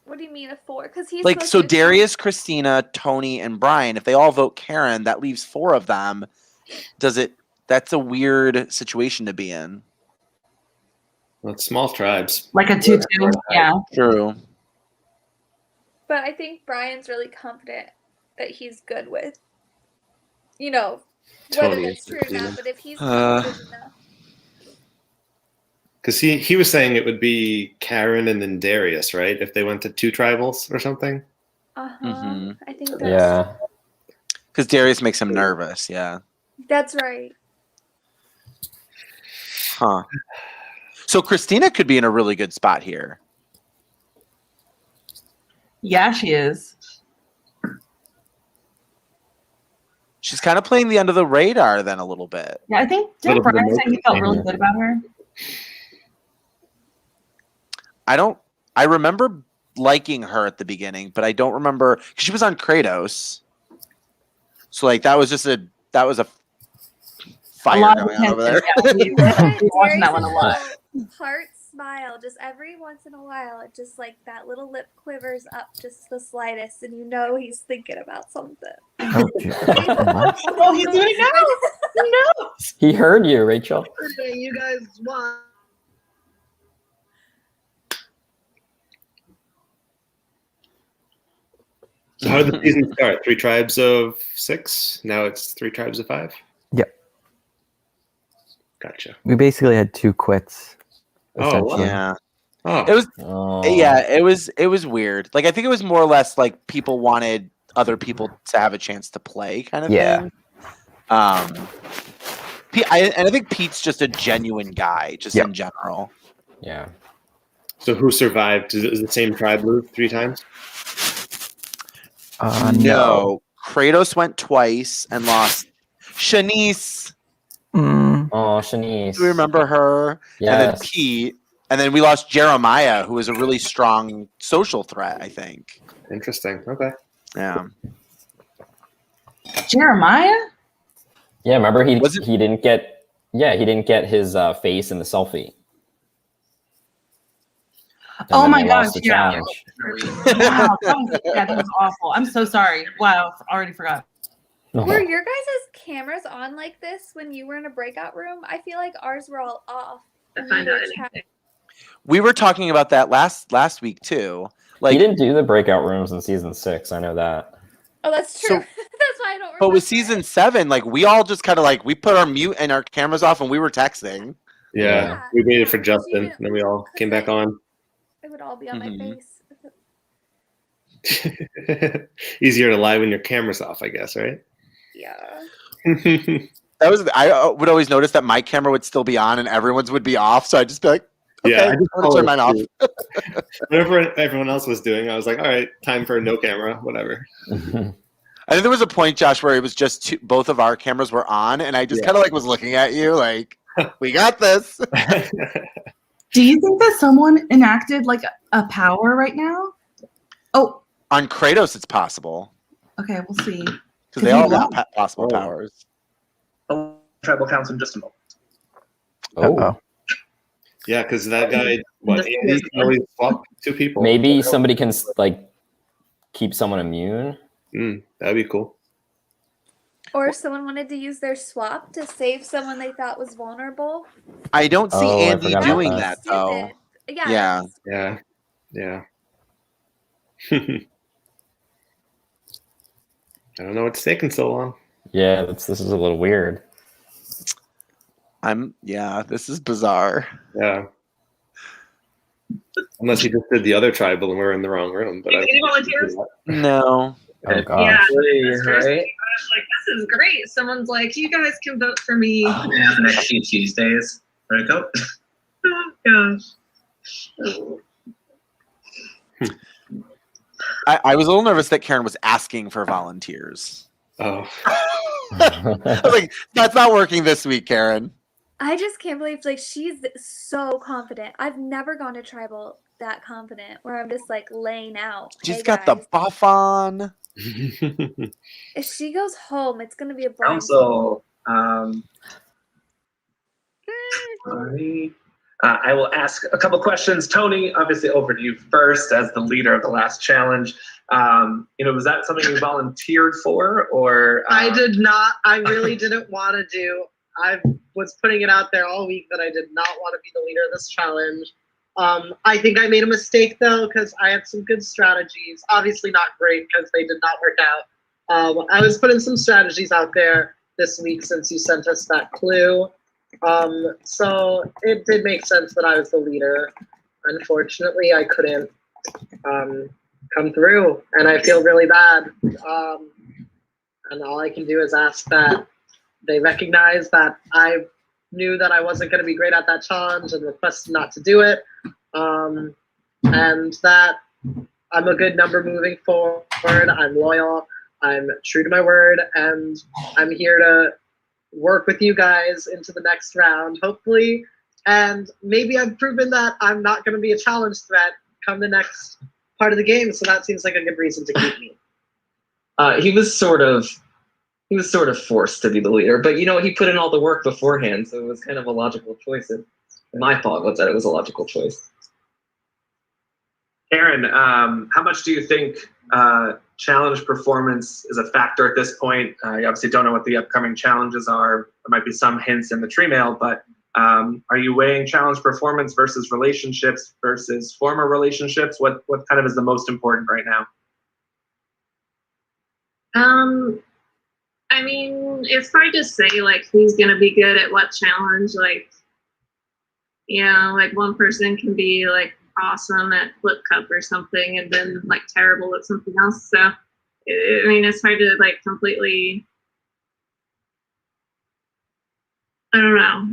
What do you mean a 4? Because he's Like, supposed so to- Darius, Christina, Tony, and Brian, if they all vote Karen, that leaves 4 of them. That's a weird situation to be in. Well, it's small tribes. Like a 2-2, yeah. True. But I think Brian's really confident that he's good with, whether Tony, that's true or Christina. not. But if he's confident enough, Because he was saying it would be Karen and then Darius, right? If they went to 2 tribals or something. Mhm. I think Yeah. Because Darius makes him nervous. Yeah. that's right. Huh. So Christina could be in a really good spot here. Yeah, she is. She's kind of playing the under the radar then a little bit. Yeah, I think did Brian say he felt really good about her? I remember liking her at the beginning, but I don't remember because she was on Kratos. So like that was a fire going on over there. Yeah, we watching that one a lot. Heart smile, just every once in a while, it just like that little lip quivers up just the slightest, and he's thinking about something. Oh, he's doing it now. No. He heard you, Rachel. Okay, you guys won. So how did the season start? 3 tribes of 6? Now it's 3 tribes of 5? Yep. Gotcha. We basically had 2 quits. Oh, essentially. Yeah. Oh. It was weird. Like I think it was more or less like people wanted other people to have a chance to play kind of thing. And I think Pete's just a genuine guy, just in general. Yeah. So who survived? Is the same tribe lose 3 times? No. Kratos went twice and lost. Shanice. Oh, Shanice. Do we remember her? Yes. And then Pete. And then we lost Jeremiah, who was a really strong social threat, I think. Interesting. Okay. Yeah. Jeremiah? Yeah, remember he didn't get his face in the selfie. And Oh then my he gosh, lost the yeah. challenge. Wow, that was awful. I'm so sorry. Wow, already forgot. Were your guys' cameras on like this when you were in a breakout room? I feel like ours were all off. We were talking about that last week too. Like he didn't do the breakout rooms in season 6. I know that. Oh, that's true. That's why I don't remember. But with season 7, like we all just kind of like we put our mute and our cameras off and we were texting. Yeah. We waited for Justin, and then we all came back on. It would all be on my face. Easier to lie when your camera's off, I guess, right? Yeah. I would always notice that my camera would still be on and everyone's would be off. So I'd just be like, okay, Yeah, I I'm just gonna turn mine off. Whatever everyone else was doing, I was like, all right, time for no camera, whatever. I think there was a point, Josh, where it was just both of our cameras were on, and I just kind of like was looking at you like, we got this. Do you think that someone enacted like a power right now? Oh, on Kratos, it's possible okay, we'll see. because they all got possible powers. Tribal council in just a moment. Oh. Yeah, because that guy, Andy only swapped 2 people. Maybe somebody can like keep someone immune. That'd be cool. Or if someone wanted to use their swap to save someone they thought was vulnerable. I don't see Oh, I Andy forgot about doing that. that though. Yeah. Yeah. I don't know what's taking so long. Yeah, this is a little weird. This is bizarre. Yeah. Unless you just did the other tribal and we're in the wrong room. But Any volunteers? No. Oh god. Yeah, Right. like, this is great. Someone's like, you guys can vote for me. Yeah, next few Tuesdays. Where'd it go? Oh gosh. I was a little nervous that Karen was asking for volunteers. Oh. I was like, that's not working this week, Karen. I just can't believe like she's so confident. I've never gone to tribal that confident where I'm just like laying out. She's "Hey, got guys." the buff on. If she goes home, it's gonna be a blind. Council. Sorry. I will ask a couple questions. Tony, obviously over to you first as the leader of the last challenge. Was that something you volunteered for, or? I did not. I really didn't want to do. I was putting it out there all week that I did not want to be the leader of this challenge. I think I made a mistake though, because I had some good strategies. Obviously not great because they did not work out. I was putting some strategies out there this week since you sent us that clue. So it did make sense that I was the leader. Unfortunately, I couldn't come through, and I feel really bad. And all I can do is ask that they recognize that I knew that I wasn't going to be great at that challenge and requested not to do it. And that I'm a good number moving forward. I'm loyal. I'm true to my word, and I'm here to work with you guys into the next round, hopefully. And maybe I've proven that I'm not going to be a challenge threat come the next part of the game. So that seems like a good reason to keep me. He was sort of forced to be the leader, but he put in all the work beforehand, so it was kind of a logical choice. My thought was that it was a logical choice. Karen, how much do you think challenge performance is a factor at this point? You obviously don't know what the upcoming challenges are. There might be some hints in the tree mail, but are you weighing challenge performance versus relationships versus former relationships? What kind of is the most important right now? I mean, it's hard to say like who's gonna be good at what challenge. Like, like one person can be like awesome at flip cup or something, and then like terrible at something else. So, I mean, it's hard to like completely. I don't know.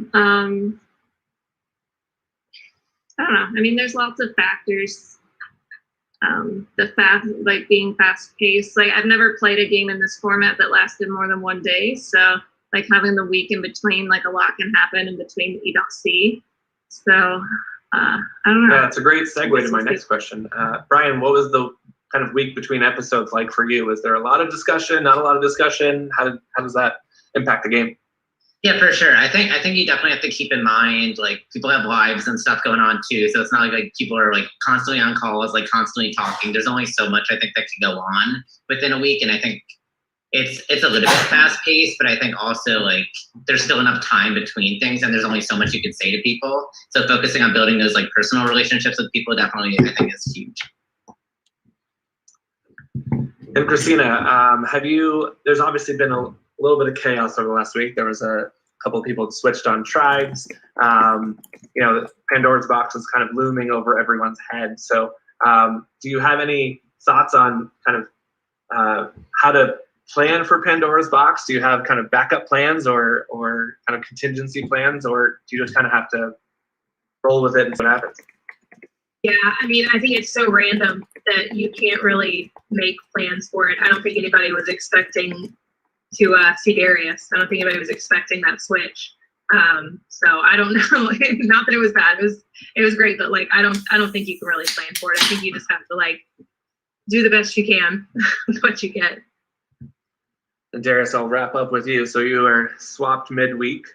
I don't know. I mean, there's lots of factors. Being fast paced. Like I've never played a game in this format that lasted more than one day. So like having the week in between, like a lot can happen in between that you don't see. So I don't know. Yeah, it's a great segue to my next question. Brian, what was the kind of week between episodes like for you? Was there a lot of discussion, not a lot of discussion? How does that impact the game? Yeah, for sure. I think you definitely have to keep in mind like people have lives and stuff going on too. So it's not like people are like constantly on calls, like constantly talking. There's only so much I think that can go on within a week, and I think it's a little bit fast paced, but I think also like there's still enough time between things, and there's only so much you can say to people. So focusing on building those like personal relationships with people definitely I think is huge. And Christina, there's obviously been a little bit of chaos over the last week. There was a couple of people that switched on tribes. Pandora's box is kind of looming over everyone's head. So do you have any thoughts on kind of how to plan for Pandora's box? Do you have kind of backup plans or kind of contingency plans, or do you just kind of have to roll with it and see what happens? Yeah, I mean, I think it's so random that you can't really make plans for it. I don't think anybody was expecting to see Darius. I don't think anybody was expecting that switch. So I don't know. Not that it was bad. It was great, but like I don't think you can really plan for it. I think you just have to like do the best you can with what you get. And Darius, I'll wrap up with you. So you were swapped midweek.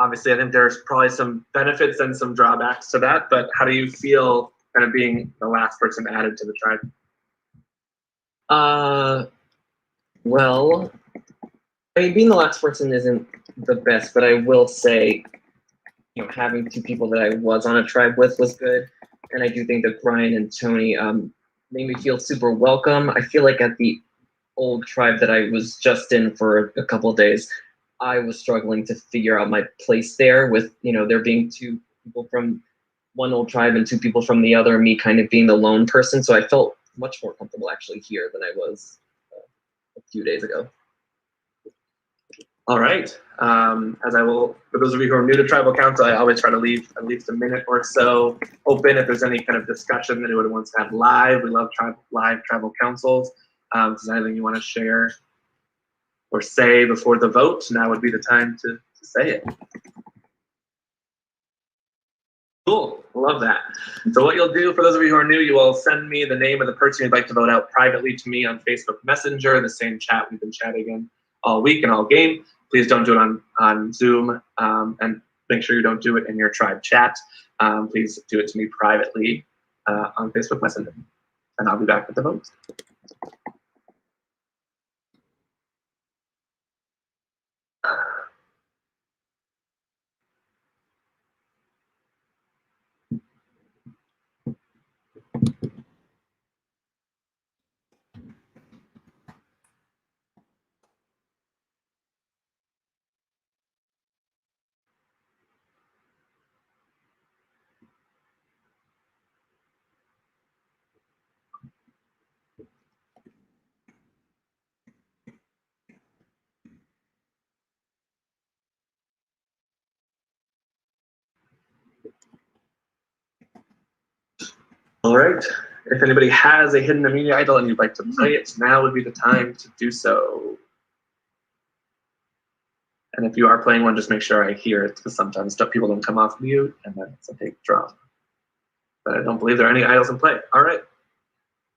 Obviously, I think there's probably some benefits and some drawbacks to that, but how do you feel kind of being the last person added to the tribe? Well, I mean, being the last person isn't the best, but I will say, having two people that I was on a tribe with was good. And I do think that Brian and Tony made me feel super welcome. I feel like at the old tribe that I was just in for a couple of days, I was struggling to figure out my place there with, there being two people from one old tribe and two people from the other, me kind of being the lone person. So I felt much more comfortable actually here than I was a few days ago. All right. As I will, for those of you who are new to Tribal Council, I always try to leave at least a minute or so open if there's any kind of discussion that anyone wants to have live. We love live Tribal Councils. If there's anything you want to share or say before the vote, now would be the time to say it. Cool, love that. So what you'll do, for those of you who are new, you will send me the name of the person you'd like to vote out privately to me on Facebook Messenger, the same chat we've been chatting in all week and all game. Please don't do it on Zoom, and make sure you don't do it in your tribe chat. Please do it to me privately on Facebook Messenger, and I'll be back with the votes. All right. If anybody has a hidden immunity idol and you'd like to play it, now would be the time to do so. And if you are playing one, just make sure I hear it, because sometimes people don't come off mute, and then it's a big drop. But I don't believe there are any idols in play. All right.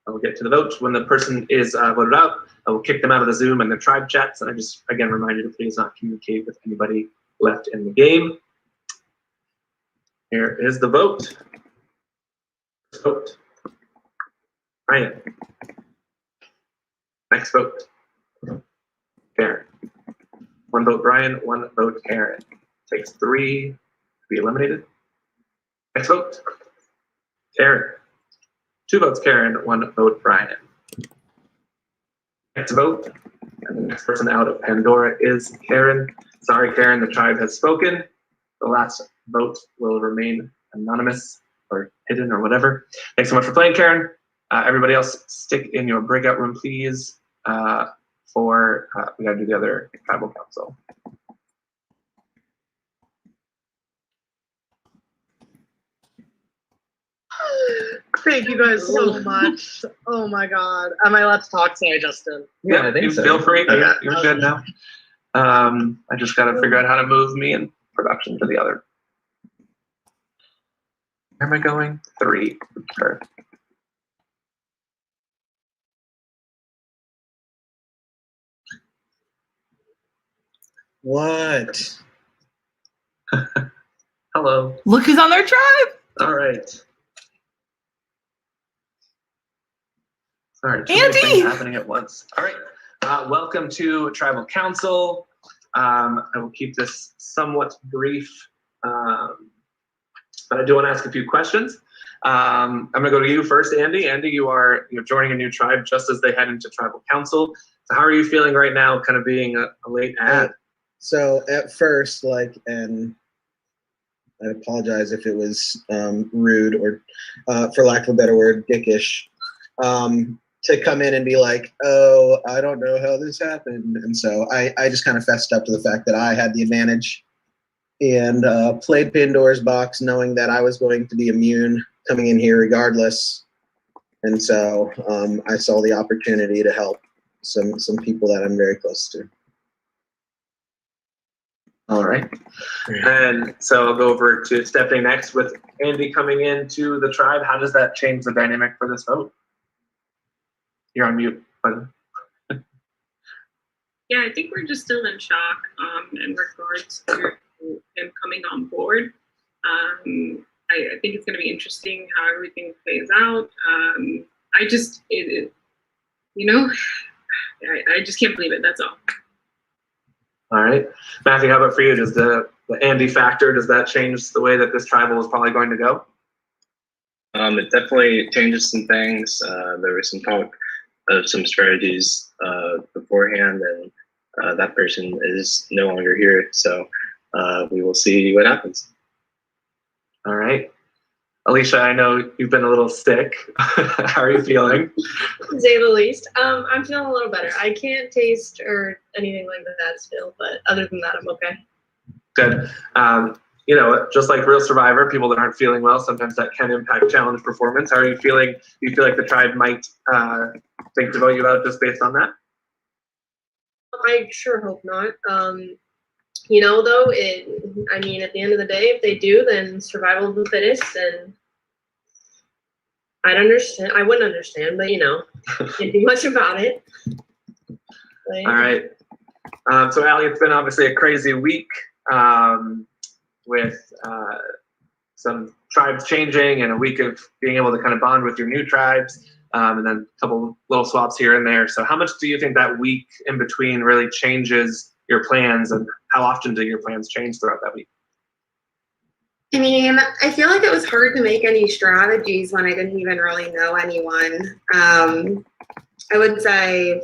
I will get to the vote. When the person is voted out, I will kick them out of the Zoom and the tribe chats. And I just, again, remind you to please not communicate with anybody left in the game. Here is the vote. Vote. Ryan. Next vote. Karen. One vote Brian, one vote Karen. Takes 3 to be eliminated. Next vote. Karen. 2 votes Karen, 1 vote Brian. Next vote. And the next person out of Pandora is Karen. Sorry, Karen, the tribe has spoken. The last vote will remain anonymous or hidden or whatever. Thanks so much for playing, Karen. Everybody else, stick in your breakout room, please. We gotta do the other tribal council. Thank you guys so much. Oh my god. Am I allowed to talk today, Justin? Yeah, I think so. Feel free. You're good now. I just gotta figure out how to move me and production to the other. Where am I going? 3. Sure. What? Hello. Look who's on their tribe. All right. Sorry, too Andy! many things happening at once. All right. Welcome to Tribal Council. I will keep this somewhat brief, but I do want to ask a few questions. I'm going to go to you first, Andy. Andy, you're joining a new tribe just as they head into Tribal Council. So how are you feeling right now, kind of being a late ad? So at first, and I apologize if it was rude or, for lack of a better word, dickish, to come in and be like, oh, I don't know how this happened. And so I just kind of fessed up to the fact that I had the advantage and played Pandora's box knowing that I was going to be immune coming in here regardless. And so I saw the opportunity to help some people that I'm very close to. All right. And so I'll go over to Stephanie next. With Andy coming into the tribe, how does that change the dynamic for this vote? You're on mute. Yeah, I think we're just still in shock in regards to him coming on board. I think it's going to be interesting how everything plays out. I just can't believe it. That's all. All right. Matthew, how about for you? Does the Andy factor, does that change the way that this tribal is probably going to go? It definitely changes some things. There was some talk of some strategies beforehand, and that person is no longer here. So we will see what happens. All right. Alicia, I know you've been a little sick. How are you feeling? To say the least. I'm feeling a little better. I can't taste or anything like that still, but other than that, I'm okay. Good. You know, just like Real Survivor, people that aren't feeling well, sometimes that can impact challenge performance. How are you feeling? Do you feel like the tribe might think to vote you out just based on that? I sure hope not. You know, though, I mean, at the end of the day, if they do, then survival of the fittest, and I'd understand. I wouldn't understand, but you know, can't do much about it. But, All right. So, Allie, it's been obviously a crazy week with some tribes changing and a week of being able to kind of bond with your new tribes, and then a couple little swaps here and there. So how much do you think that week in between really changes your plans, and how often do your plans change throughout that week? I mean, I feel like it was hard to make any strategies when I didn't even really know anyone. I would say,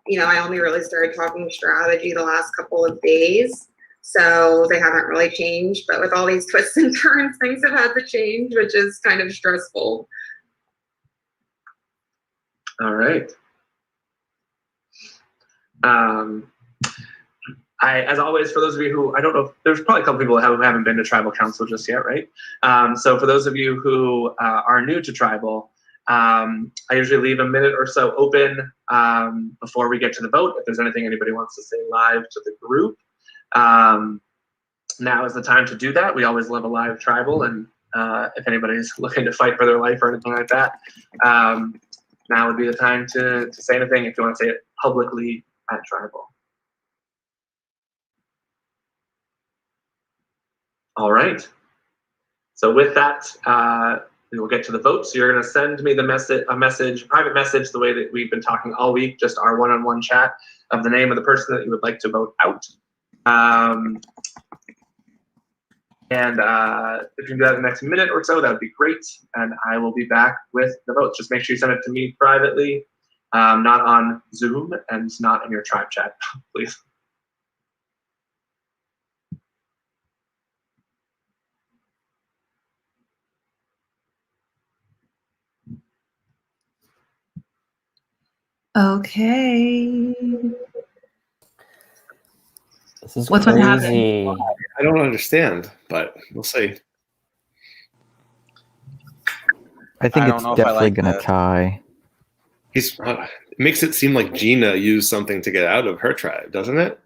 you know, I only really started talking strategy the last couple of days, so they haven't really changed. But with all these twists and turns, things have had to change, which is kind of stressful. All right. As always, for those of you who, I don't know, there's probably a couple people who haven't been to Tribal Council just yet, right? So for those of you who are new to Tribal, I usually leave a minute or so open before we get to the vote. If there's anything anybody wants to say live to the group, now is the time to do that. We always love a live Tribal, and if anybody's looking to fight for their life or anything like that, now would be the time to say anything if you want to say it publicly at Tribal. All right. So with that, we will get to the vote. So you're going to send me a private message, the way that we've been talking all week, just our one-on-one chat of the name of the person that you would like to vote out. And if you do that in the next minute or so, that would be great. And I will be back with the votes. Just make sure you send it to me privately, not on Zoom and not in your tribe chat, please. Okay. This is What's crazy. going to happen? I don't understand, but we'll see. I think I don't it's know if I definitely like gonna this. tie. It makes it seem like Gina used something to get out of her tribe, doesn't it?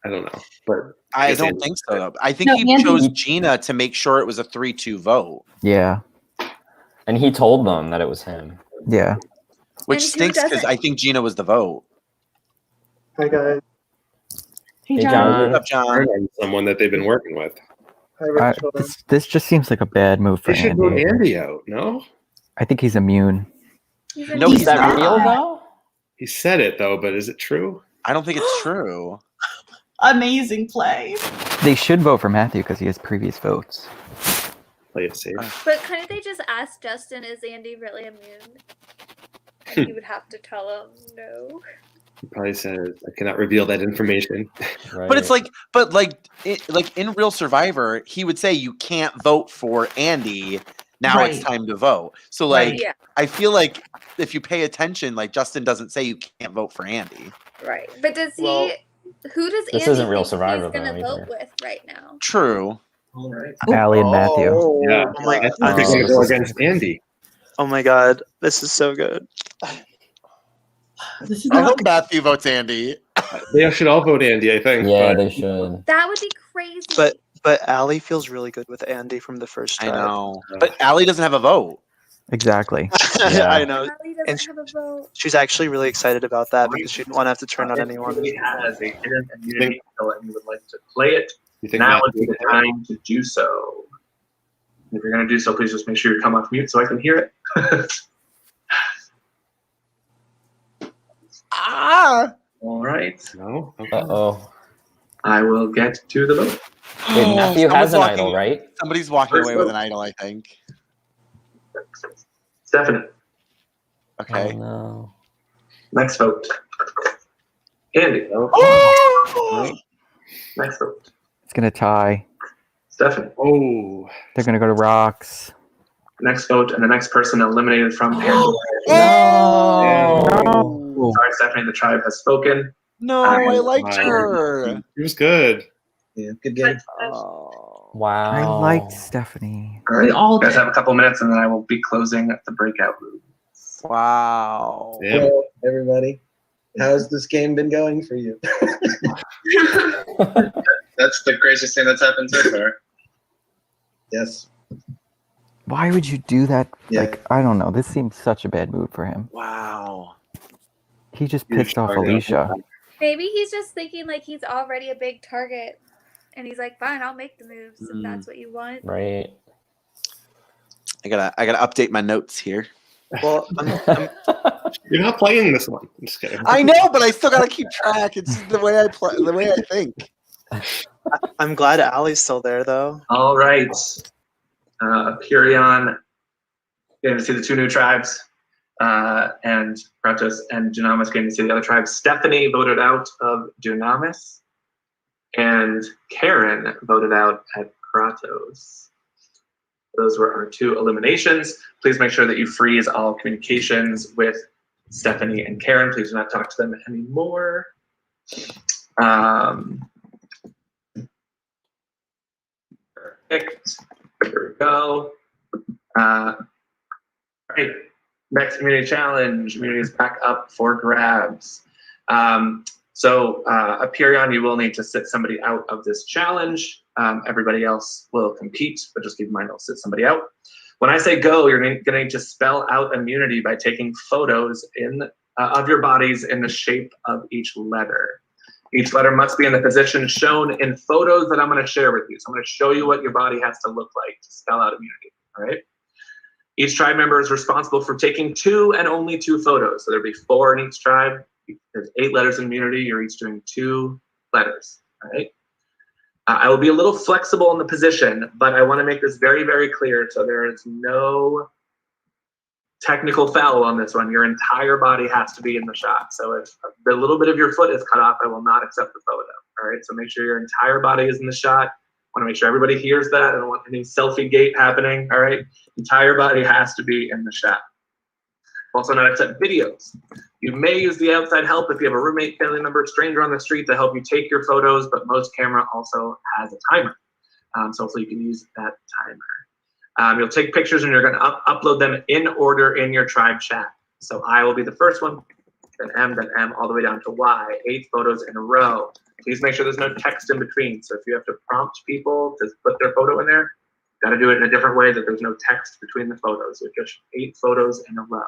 I don't know, but I guess don't Andy- think so. I think No, he Andy- chose Gina to make sure it was a 3-2 vote. Yeah. And he told them that it was him. Yeah. Which And who stinks because doesn't? I think Gina was the vote. Hi guys. Hey, Hey, John. John. What's up, John? Someone that they've been working with. Hi Rachel. This just seems like a bad move for They should vote Andy. Andy out. No, I think he's immune. No, Is he's that not. real though? he said it though, but is it true? I don't think it's true. Amazing play. They should vote for Matthew because he has previous votes. Play it safe. But couldn't they just ask Justin, is Andy really immune? And he would have to tell him no. He probably says, "I cannot reveal that information." Right. But it's like, like in Real Survivor, he would say you can't vote for Andy. Now it's Right. time to vote. So like, Right. Yeah. I feel like if you pay attention, like Justin doesn't say you can't vote for Andy. Right. But does Well, he? Who does This Andy isn't Real think Survivor, he's gonna though, vote either. with right now? True. All right. Allie and Matthew. Yeah, Oh my I thought they were going to go against Andy. Oh my god, this is so good. This is I hope Matthew votes Andy. They should all vote Andy, I think. Yeah, but they should. That would be crazy. But Allie feels really good with Andy from the first I try. know. But Allie doesn't have a vote. Exactly. Yeah. I know. Allie doesn't And have a vote. she's actually really excited about that because she didn't want to have to turn on anyone. He has a hidden immunity skill and you would like to play it. You think Now Matt would be the time to do so. If you're going to do so, please just make sure you come off mute so I can hear it. All right. No? Okay. Uh-oh. I will get to the vote. Wait, Matthew has an Someone's idol, walking- right? Somebody's walking First away with vote. an idol, I think. Stephanie. Okay. Oh, no. Next vote. Andy. Oh! All right. Next vote. It's gonna tie. Stephanie. Oh. They're gonna go to rocks. Next vote, and the next person eliminated from Pandora. No. Sorry, Stephanie. The tribe has spoken. No, I liked her. It was good. Yeah, good game. Wow. I liked Stephanie. All right. You guys have a couple minutes, and then I will be closing the breakout room. Wow. Well, everybody, how's this game been going for you? That's the craziest thing that's happened so far. Yes. Why would you do that? Yeah. Like, I don't know. This seems such a bad mood for him. Wow. He just pissed off Alicia. Maybe he's just thinking like he's already a big target, and he's like, "Fine, I'll make the moves if that's what you want." Right. I gotta update my notes here. Well, you're not playing this one. I'm just kidding. I know, but I still gotta keep track. It's just the way I play, the way I think. I'm glad Allie's still there, though. All right. Purion, getting to see the two new tribes, and Kratos and Dunamis getting to see the other tribes. Stephanie voted out of Dunamis, and Karen voted out at Kratos. Those were our two eliminations. Please make sure that you freeze all communications with Stephanie and Karen. Please do not talk to them anymore. Perfect. Here we go. All right. Next community challenge. Community is back up for grabs. So Aperion, you will need to sit somebody out of this challenge. Everybody else will compete, but just keep in mind I'll sit somebody out. When I say go, you're going to need to spell out immunity by taking photos of your bodies in the shape of each letter. Each letter must be in the position shown in photos that I'm going to share with you. So I'm going to show you what your body has to look like to spell out immunity. All right. Each tribe member is responsible for taking 2 and only 2 photos. So there'll be 4 in each tribe. There's 8 letters in immunity. You're each doing 2 letters. All right. I will be a little flexible in the position, but I want to make this very, very clear. So there is no technical foul on this one. Your entire body has to be in the shot. So if the little bit of your foot is cut off, I will not accept the photo. All right. So make sure your entire body is in the shot. I want to make sure everybody hears that. I don't want any selfie gate happening. All right. Entire body has to be in the shot. Also not accept videos. You may use the outside help if you have a roommate, family member, stranger on the street to help you take your photos, but most camera also has a timer. So hopefully you can use that timer. You'll take pictures and you're going to upload them in order in your tribe chat. So I will be the first one, then M, all the way down to Y, 8 photos in a row. Please make sure there's no text in between. So if you have to prompt people to put their photo in there, got to do it in a different way that there's no text between the photos. So just 8 photos in a row.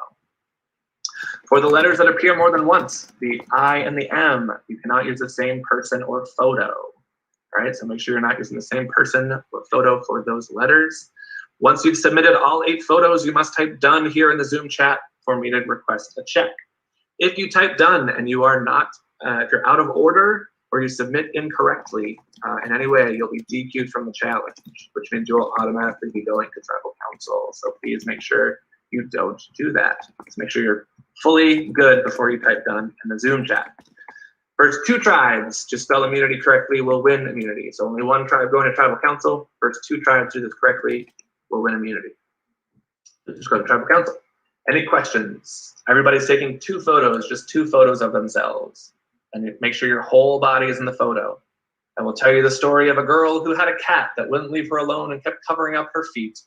For the letters that appear more than once, the I and the M, you cannot use the same person or photo. All right, so make sure you're not using the same person or photo for those letters. Once you've submitted all 8 photos, you must type done here in the Zoom chat for me to request a check. If you type done and you are not, if you're out of order or you submit incorrectly in any way, you'll be DQ'd from the challenge, which means you will automatically be going to tribal council. So please make sure you don't do that. Just make sure you're fully good before you type done in the Zoom chat. First 2 tribes to spell immunity correctly will win immunity. So only 1 tribe going to tribal council. First 2 tribes do this correctly will win immunity. So just go to tribal council. Any questions? Everybody's taking 2 photos, just 2 photos of themselves. And make sure your whole body is in the photo. I will tell you the story of a girl who had a cat that wouldn't leave her alone and kept covering up her feet.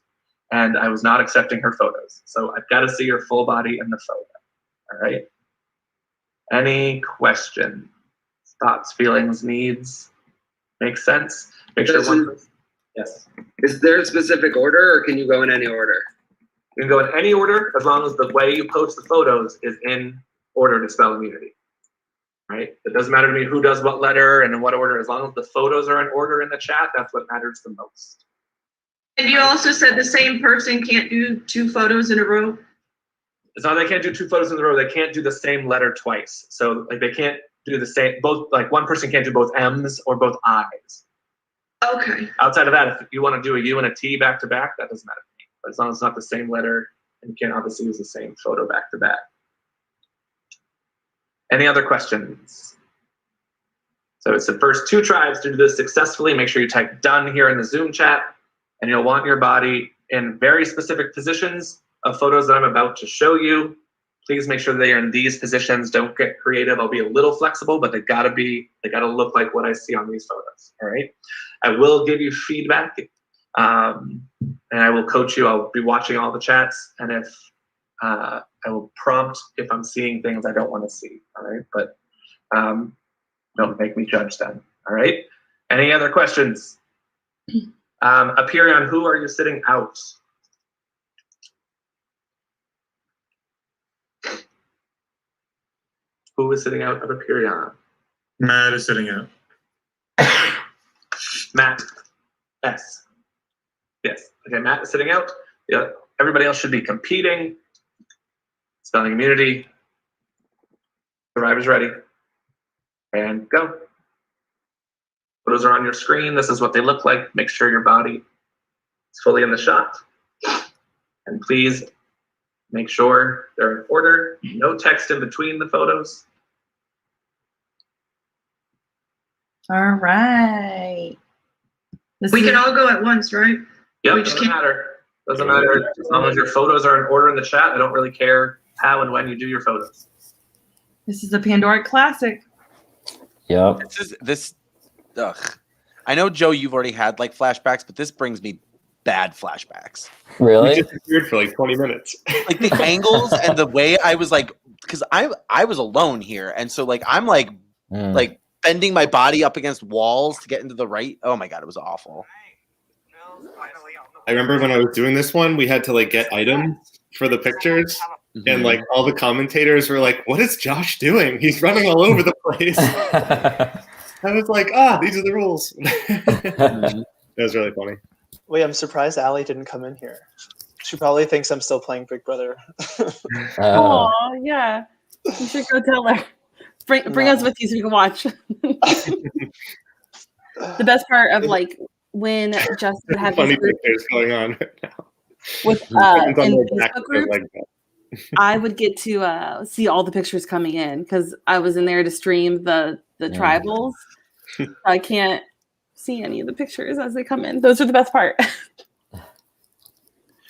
And I was not accepting her photos. So I've got to see your full body in the photo. All right. Any questions, thoughts, feelings, needs? Make sense? Make sure one. Yes. Is there a specific order, or can you go in any order? You can go in any order as long as the way you post the photos is in order to spell immunity. Right? It doesn't matter to me who does what letter and in what order. As long as the photos are in order in the chat, that's what matters the most. And you also said the same person can't do 2 photos in a row? It's not they can't do 2 photos in a row. They can't do the same letter twice. So like they can't do the same, both, like one person can't do both M's or both I's. Okay. Outside of that, if you want to do a U and a T back to back, that doesn't matter to me. But as long as it's not the same letter, and you can't obviously use the same photo back to back. Any other questions? So it's the first 2 tribes to do this successfully. Make sure you type done here in the Zoom chat, and you'll want your body in very specific positions of photos that I'm about to show you. Please make sure they are in these positions. Don't get creative. I'll be a little flexible, but they gotta look like what I see on these photos, all right? I will give you feedback, and I will coach you. I'll be watching all the chats, and if I will prompt if I'm seeing things I don't wanna see, all right? But don't make me judge them, all right? Any other questions? Aperion, who are you sitting out? Who is sitting out of Aperion? Matt is sitting out. Matt S. Yes. Okay, Matt is sitting out. Yeah. Everybody else should be competing. Spelling immunity. Survivor's ready. And go. Photos are on your screen. This is what they look like. Make sure your body is fully in the shot. And please make sure they're in order. No text in between the photos. All right. We can all go at once, right? Yep, We just doesn't matter. Doesn't matter. As long as your photos are in order in the chat, I don't really care how and when you do your photos. This is a Pandora classic. Yep. Ugh. I know, Joe, you've already had like flashbacks, but this brings me bad flashbacks. Really? We disappeared for like 20 minutes. Like the angles and the way I was like, because I was alone here, and so like I'm like bending my body up against walls to get into the right. Oh my god, it was awful. I remember when I was doing this one, we had to like get items for the pictures, and like all the commentators were like, "What is Josh doing? He's running all over the place." I was like, these are the rules. That was really funny. Wait, I'm surprised Allie didn't come in here. She probably thinks I'm still playing Big Brother. Oh, yeah. You should go tell her. Bring us with you so you can watch. The best part of like when Justin had funny this group pictures going on right now. with It's on in my the back, Facebook group, like that. I would get to see all the pictures coming in because I was in there to stream the tribals. I can't see any of the pictures as they come in. Those are the best part.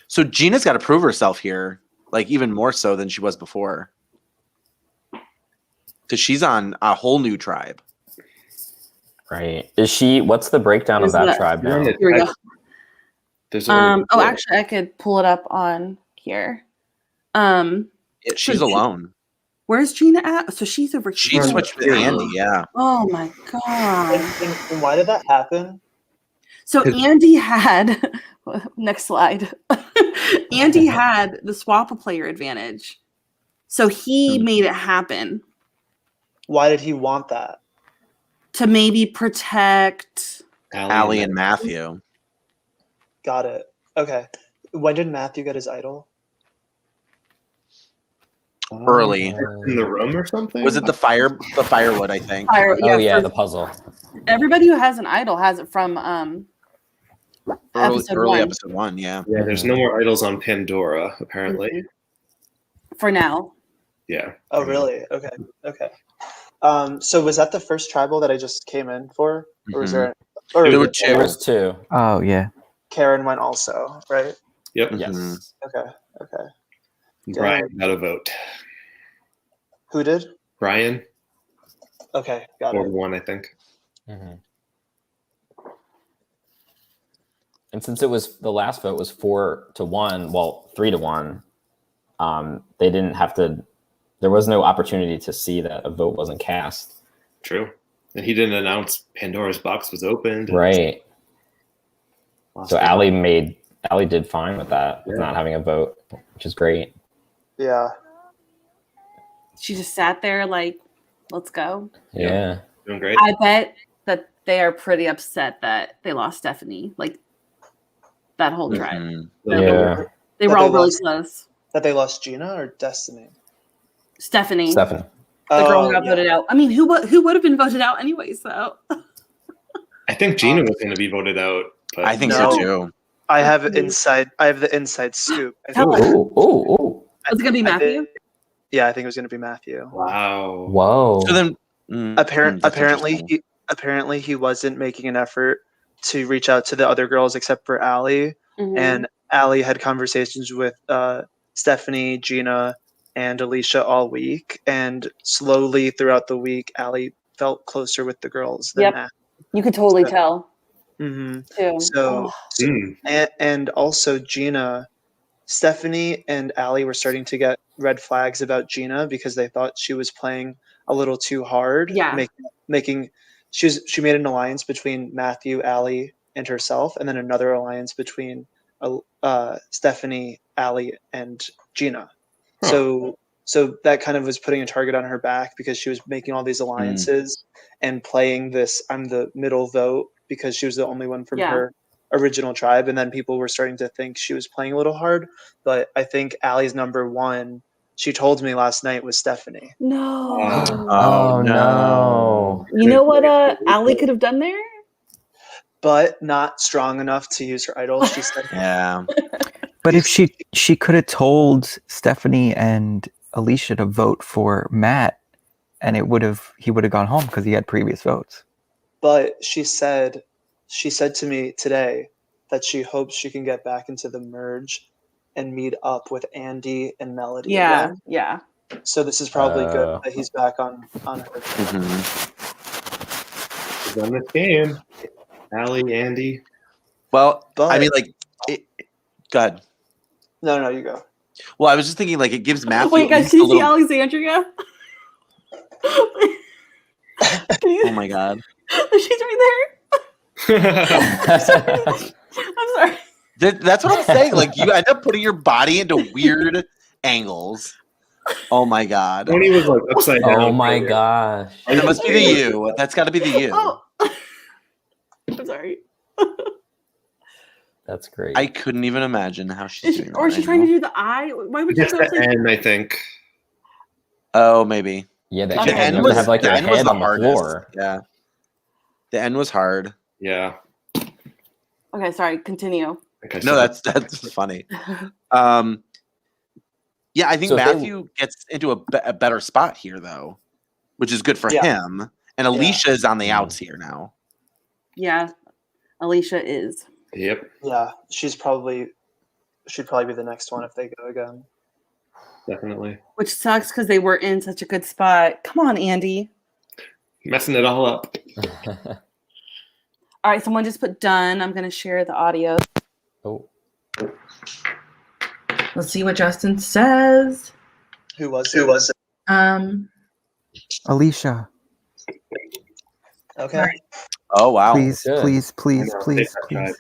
So Gina's got to prove herself here, like even more so than she was before, because she's on a whole new tribe. Right. Is she? What's the breakdown of that tribe now? Here we go. Actually, I could pull it up on here. She's alone. Where's Gina at? So she's over She here. switched with Andy, yeah. Oh my god. And why did that happen? So Andy had next slide. Andy had the swap a player advantage. So he made it happen. Why did he want that? To maybe protect Allie and Matthew. Got it. Okay. When did Matthew get his idol? Early in the room or something. Was it the firewood? I think. The puzzle. Everybody who has an idol has it from early episode 1. Yeah. Yeah. There's no more idols on Pandora apparently. For now. Yeah. Oh, really? Okay. Okay. So was that the first tribal that I just came in for, or was there? Or There were There was 2. Oh yeah. Karen went also, right? Yep. Yes. Okay. Okay. Brian got a vote. Who did? Brian. Okay, got Or it. 1, I think. And since it was the last vote was 4-1, well, 3-1, they didn't have to. There was no opportunity to see that a vote wasn't cast. True. And he didn't announce Pandora's box was opened. Right. So Allie did fine with that, with not having a vote, which is great. Yeah. She just sat there like, let's go. Yeah. Doing great. I bet that they are pretty upset that they lost Stephanie. Like that whole tribe. Yeah. They were all really close. That they lost Gina or Destiny? Stephanie. Stephanie. The girl who got voted out. I mean, who would have been voted out anyways, though? I think Gina was going to be voted out. But I think so too. I have the inside scoop. Tell us. Was it gonna be Matthew? Yeah, I think it was gonna be Matthew. Wow. Whoa. So then Apparently apparently he wasn't making an effort to reach out to the other girls except for Allie. Mhm. And Allie had conversations with Stephanie, Gina, and Alicia all week. And slowly throughout the week, Allie felt closer with the girls than Yep. Allie. You could totally So- tell. Mhm. Too. So, Oh. and also Gina, Stephanie and Allie were starting to get red flags about Gina because they thought she was playing a little too hard. Yeah. Making she made an alliance between Matthew, Allie, and herself, and then another alliance between Stephanie, Allie, and Gina. So that kind of was putting a target on her back because she was making all these alliances and playing this I'm the middle vote because she was the only one from Yeah. her original tribe, and then people were starting to think she was playing a little hard. But I think Allie's number one, she told me last night, was Stephanie. No. Oh, no. You know what Allie could have done there? But not strong enough to use her idol. She said, Yeah. But if she could have told Stephanie and Alicia to vote for Matt, and he would have gone home because he had previous votes. But she said to me today that she hopes she can get back into the merge and meet up with Andy and Melody. Yeah, again. yeah. So this is probably good that he's back on her. He's on this game. Allie, Andy. Well, I But- mean, like, go ahead. No, you go. Well, I was just thinking, like, it gives Matthew. Wait, at guys, least can a you see little- Alexandria? Oh my god. She's right there. I'm sorry. That's what I'm saying. Like, you end up putting your body into weird angles. Oh my god. When he was like upside down. Oh my gosh. That must be the you. That's got to be the you. Oh. I'm sorry. That's great. I couldn't even imagine how she's doing. Or is she trying to do the eye? Why would she Just go the upside end, I think. Oh, maybe. Yeah, the The end, end you was have like the your end was head the on the hardest. floor. Yeah. The end was hard. Yeah. Okay, sorry. Continue. Okay, No, that's funny. Yeah, I think So if they- Matthew gets into a better spot here, though, which is good for Yeah. him. And Alicia is on the outs here now. Yeah, Alicia is. Yep. Yeah, she'd probably be the next one if they go again. Definitely. Which sucks because they were in such a good spot. Come on, Andy. Messing it all up. All right, someone just put done. I'm going to share the audio. Oh. Let's see what Justin says. Who was it? Alicia, Okay. Oh wow. please, good. please, please, I know, please, take that please. drive.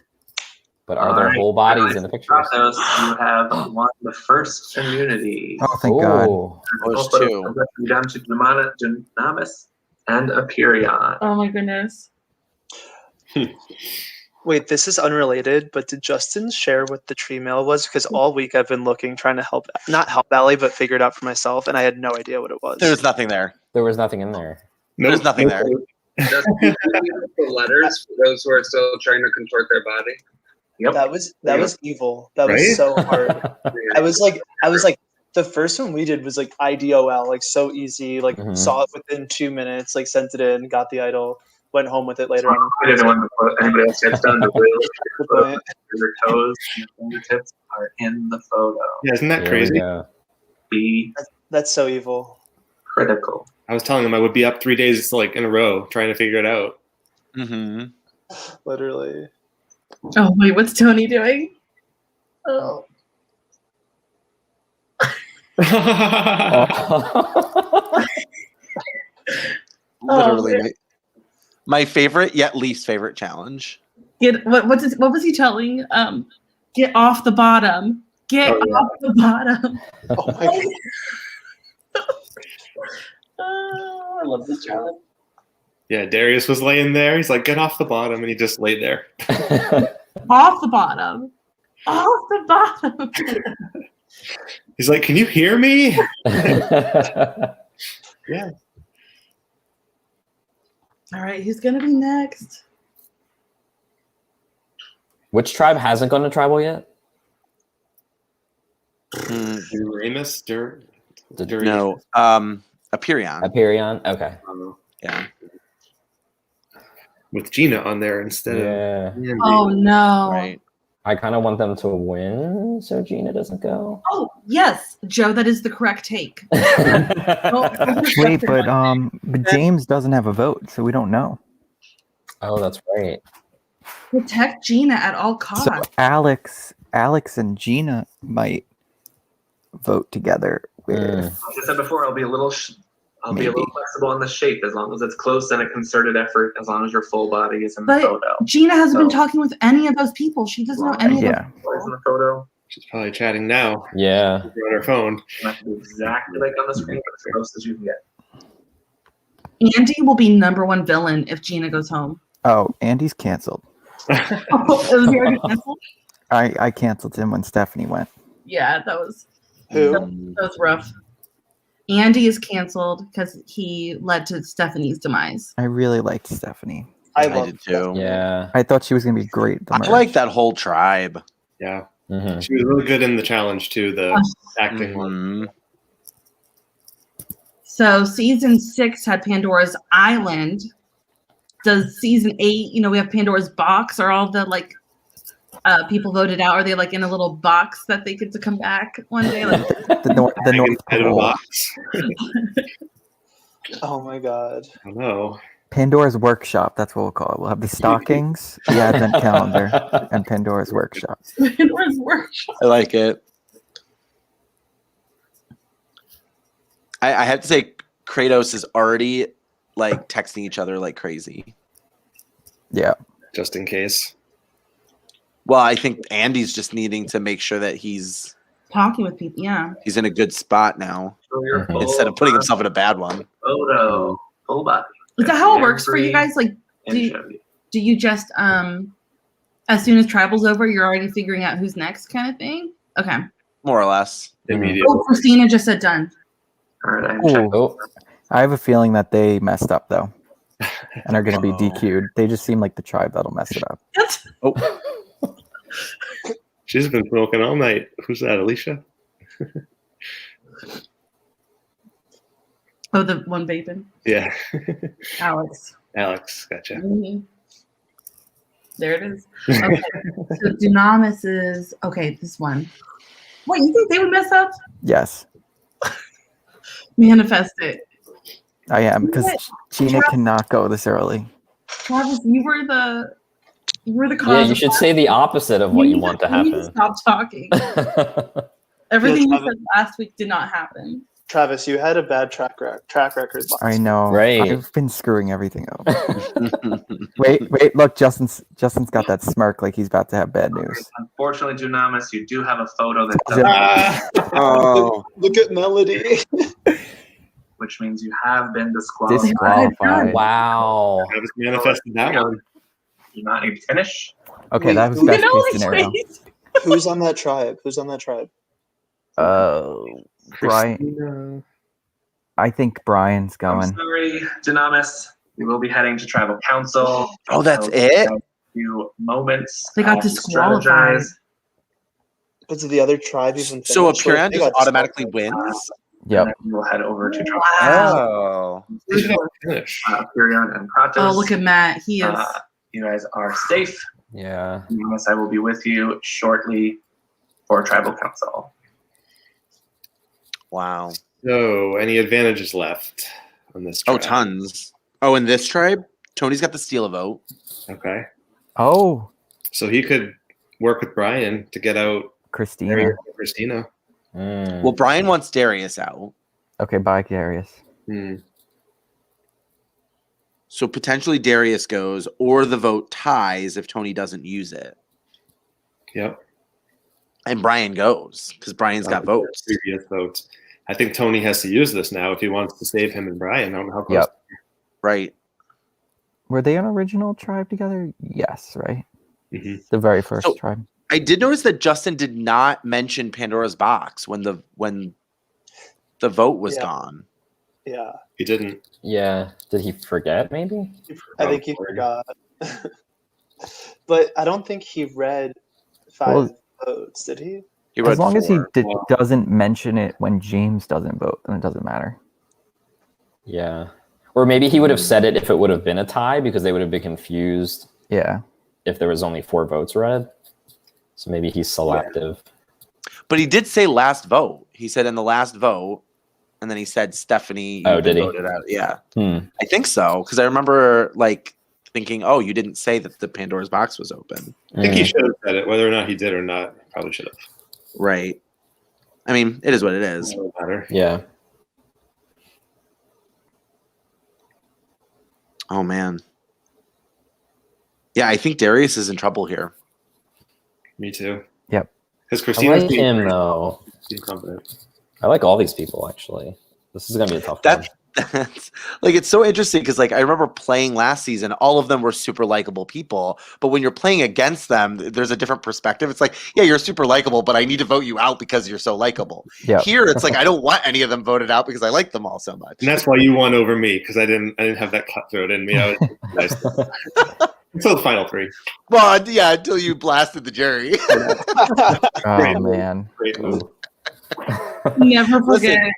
But are there whole bodies in the pictures? Those, you have won the first immunity. Oh, thank God. Oh. There's two. Down to Dunamis and Aperion. Oh my goodness. Wait, this is unrelated, but did Justin share what the tree mail was? Because all week I've been looking, trying to not help Allie, but figure it out for myself, and I had no idea what it was. There was nothing there. There was nothing in there. There's nothing there. Does the letters for those who are still trying to contort their body? Yep. That was evil. That Right? was so hard. I was like, the first one we did was like IDOL, like so easy. Like Mhm. saw it within 2 minutes, like sent it in, got the idol, went home with it later on. I didn't want to put anybody else gets done to really Good point. your toes and your fingertips are in the photo. Yeah, isn't that Here we crazy? go. Be That's so evil. critical. I was telling him I would be up 3 days like in a row trying to figure it out. Mm-hmm. Literally. Oh wait, what's Tony doing? Oh. Literally man. my favorite yet least favorite challenge. What was he telling? Get off the bottom. Get Oh, yeah. off the bottom. Oh my God. Oh, I love this challenge. Yeah, Darius was laying there. He's like, get off the bottom. And he just laid there. Off the bottom. Off the bottom. He's like, can you hear me? Yeah. All right, who's gonna be next? Which tribe hasn't gone to tribal yet? Duramus? No. Aperion. Aperion? Okay. Yeah. with Gina on there instead Yeah. of Andy. Oh no. Right. I kind of want them to win so Gina doesn't go. Oh yes, Joe, that is the correct take. Wait, but James doesn't have a vote, so we don't know. Oh, that's right. Protect Gina at all costs. So Alex and Gina might vote together with. Like I said before, I'll be a little flexible on the shape as long as it's close and a concerted effort. As long as your full body is in the But photo. Gina hasn't been talking with any of those people. She doesn't know any of Yeah. those in the photo. She's probably chatting now. Yeah. She's on her phone. Not to be exactly like on the screen, but as close as you can get. Andy will be #1 villain if Gina goes home. Oh, Andy's canceled. Was he already canceled? I canceled him when Stephanie went. Yeah, that was Who? that was rough. Andy is canceled because he led to Stephanie's demise. I really liked Stephanie. I did too. Yeah. I thought she was gonna be great. at the I merge. like that whole tribe. Yeah. Mm-hmm. She was really good in the challenge too, the acting one. So season 6 had Pandora's Island. Does season 8, we have Pandora's box? Are all the people voted out? Are they in a little box that they get to come back one day? the North Pole. Box. Oh my god. I don't know. Pandora's Workshop. That's what we'll call it. We'll have the stockings, the Advent calendar, and Pandora's Workshop. Pandora's Workshop. I like it. I have to say, Kratos is already texting each other like crazy. Yeah. Just in case. Well, I think Andy's just needing to make sure that he's Talking with people, yeah. in a good spot now your full instead of putting himself in a bad one. Photo, full body. Is that how it works for you guys? Do you just as soon as tribal's over, you're already figuring out who's next, kind of thing? Okay. More or less. Immediately. Oh, Christina just said done. All right, Ooh. I have a feeling that they messed up though, and are going to be DQ'd. They just seem like the tribe that'll mess it up. Oh. She's been smoking all night. Who's that, Alicia? Oh, the one vaping. Yeah. Alex. Alex, gotcha. Mhm. There it is. Okay. So Dunamis is this one. What, you think they would mess up? Yes, Manifest it. I am, because Gina cannot go this early. Travis, you were the cause. Yeah, you of should that. say the opposite of what you want to You need to happen. stop talking. Everything you said last week did not happen. Travis, you had a bad track record. I know. Right. I've been screwing everything up. wait, look, Justin's got that smirk like he's about to have bad news. Unfortunately, Dunamis, you do have a photo that doesn't, Oh. Look at Melody. which means you have been disqualified. Disqualified. Wow. I was manifesting that one. You not need to finish. Okay, Wait, that was who- best case scenario. Who's on that tribe? Brian. Christina. I think Brian's I'm going. sorry, Dunamis. You will be heading to tribal council. Oh, that's So, it? a few moments. They got to disqualified. strategize. Because the other tribe even So finished, or Apurion they just got automatically disqualified. wins? Yep. And then we'll head over to tribal Oh. They should have finished. Apurion and Kratos. Oh, look at Matt. He is. You guys are safe. Yeah. Dunamis, I will be with you shortly for tribal council. Wow. So, any advantages left on this tribe? Oh, tons. Oh, in this tribe, Tony's got the steal a vote. Okay. Oh, So he could work with Brian to get out Christina. Christina. Well, Brian wants Darius out. Okay, bye, Darius. So potentially Darius goes, or the vote ties if Tony doesn't use it. Yep. And Brian goes because Brian's got votes. Previous votes. I think Tony has to use this now if he wants to save him and Brian. I don't know how close. Yep. Right. Were they an original tribe together? Yes, right? Mm-hmm. The very first So- tribe. I did notice that Justin did not mention Pandora's box when the vote was gone. Yeah, He didn't. Yeah. Did he forget, maybe? I think he forgot. But I don't think he read 5 Well, votes, did he? As long as he doesn't mention it when James doesn't vote, then it doesn't matter. Yeah. Or maybe he would have said it if it would have been a tie, because they would have been confused. Yeah. If there was only 4 votes read. So maybe he's selective. But he did say last vote. He said in the last vote, and then he said Stephanie. Oh, did he? Voted out. Yeah, I think so. Because I remember like thinking, oh, you didn't say that the Pandora's box was open. I think he should have said it, whether or not he did or not. Probably should have. Right. I mean, it is what it is. Yeah. Oh man. Yeah, I think Darius is in trouble here. Me too. Yep. Because I Christina like him though. confident. I like all these people actually. This is gonna be a tough one. That's like, it's so interesting because like I remember playing last season, all of them were super likable people, but when you're playing against them, there's a different perspective. It's like, yeah, you're super likable, but I need to vote you out because you're so likable. Yeah. Here it's like I don't want any of them voted out because I like them all so much. And that's why you won over me, because I didn't have that cutthroat in me. I was nice. Until the final 3. Well, yeah, until you blasted the jury. Oh man. Great move. Never forget. Listen,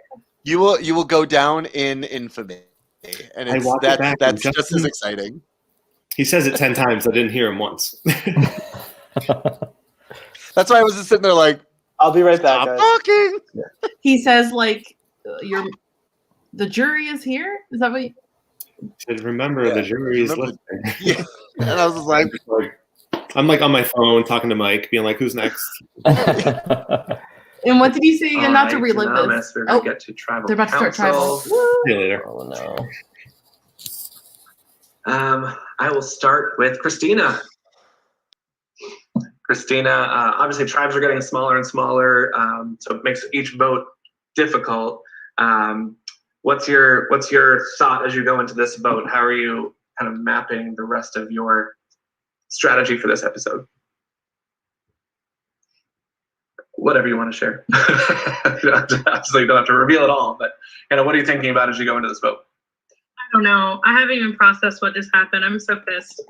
you will go down in infamy, and I it's watched it back that's and just as exciting. He says it 10 times. I didn't hear him once. That's why I was just sitting there like, I'll be right back, stop guys. talking. He says like, the jury is here. Is that what? Said, remember, the jury is listening. Yeah. And I was just like, I'm like on my phone talking to Mike, being like, "Who's next?" And what did you say again? Not to Alright, relive now, this. Miss, we're gonna get to tribal they're about to start council. tribal. See you later. Oh no. I will start with Christina. Christina, obviously tribes are getting smaller and smaller, so it makes each vote difficult. What's your thought as you go into this vote? How are you kind of mapping the rest of your strategy for this episode? Whatever you want to share. Obviously, you don't have to reveal it all, but kind of what are you thinking about as you go into this vote? I don't know. I haven't even processed what just happened. I'm so pissed.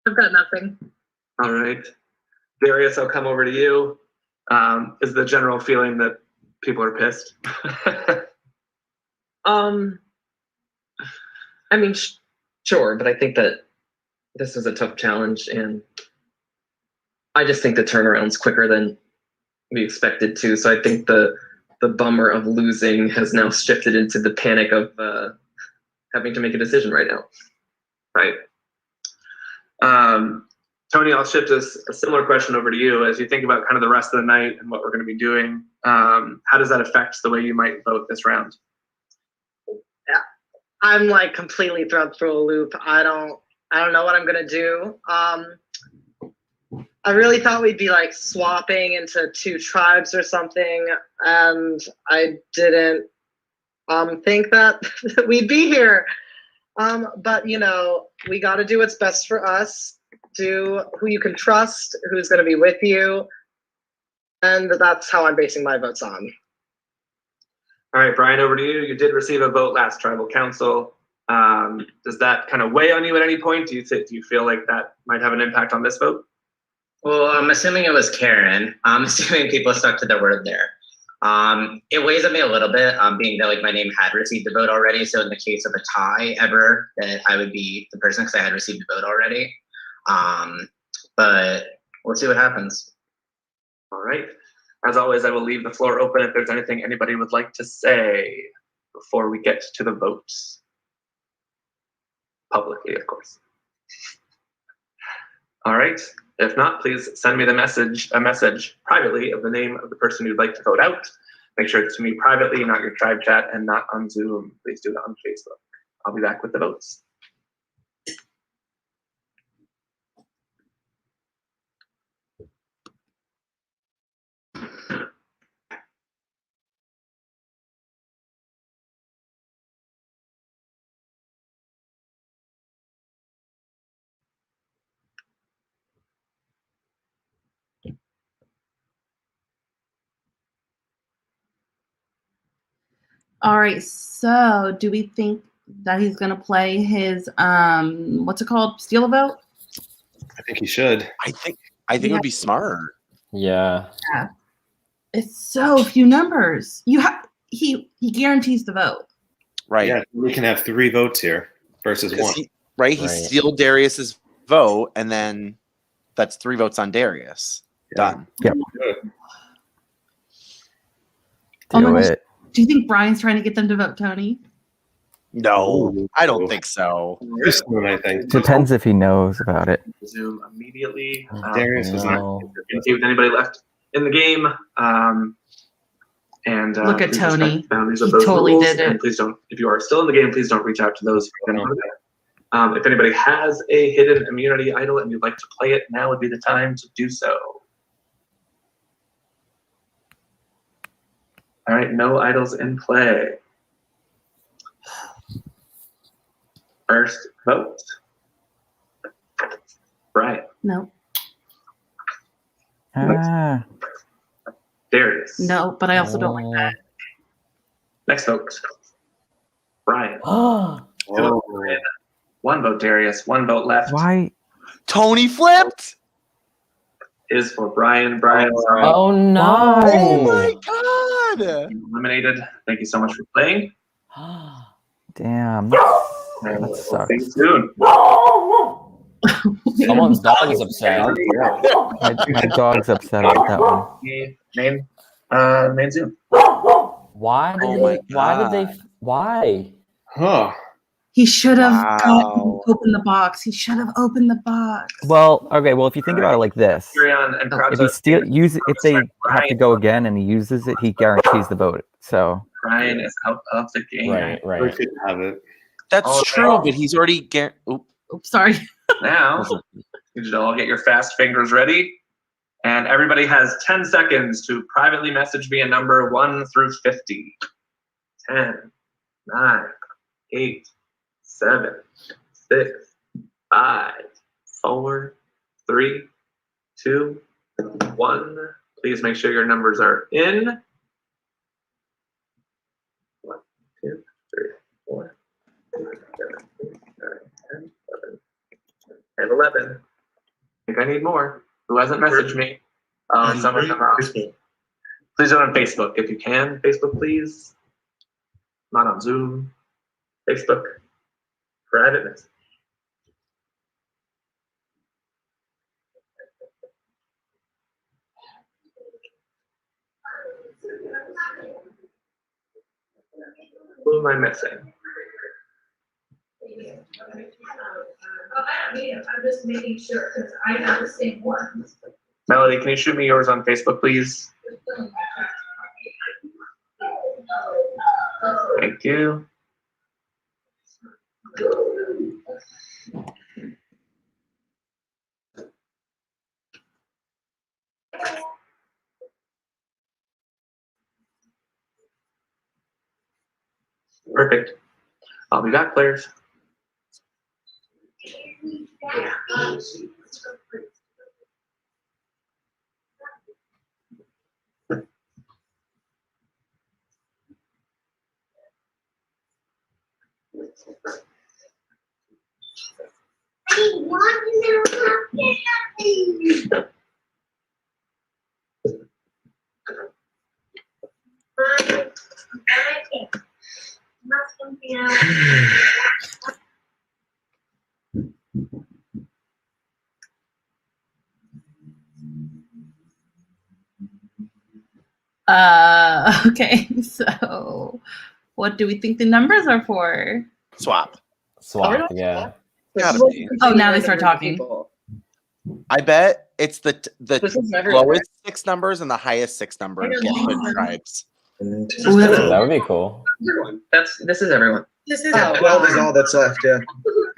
I've got nothing. All right. Darius, I'll come over to you. Is the general feeling that people are pissed? I mean, sure, but I think that this is a tough challenge, and I just think the turnaround's quicker than we expected to. So I think the bummer of losing has now shifted into the panic of having to make a decision right now. Right. Tony, I'll shift a similar question over to you. As you think about kind of the rest of the night and what we're going to be doing, how does that affect the way you might vote this round? Yeah, I'm like completely thrown through a loop. I don't know what I'm gonna do. I really thought we'd be like swapping into 2 tribes or something, and I didn't think that we'd be here. But you know, we got to do what's best for us. Do who you can trust, who's going to be with you, and that's how I'm basing my votes on. All right, Brian, over to you. You did receive a vote last tribal council. Does that kind of weigh on you at any point? Do you feel like that might have an impact on this vote? Well, I'm assuming it was Karen. I'm assuming people stuck to their word there. It weighs on me a little bit, being that like my name had received a vote already. So in the case of a tie ever, that I would be the person because I had received a vote already. But we'll see what happens. All right. As always, I will leave the floor open if there's anything anybody would like to say before we get to the votes. Publicly, of course. All right. If not, please send me a message privately of the name of the person you'd like to vote out. Make sure it's to me privately, not your tribe chat, and not on Zoom. Please do it on Facebook. I'll be back with the votes. All right. So, do we think that he's gonna play his what's it called? Steal a vote? I think he should. I think it would be smart. Yeah. Yeah. It's so few numbers. You have he guarantees the vote. Right. Yeah, we can have 3 votes here versus 1. He sealed Darius's vote, and then that's 3 votes on Darius. Done. Yep. Oh my Do gosh. it. Do you think Brian's trying to get them to vote Tony? No, I don't think so. This one, I think. Depends if he knows about it. Zoom immediately. Darius is not. See if anybody left in the game. And Look at please Tony. respect the boundaries of He those totally rules, did it. And please don't, if you are still in the game, please don't reach out to those who have been voted. If anybody has a hidden immunity idol and you'd like to play it, now would be the time to do so. All right, no idols in play. First vote. Brian. No. Ah. Darius. No, but I also don't like that. Next vote. Brian. Oh. 2 votes Brian. 1 vote Darius. 1 vote left. Why? Tony flipped. Is for Brian. Brian. Oh no! Oh my god! Eliminated. Thank you so much for playing. Damn. And That we'll sucks. see you soon. Someone's dog is upset. My dog's upset about that one. Main Zoom. Why did Oh they? my Why did they? God. Why? Huh. He should have Wow. opened the box. He should have opened the box. Well, okay. Well, if you think about it like this, Carry on and if he if they have to go again and he uses it, he guarantees the vote. So Brian is out of the game. We could have it. That's Oh, true, no. but he's already Oops, sorry. Now, you should all get your fast fingers ready. And everybody has 10 seconds to privately message me a number 1 through 50. 10, 9, 8, 7, 6, 5, 4, 3, 2, 1. Please make sure your numbers are in. 1, 2, 3, 4, 5, 6, 7, 8, 9, 10, 11, and 11. I think I need more. Who hasn't messaged me? Some of them are on. Please do it on Facebook if you can. Facebook, please. Not on Zoom. Facebook. Private message. Who am I missing? I'm just making sure because I have the same ones. Melody, can you shoot me yours on Facebook, please? Thank you. Perfect. I'll be back, players. Okay, so what do we think the numbers are for? Swap. Swap, yeah. Gotta be. Oh, now they start talking. I bet it's the This is everywhere. lowest 6 numbers and the highest 6 numbers get good tribes. That would be cool. This is everyone. This is 12 is all that's left, yeah.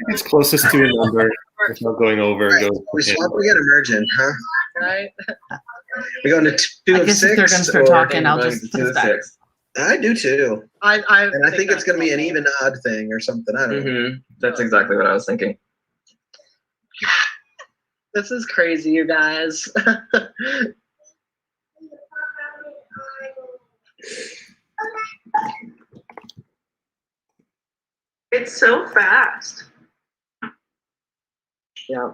It's closest to a number without going over. Right. Goes We swap, we get emergent, huh? Right? We go into 2 I of guess 6. if they're gonna start or- talking, I'll just put us back. I do too. I And I think it's going to be an even odd thing or something. I don't know. That's exactly what I was thinking. This is crazy, you guys. It's so fast. Yeah.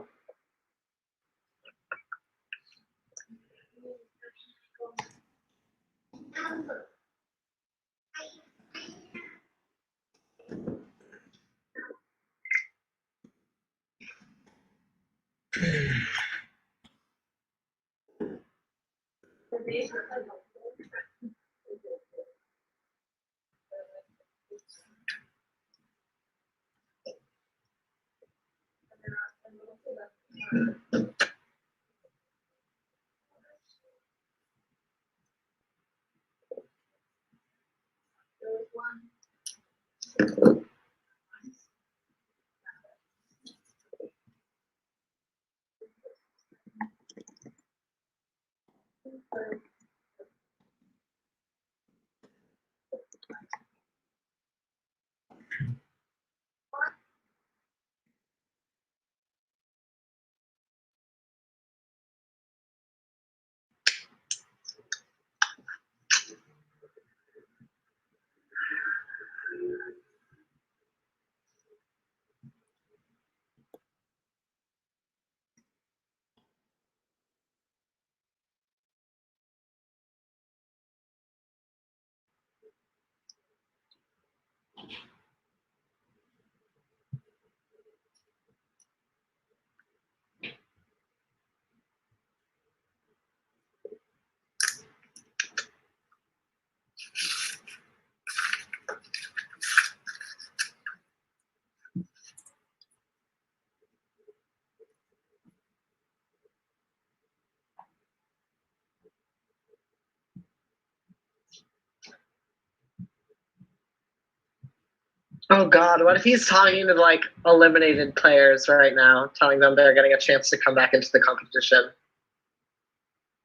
Oh God, what if he's talking to like eliminated players right now, telling them they're getting a chance to come back into the competition?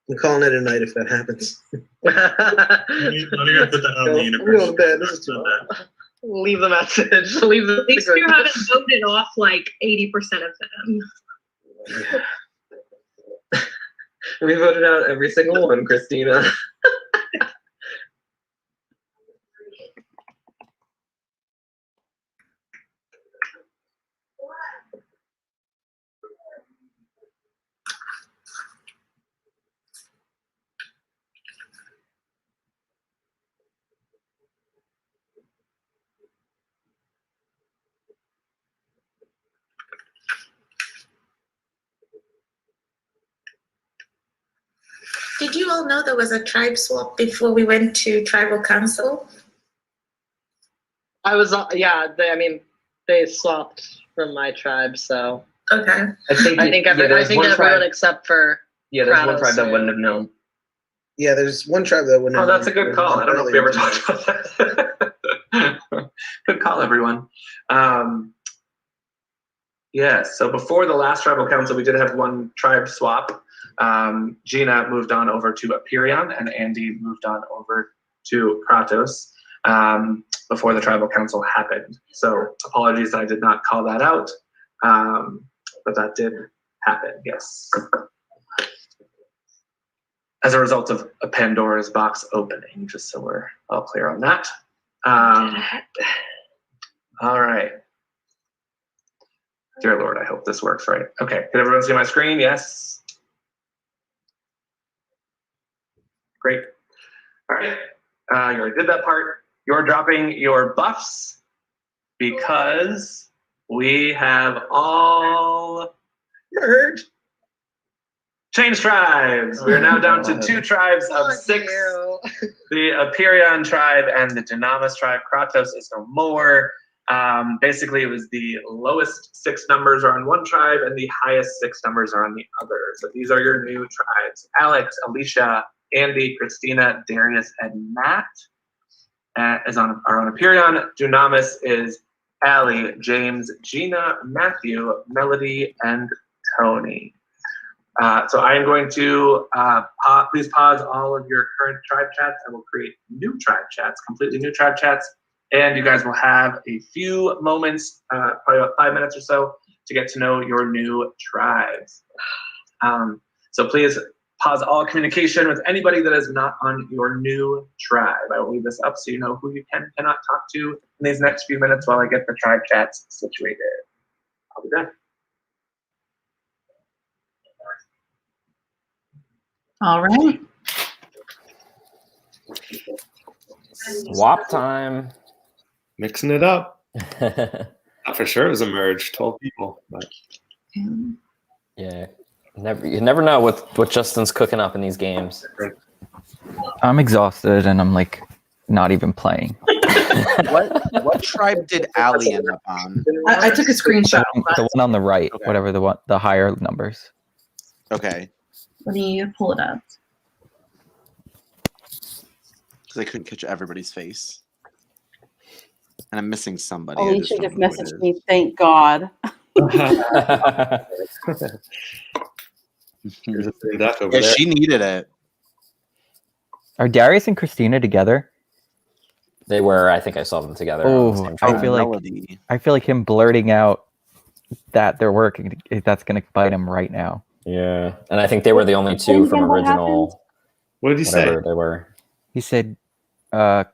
I'm calling it a night if that happens. Let me put that on the I'm going to bed. This is too much. Leave the message. Leave the. At least you haven't voted off like 80% of them. We voted out every single one, Christina. Did you all know there was a tribe swap before we went to tribal council? I was, I mean, they swapped from my tribe, so. Okay. I think everyone except for. Yeah, there's one Kratos tribe that knew. wouldn't have known. Yeah, there's one tribe that wouldn't Oh, have that's a known. good call. I don't know if we ever talked about that. Good call, everyone. Yes, so before the last tribal council, we did have one tribe swap. Gina moved on over to Aperion, and Andy moved on over to Kratos before the tribal council happened. So apologies that I did not call that out, but that did happen, yes. As a result of a Pandora's box opening, just so we're all clear on that. All right. Dear Lord, I hope this works right. Okay, can everyone see my screen? Yes? Great. All right, you already did that part. You're dropping your buffs because we have all merged. Change tribes. We are now down to 2 tribes of 6. The Aperion tribe and the Dynamis tribe. Kratos is no more. Basically, it was the lowest 6 numbers are on one tribe and the highest 6 numbers are on the other. So these are your new tribes. Alex, Alicia, Andy, Christina, Darius, and Matt are on Aperion. Dynamis is Allie, James, Gina, Matthew, Melody, and Tony. So I am going to please pause all of your current tribe chats. I will create new tribe chats, completely new tribe chats. And you guys will have a few moments, probably about 5 minutes or so, to get to know your new tribes. So please pause all communication with anybody that is not on your new tribe. I will leave this up so you know who you can and cannot talk to in these next few minutes while I get the tribe chats situated. I'll be back. All right. Swap time. Mixing it up. Not for sure it was a merge, 12 people. But. Yeah, you never know what Justin's cooking up in these games. I'm exhausted and I'm like not even playing. What tribe did Allie end up on? I took a screenshot. The one on the right, whatever the higher numbers. Okay. Let me pull it up. Because I couldn't catch everybody's face. And I'm missing somebody. Alicia just messaged me. Thank God. There's a thin duck over Yeah, there. she needed it. Are Darius and Christina together? They were. I think I saw them together. Oh, on the same I tribe. feel like him blurting out that they're working. That's going to bite him right now. Yeah, and I think they were the only two from what original. What did he say? Whatever they were. He said, at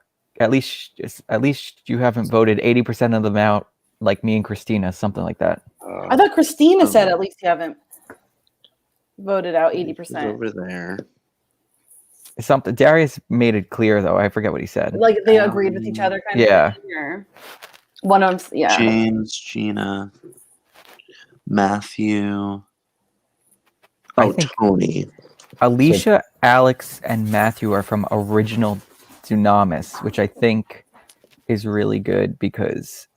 least you haven't voted 80% of them out like me and Christina, something like that. I thought Christina said at least you haven't voted out 80%. Over there. Something Darius made it clear though. I forget what he said. Like they agreed with each other, kind Yeah. of. Or one of them, yeah. James, Gina, Matthew. I think Tony. Alicia, Alex, and Matthew are from original Dunamis, which I think is really good because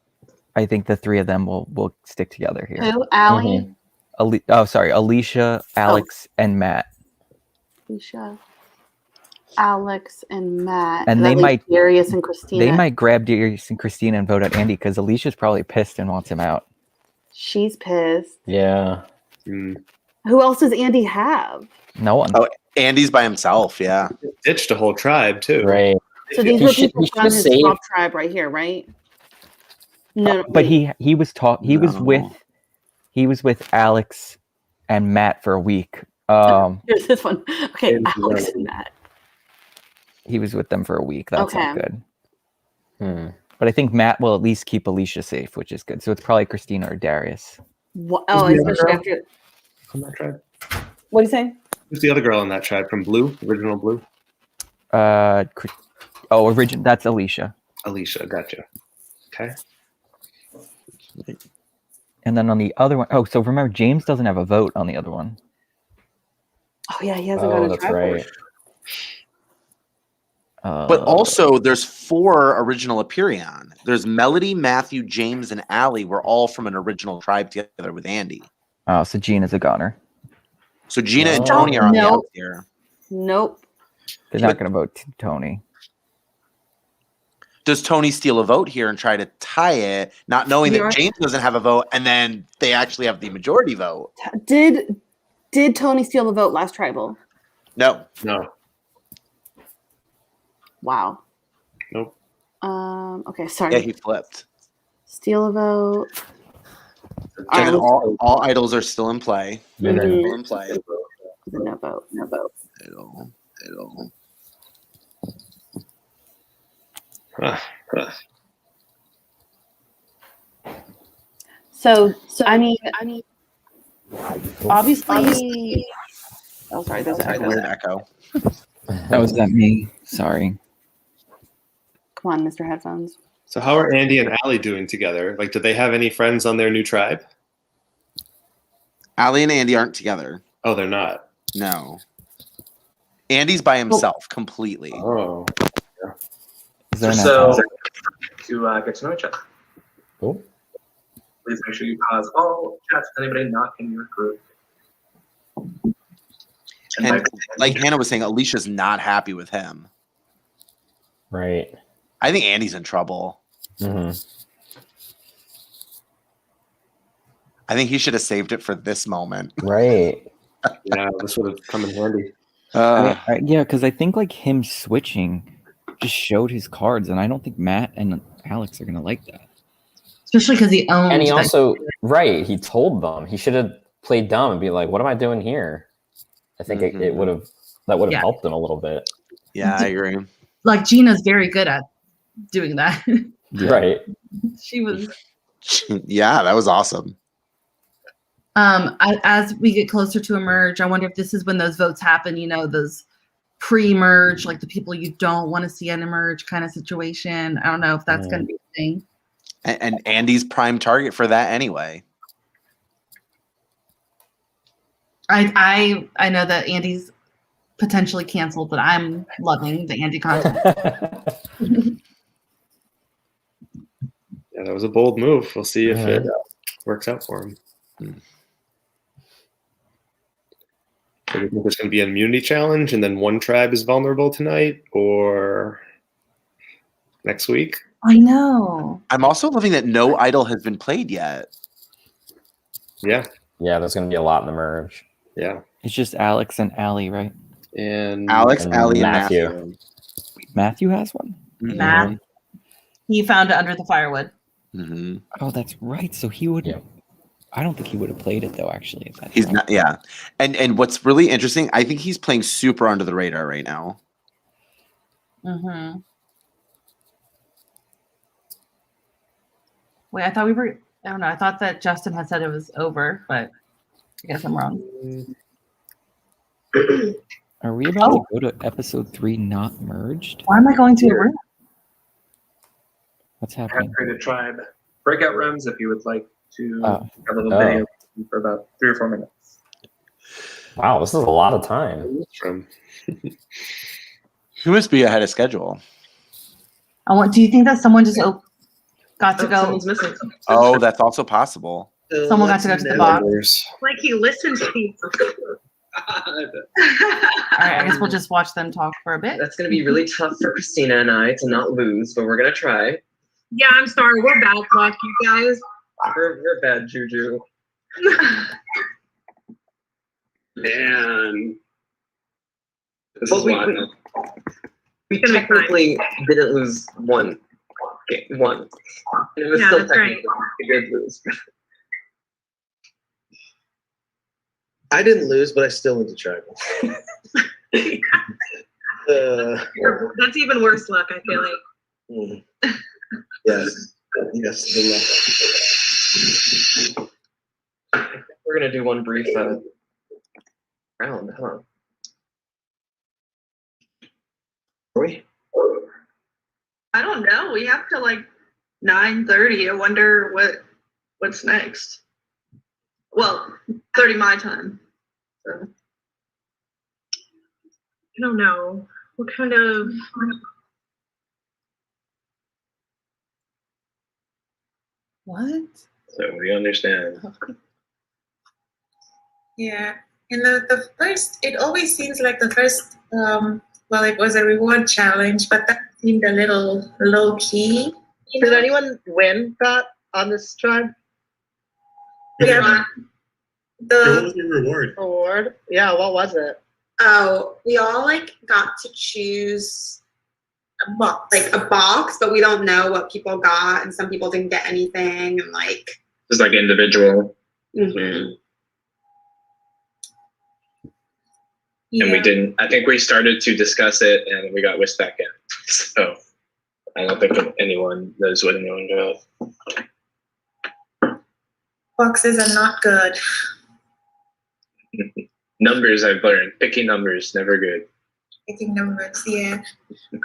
I think the three of them will stick together here. Who? Allie? Alicia, Alex, and Matt. Alicia, Alex, and Matt. And they might Darius and Christina. They might grab Darius and Christina and vote out Andy because Alicia's probably pissed and wants him out. She's pissed. Yeah. Who else does Andy have? No one. Oh, Andy's by himself. Yeah. Ditched a whole tribe too. Right. So these were people from his top tribe right here, right? No, But he was with Alex and Matt for a week. Here's this one. Okay, Alex and Matt. He was with them for a week. That's not Okay. good. But I think Matt will at least keep Alicia safe, which is good. So it's probably Christina or Darius. What? Oh, especially after. From that tribe. What do you say? Who's the other girl in that tribe from Blue? Original Blue? That's Alicia. Alicia, gotcha. Okay. And then on the other one, so remember, James doesn't have a vote on the other one. Oh yeah, he hasn't got a that's tribe. right. But also, there's 4 original Aperion. There's Melody, Matthew, James, and Allie were all from an original tribe together with Andy. Oh, so Gina's a goner. So Gina and Tony are on the Nope. out here. Nope. They're not going to vote Tony. Does Tony steal a vote here and try to tie it, not knowing that James doesn't have a vote, and then they actually have the majority vote? Did Tony steal the vote last tribal? No. Wow. Nope. Okay, sorry. Yeah, he flipped. Steal a vote. And all idols are still in play. Mhm. Still in play. No vote. No vote. Idol. So I mean, obviously. Oh, sorry. There's an echo. Weird echo. That was not me. Sorry. Come on, Mr. Headphones. So how are Andy and Allie doing together? Like, do they have any friends on their new tribe? Allie and Andy aren't together. Oh, they're not. No. Andy's by himself completely. Oh. So to get to know each other. Cool. Please make sure you pause all chats with anybody not in your group. And like Hannah was saying, Alicia's not happy with him. Right. I think Andy's in trouble. Mm-hmm. I think he should have saved it for this moment. Right. Yeah, this would have come in handy. Yeah, because I think like him switching just showed his cards, and I don't think Matt and Alex are gonna like that. Especially because he owns. And he also, right, he told them. He should have played dumb and be like, what am I doing here? I think it would have, that would have helped him a little bit. Yeah, I agree. Like Gina's very good at doing that. Right. She was. Yeah, that was awesome. As we get closer to a merge, I wonder if this is when those votes happen. You know, those pre-merge, like the people you don't want to see in a merge kind of situation. I don't know if that's going to be a thing. And Andy's prime target for that anyway. I know that Andy's potentially canceled, but I'm loving the Andy content. Yeah, that was a bold move. We'll see if it Mhm. works out for him. So do you think there's going to be an immunity challenge, and then one tribe is vulnerable tonight, or next week? I know. I'm also loving that no idol has been played yet. Yeah. Yeah, there's going to be a lot in the merge. Yeah. It's just Alex and Allie, right? And Alex, And Allie, and Matthew. Matthew. Matthew has one? Matt, he found it under the firewood. Mm-hmm. Oh, that's right. So he would. I don't think he would have played it though. Actually, if that's He's right. not. Yeah, and what's really interesting, I think he's playing super under the radar right now. Mm-hmm. Wait, I thought we were. I don't know. I thought that Justin had said it was over, but I guess I'm wrong. Are we about to go to episode 3 not merged? Why am I going to a room? What's happening? Created tribe breakout rooms if you would like to Oh. have a little Oh. video for about 3 or 4 minutes. Wow, this is a lot of time. He must be ahead of schedule. Do you think that someone just got to go? Someone's missing. Oh, that's also possible. Someone got to go to the box. Like he listens to people. All right, I guess we'll just watch them talk for a bit. That's gonna be really tough for Christina and I to not lose, but we're gonna try. Yeah, I'm sorry. We're bad luck, you guys. We're bad juju. Man. This Well, is wild. we technically didn't lose one game. One. And it was Yeah, still that's right. technically a good lose. I didn't lose, but I still went to tribal. That's even worse luck, I feel like. Yes. Yes. The luck. We're gonna do one brief round, huh? Are we? I don't know. We have to like 9:30. I wonder what's next. Well, 30 my time. So. I don't know. What kind of What? So we understand. Yeah, and the first, it always seems like the first, well, it was a reward challenge, but that seemed a little low key. Did anyone win that on this tribe? Yeah. What was your reward? Award? Yeah, what was it? Oh, we all like got to choose a box, but we don't know what people got, and some people didn't get anything, and like. Just like individual. Mm-hmm. And we didn't, I think we started to discuss it and we got whisked back in. So I don't think anyone knows what anyone got. Boxes are not good. Numbers, I've learned. Picking numbers, never good. Picking numbers, yeah.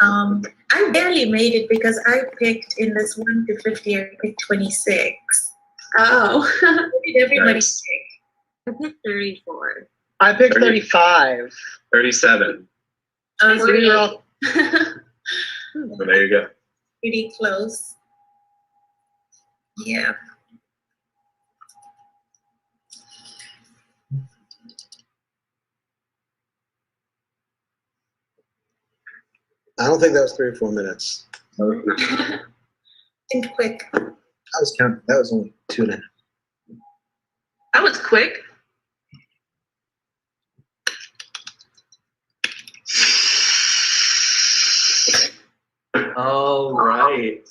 I barely made it because I picked in this 1 to 50, I picked 26. Oh. What did everybody Nice. pick? I picked 34. I picked 30. 35. 37. Oh, So we were all So there you go. pretty close. Yeah. I don't think that was 3 or 4 minutes. Think quick. I was counting. That was only 2.5. That was quick. All right.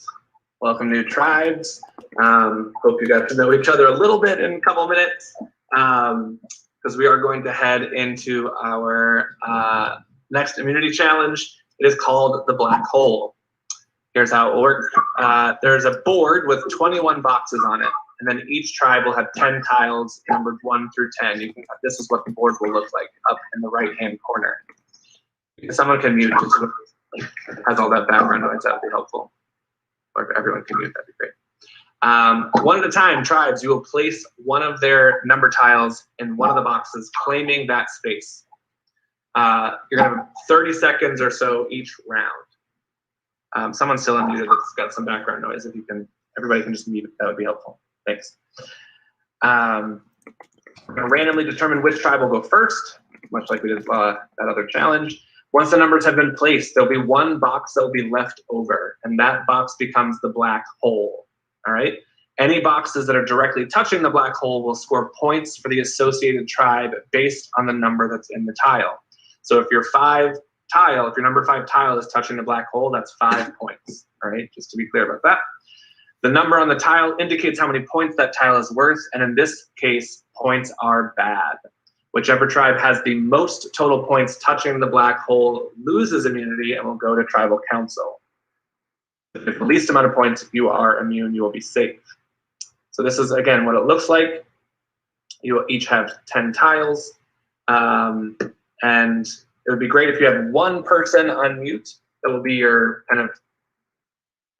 Welcome, new tribes. Hope you got to know each other a little bit in a couple minutes, because we are going to head into our next immunity challenge. It is called the Black Hole. Here's how it works. There's a board with 21 boxes on it, and then each tribe will have 10 tiles numbered 1 through 10. This is what the board will look like up in the right-hand corner. Someone can mute just so it has all that background noise. That would be helpful. Or if everyone can mute, that'd be great. One at a time, tribes, you will place one of their number tiles in one of the boxes, claiming that space. You're gonna have 30 seconds or so each round. Someone's still unmuted. It's got some background noise. If you can, everybody can just mute it. That would be helpful. Thanks. We're gonna randomly determine which tribe will go first, much like we did that other challenge. Once the numbers have been placed, there'll be one box that will be left over, and that box becomes the black hole. All right. Any boxes that are directly touching the black hole will score points for the associated tribe based on the number that's in the tile. So if your number 5 tile is touching the black hole, that's 5 points. All right, just to be clear about that. The number on the tile indicates how many points that tile is worth, and in this case, points are bad. Whichever tribe has the most total points touching the black hole loses immunity and will go to tribal council. If the least amount of points, you are immune, you will be safe. So this is, again, what it looks like. You will each have 10 tiles. And it would be great if you have one person on mute that will be your kind of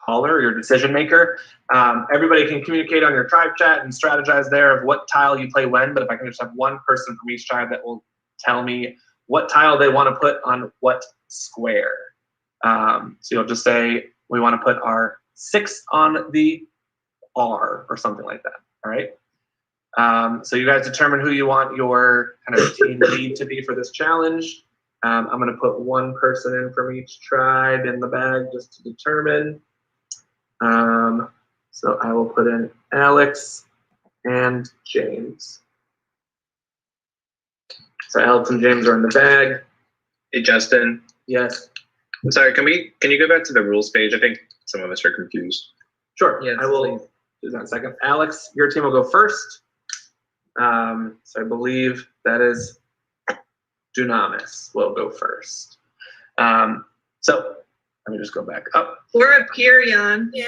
caller, your decision maker. Everybody can communicate on your tribe chat and strategize there of what tile you play when, but if I can just have one person from each tribe that will tell me what tile they want to put on what square. So you'll just say, we want to put our 6 on the R or something like that, all right? So you guys determine who you want your kind of team lead to be for this challenge. I'm going to put one person in from each tribe in the bag just to determine. So I will put in Alex and James. So Alex and James are in the bag. Hey, Justin. Yes. I'm sorry, can you go back to the rules page? I think some of us are confused. Sure, Yes, I will do that in a second. Alex, your team will go first. So I believe that is Dunamis will go first. So let me just go back up. Or Aperion. Yeah.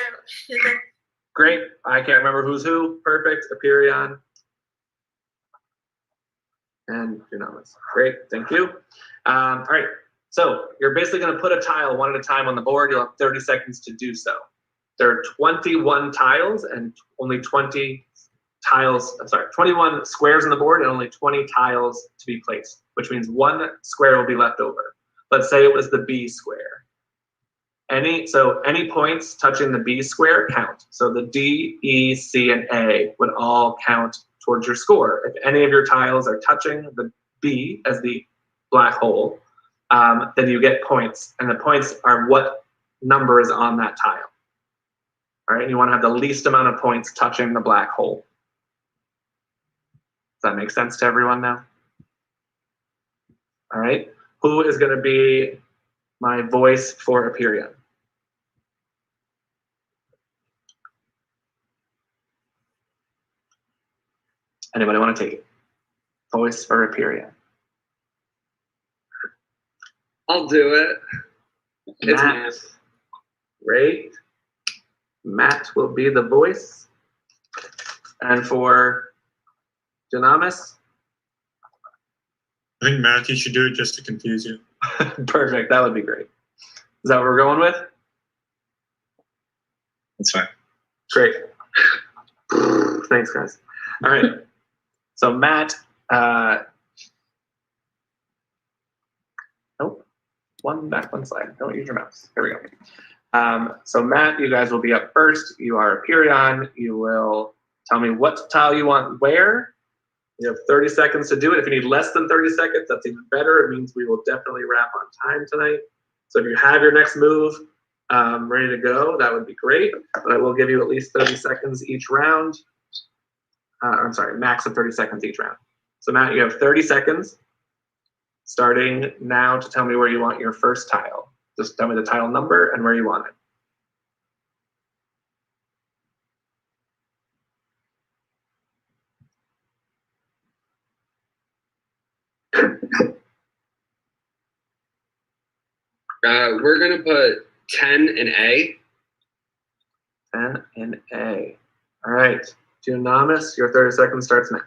Great. I can't remember who's who. Perfect. Aperion. And Dunamis. Great. Thank you. All right. So you're basically going to put a tile one at a time on the board. You'll have 30 seconds to do so. There are 21 tiles and only 20 tiles. I'm sorry, 21 squares on the board and only 20 tiles to be placed, which means one square will be left over. Let's say it was the B square. Any points touching the B square count. So the D, E, C, and A would all count towards your score. If any of your tiles are touching the B as the black hole, then you get points, and the points are what number is on that tile. All right, you want to have the least amount of points touching the black hole. Does that make sense to everyone now? All right, who is going to be my voice for Aperion? Anybody want to take it? Voice for Aperion. I'll do it. It's Matt. Great. Matt will be the voice. And for Dunamis? I think Matthew should do it just to confuse you. Perfect. That would be great. Is that what we're going with? That's fine. Great. Thanks, guys. All right. So Matt, nope. One slide. Don't use your mouse. There we go. So Matt, you guys will be up first. You are Aperion. You will tell me what tile you want where. You have 30 seconds to do it. If you need less than 30 seconds, that's even better. It means we will definitely wrap on time tonight. So if you have your next move ready to go, that would be great. But I will give you at least 30 seconds each round. I'm sorry, max of 30 seconds each round. So Matt, you have 30 seconds starting now to tell me where you want your first tile. Just tell me the tile number and where you want it. We're going to put 10 in A. 10 in A. All right. Dunamis, your 30 seconds starts now.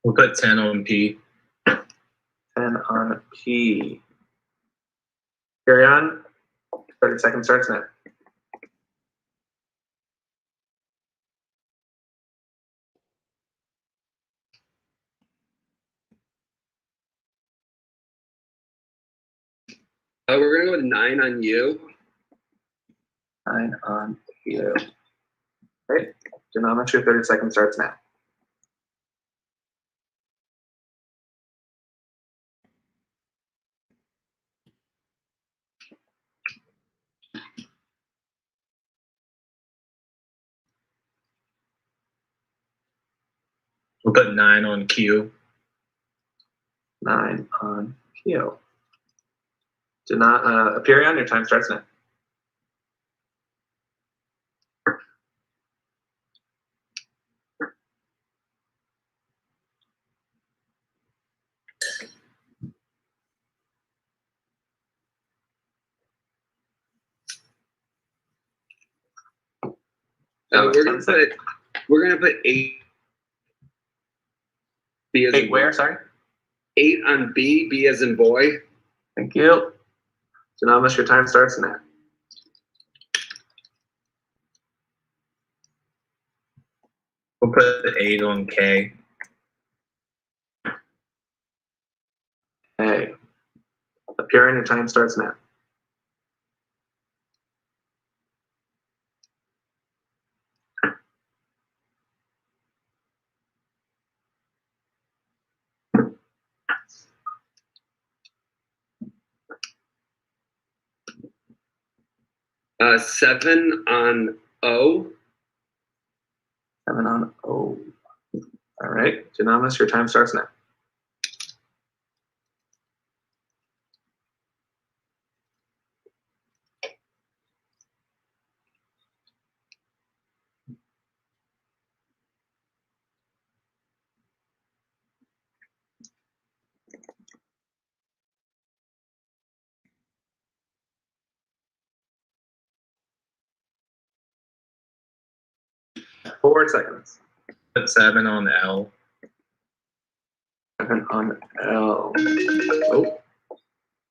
We'll put 10 on P. 10 on P. Carry on. 30 seconds starts now. We're gonna go with 9 on you. 9 on you. Great. Geometry, 30 seconds starts now. We'll put 9 on Q. 9 on Q. Do not appear on. Your time starts now. We're gonna put 8. B as 8 in where? boy. Sorry. 8 on B. B as in boy. Thank you. Dynamis, your time starts now. We'll put 8 on K. Hey. Appearing, your time starts now. Uh, 7 on O. 7 on O. All right. Dynamis, your time starts now. Four seconds. Put 7 on L. 7 on L. Oh.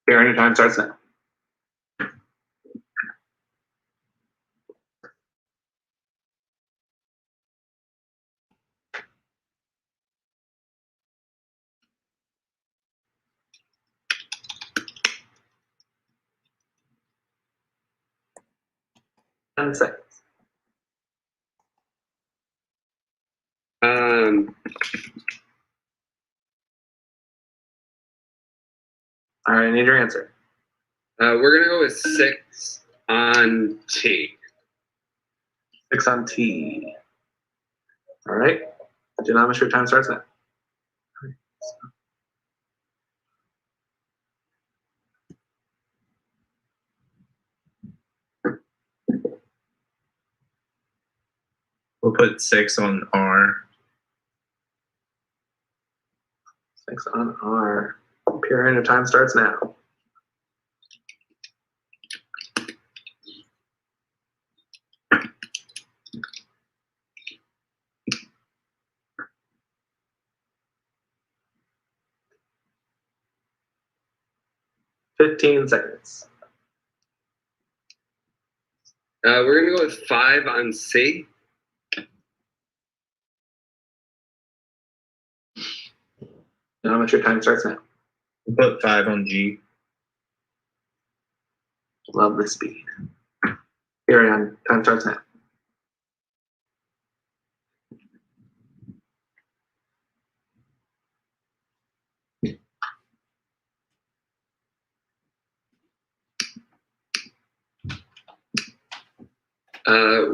Appearing, your time starts now. Ten seconds. All right, I need your answer. We're gonna go with 6 on T. 6 on T. All right. Dynamis, your time starts now. We'll put 6 on R. 6 on R. Appearing, your time starts now. Fifteen seconds. We're gonna go with 5 on C. Dynamis, your time starts now. We'll put 5 on G. Love the speed. Ariane, time starts now.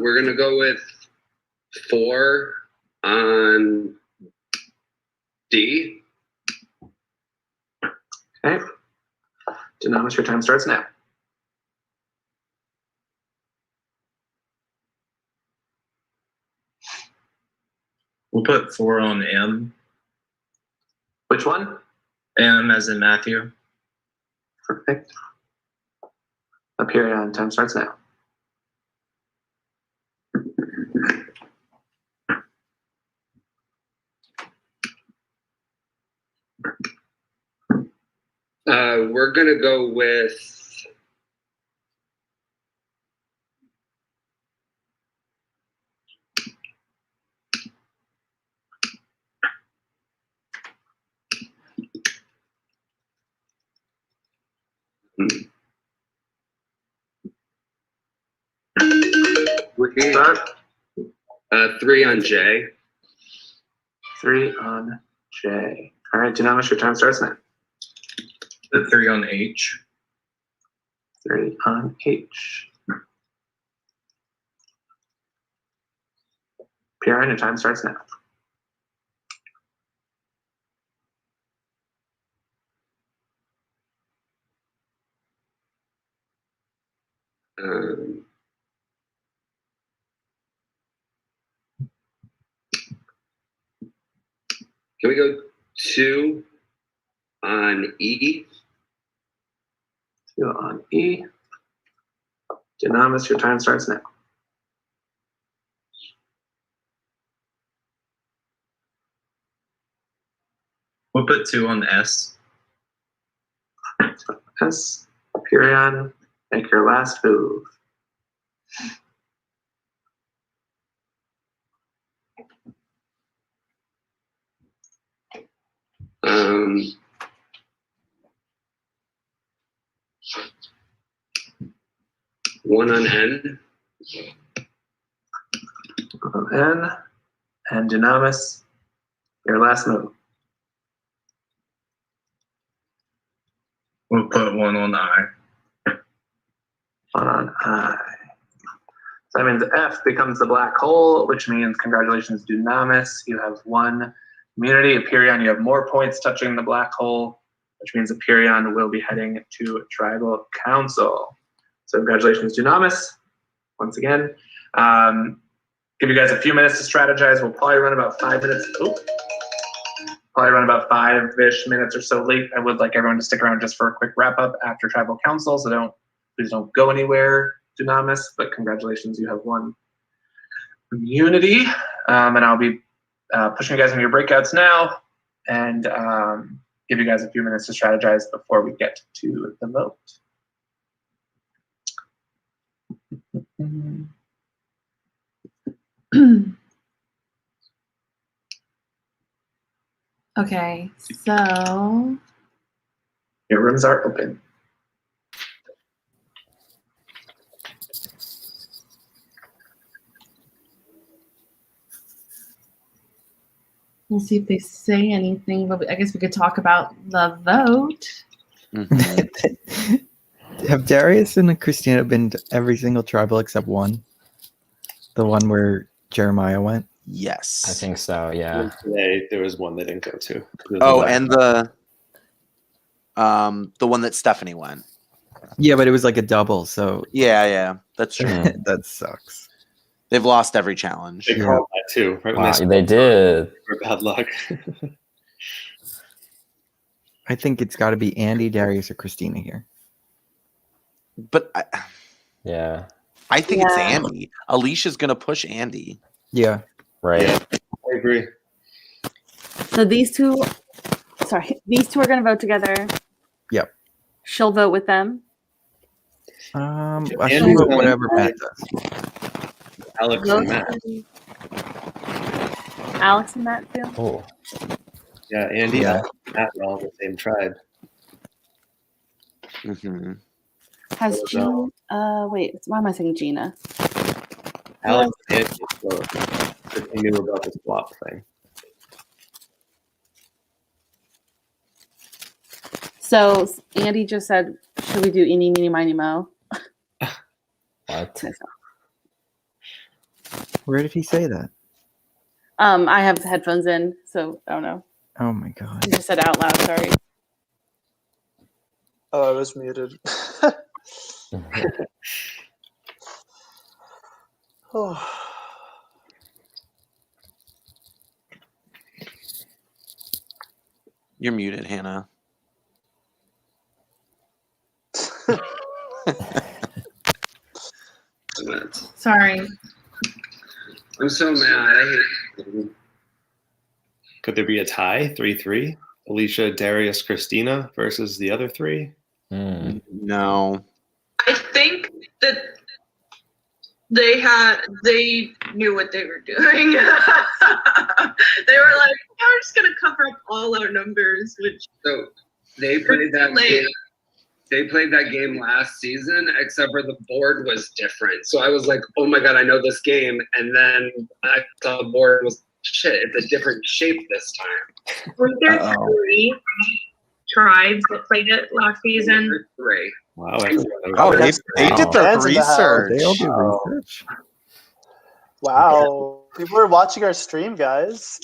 We're gonna go with 4 on D. Okay. Dynamis, your time starts now. We'll put 4 on M. Which one? M as in Matthew. Perfect. Appearing, time starts now. We're gonna go with got? 3 on J. 3 on J. All right, Dunamis, your time starts now. 3 on H. 3 on H. Piran, your time starts now. Can we go 2 on E? 2 on E. Dunamis, your time starts now. We'll put 2 on S. S. Piran, make your last move. One on N. N. And Dunamis, your last move. We'll put 1 on I. 1 on I. So that means F becomes the black hole, which means congratulations, Dunamis. You have 1 immunity. Aperion, you have more points touching the black hole, which means Aperion will be heading to Tribal Council. So congratulations, Dunamis, once again. Give you guys a few minutes to strategize. We'll probably run about 5 minutes. Probably run about 5-ish minutes or so late. I would like everyone to stick around just for a quick wrap up after Tribal Council. So please don't go anywhere, Dunamis. But congratulations, you have 1 immunity. And I'll be pushing you guys into your breakouts now, and give you guys a few minutes to strategize before we get to the vote. Okay, so Your rooms are open. we'll see if they say anything, but I guess we could talk about the vote. Have Darius and Christina been to every single tribal except one? The one where Jeremiah went? Yes. I think so, yeah. Today, there was one they didn't go to. Oh, and the one that Stephanie went. Yeah, but it was like a double, so Yeah, that's true. that sucks. They've lost every challenge. They called that too, right? Wow, they did. For bad luck. I think it's got to be Andy, Darius, or Christina here. But yeah, I think it's Andy. Alicia's gonna push Andy. Yeah, right. Yeah, I agree. So these two are going to vote together. Yep. She'll vote with them. I should Andy's vote not- whatever Matt does. Alex and Matt. Alex and Matt too. Oh, Yeah, Andy Yeah. and Matt are all in the same tribe. Mm-hmm. Has Gina? Wait, why am I saying Gina? Alex and Andy both. They knew about the swap thing. So Andy just said, "Should we do eeny, meeny, miny, mo?" what? Where did he say that? I have the headphones in, so I don't know. Oh my god. I just said it out loud. Sorry. Oh, I was muted. Oh. You're muted, Hannah. Sorry. I'm so mad. I hate. Could there be a tie? 3-3? Alicia, Darius, Christina versus the other 3? No. I think that they knew what they were doing. They were like, yeah, we're just gonna cover up all our numbers, which So they played that late. game. they played that game last season, except for the board was different. So I was like, oh my God, I know this game. And then I saw the board was, shit, it's a different shape this time. Were there 3 tribes that played it last season? 3. Wow. Oh, they did their Fans in the house. research. They all do research. Wow. People are watching our stream, guys.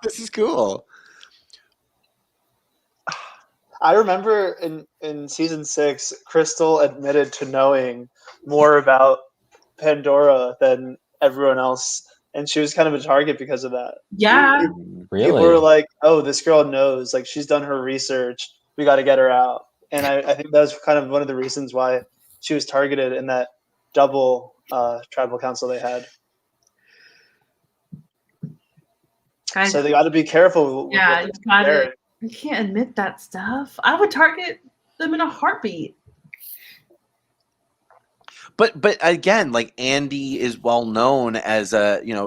This is cool. I remember in season 6, Crystal admitted to knowing more about Pandora than everyone else, and she was kind of a target because of that. Yeah. Really? People were like, "Oh, this girl knows. Like, she's done her research. We got to get her out." And I think that was kind of one of the reasons why she was targeted in that double tribal council they had. Guys, So they got to be careful. With yeah, what you they're gotta. sharing. You can't admit that stuff. I would target them in a heartbeat. But again, like Andy is well known as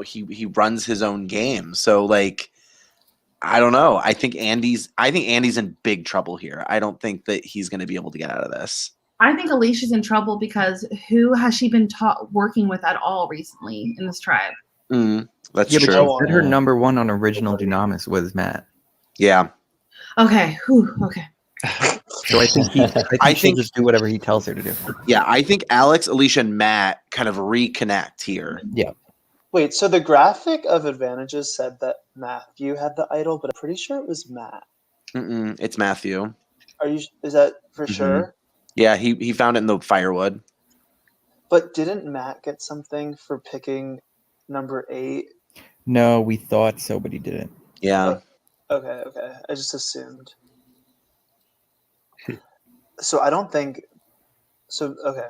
he runs his own game. So like I don't know. I think Andy's in big trouble here. I don't think that he's going to be able to get out of this. I think Alicia's in trouble because who has she been working with at all recently in this tribe? That's Yeah, but true. she said her number 1 on original Dunamis was Matt. Yeah. Okay. Whew, okay. So I think she'll just do whatever he tells her to do. Yeah, I think Alex, Alicia, and Matt kind of reconnect here. Yeah. Wait, so the graphic of advantages said that Matthew had the idol, but I'm pretty sure it was Matt. It's Matthew. Is that for sure? Yeah, he found it in the firewood. But didn't Matt get something for picking number 8? No, we thought so, but he didn't. Yeah. Okay. I just assumed. So I don't think. So okay.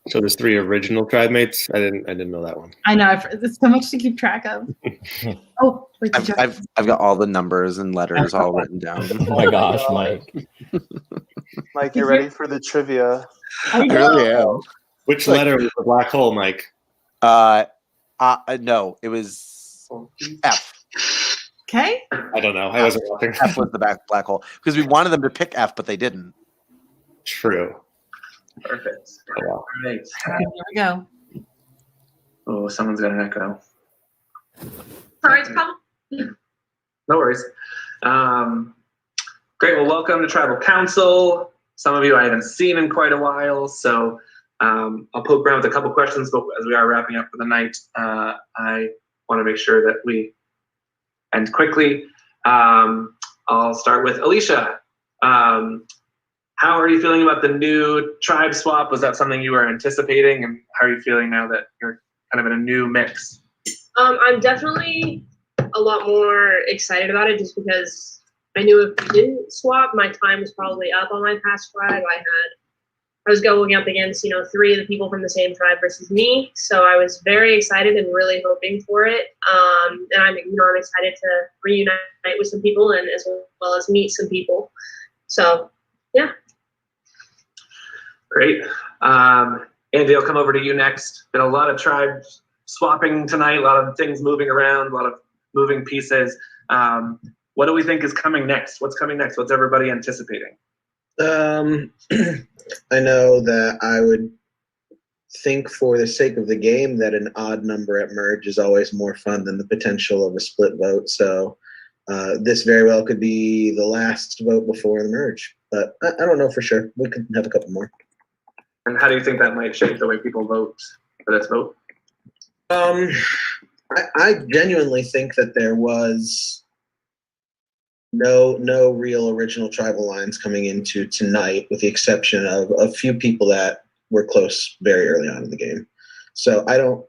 So there's 3 original tribe mates. I didn't know that one. I know. It's so much to keep track of. Oh, wait. I've got all the numbers and letters all written down. Oh my gosh, Mike. Mike, you're ready for the trivia. I really am. Which letter was the black hole, Mike? No, it was F. Okay. I don't know. I wasn't watching. F was the black hole because we wanted them to pick F, but they didn't. True. Perfect. Oh, wow. All right. Here we go. Oh, someone's got an echo. Sorry, it's probably. No worries. Great. Well, welcome to Tribal Council. Some of you I haven't seen in quite a while, so I'll poke around with a couple questions, but as we are wrapping up for the night, I want to make sure that we end quickly. I'll start with Alicia. How are you feeling about the new tribe swap? Was that something you were anticipating? And how are you feeling now that you're kind of in a new mix? I'm definitely a lot more excited about it just because I knew if we didn't swap, my time was probably up on my past tribe. I was going up against, 3 of the people from the same tribe versus me. So I was very excited and really hoping for it. And I'm excited to reunite with some people and as well as meet some people. So, yeah. Great. Andy, I'll come over to you next. Been a lot of tribes swapping tonight, a lot of things moving around, a lot of moving pieces. What do we think is coming next? What's coming next? What's everybody anticipating? I know that I would think for the sake of the game that an odd number at merge is always more fun than the potential of a split vote. So this very well could be the last vote before the merge, but I don't know for sure. We could have a couple more. And how do you think that might shape the way people vote for this vote? I genuinely think that there was no real original tribal lines coming into tonight, with the exception of a few people that were close very early on in the game. So I don't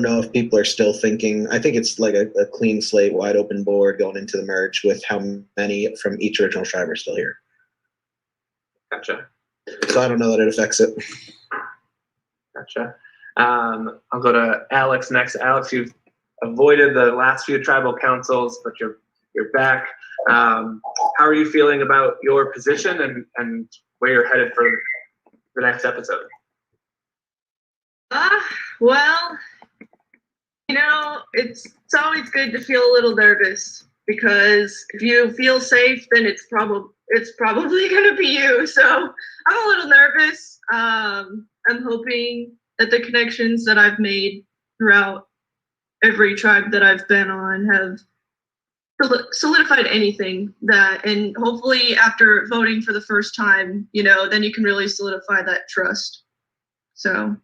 know if people are still thinking. I think it's like a clean slate, wide open board going into the merge with how many from each original tribe are still here. Gotcha. So I don't know that it affects it. Gotcha. I'll go to Alex next. Alex, you've avoided the last few tribal councils, but you're back. How are you feeling about your position and where you're headed for the next episode? Well, it's always good to feel a little nervous because if you feel safe, then it's probably gonna be you. So I'm a little nervous. I'm hoping that the connections that I've made throughout every tribe that I've been on have solidified anything that, and hopefully after voting for the first time, then you can really solidify that trust. So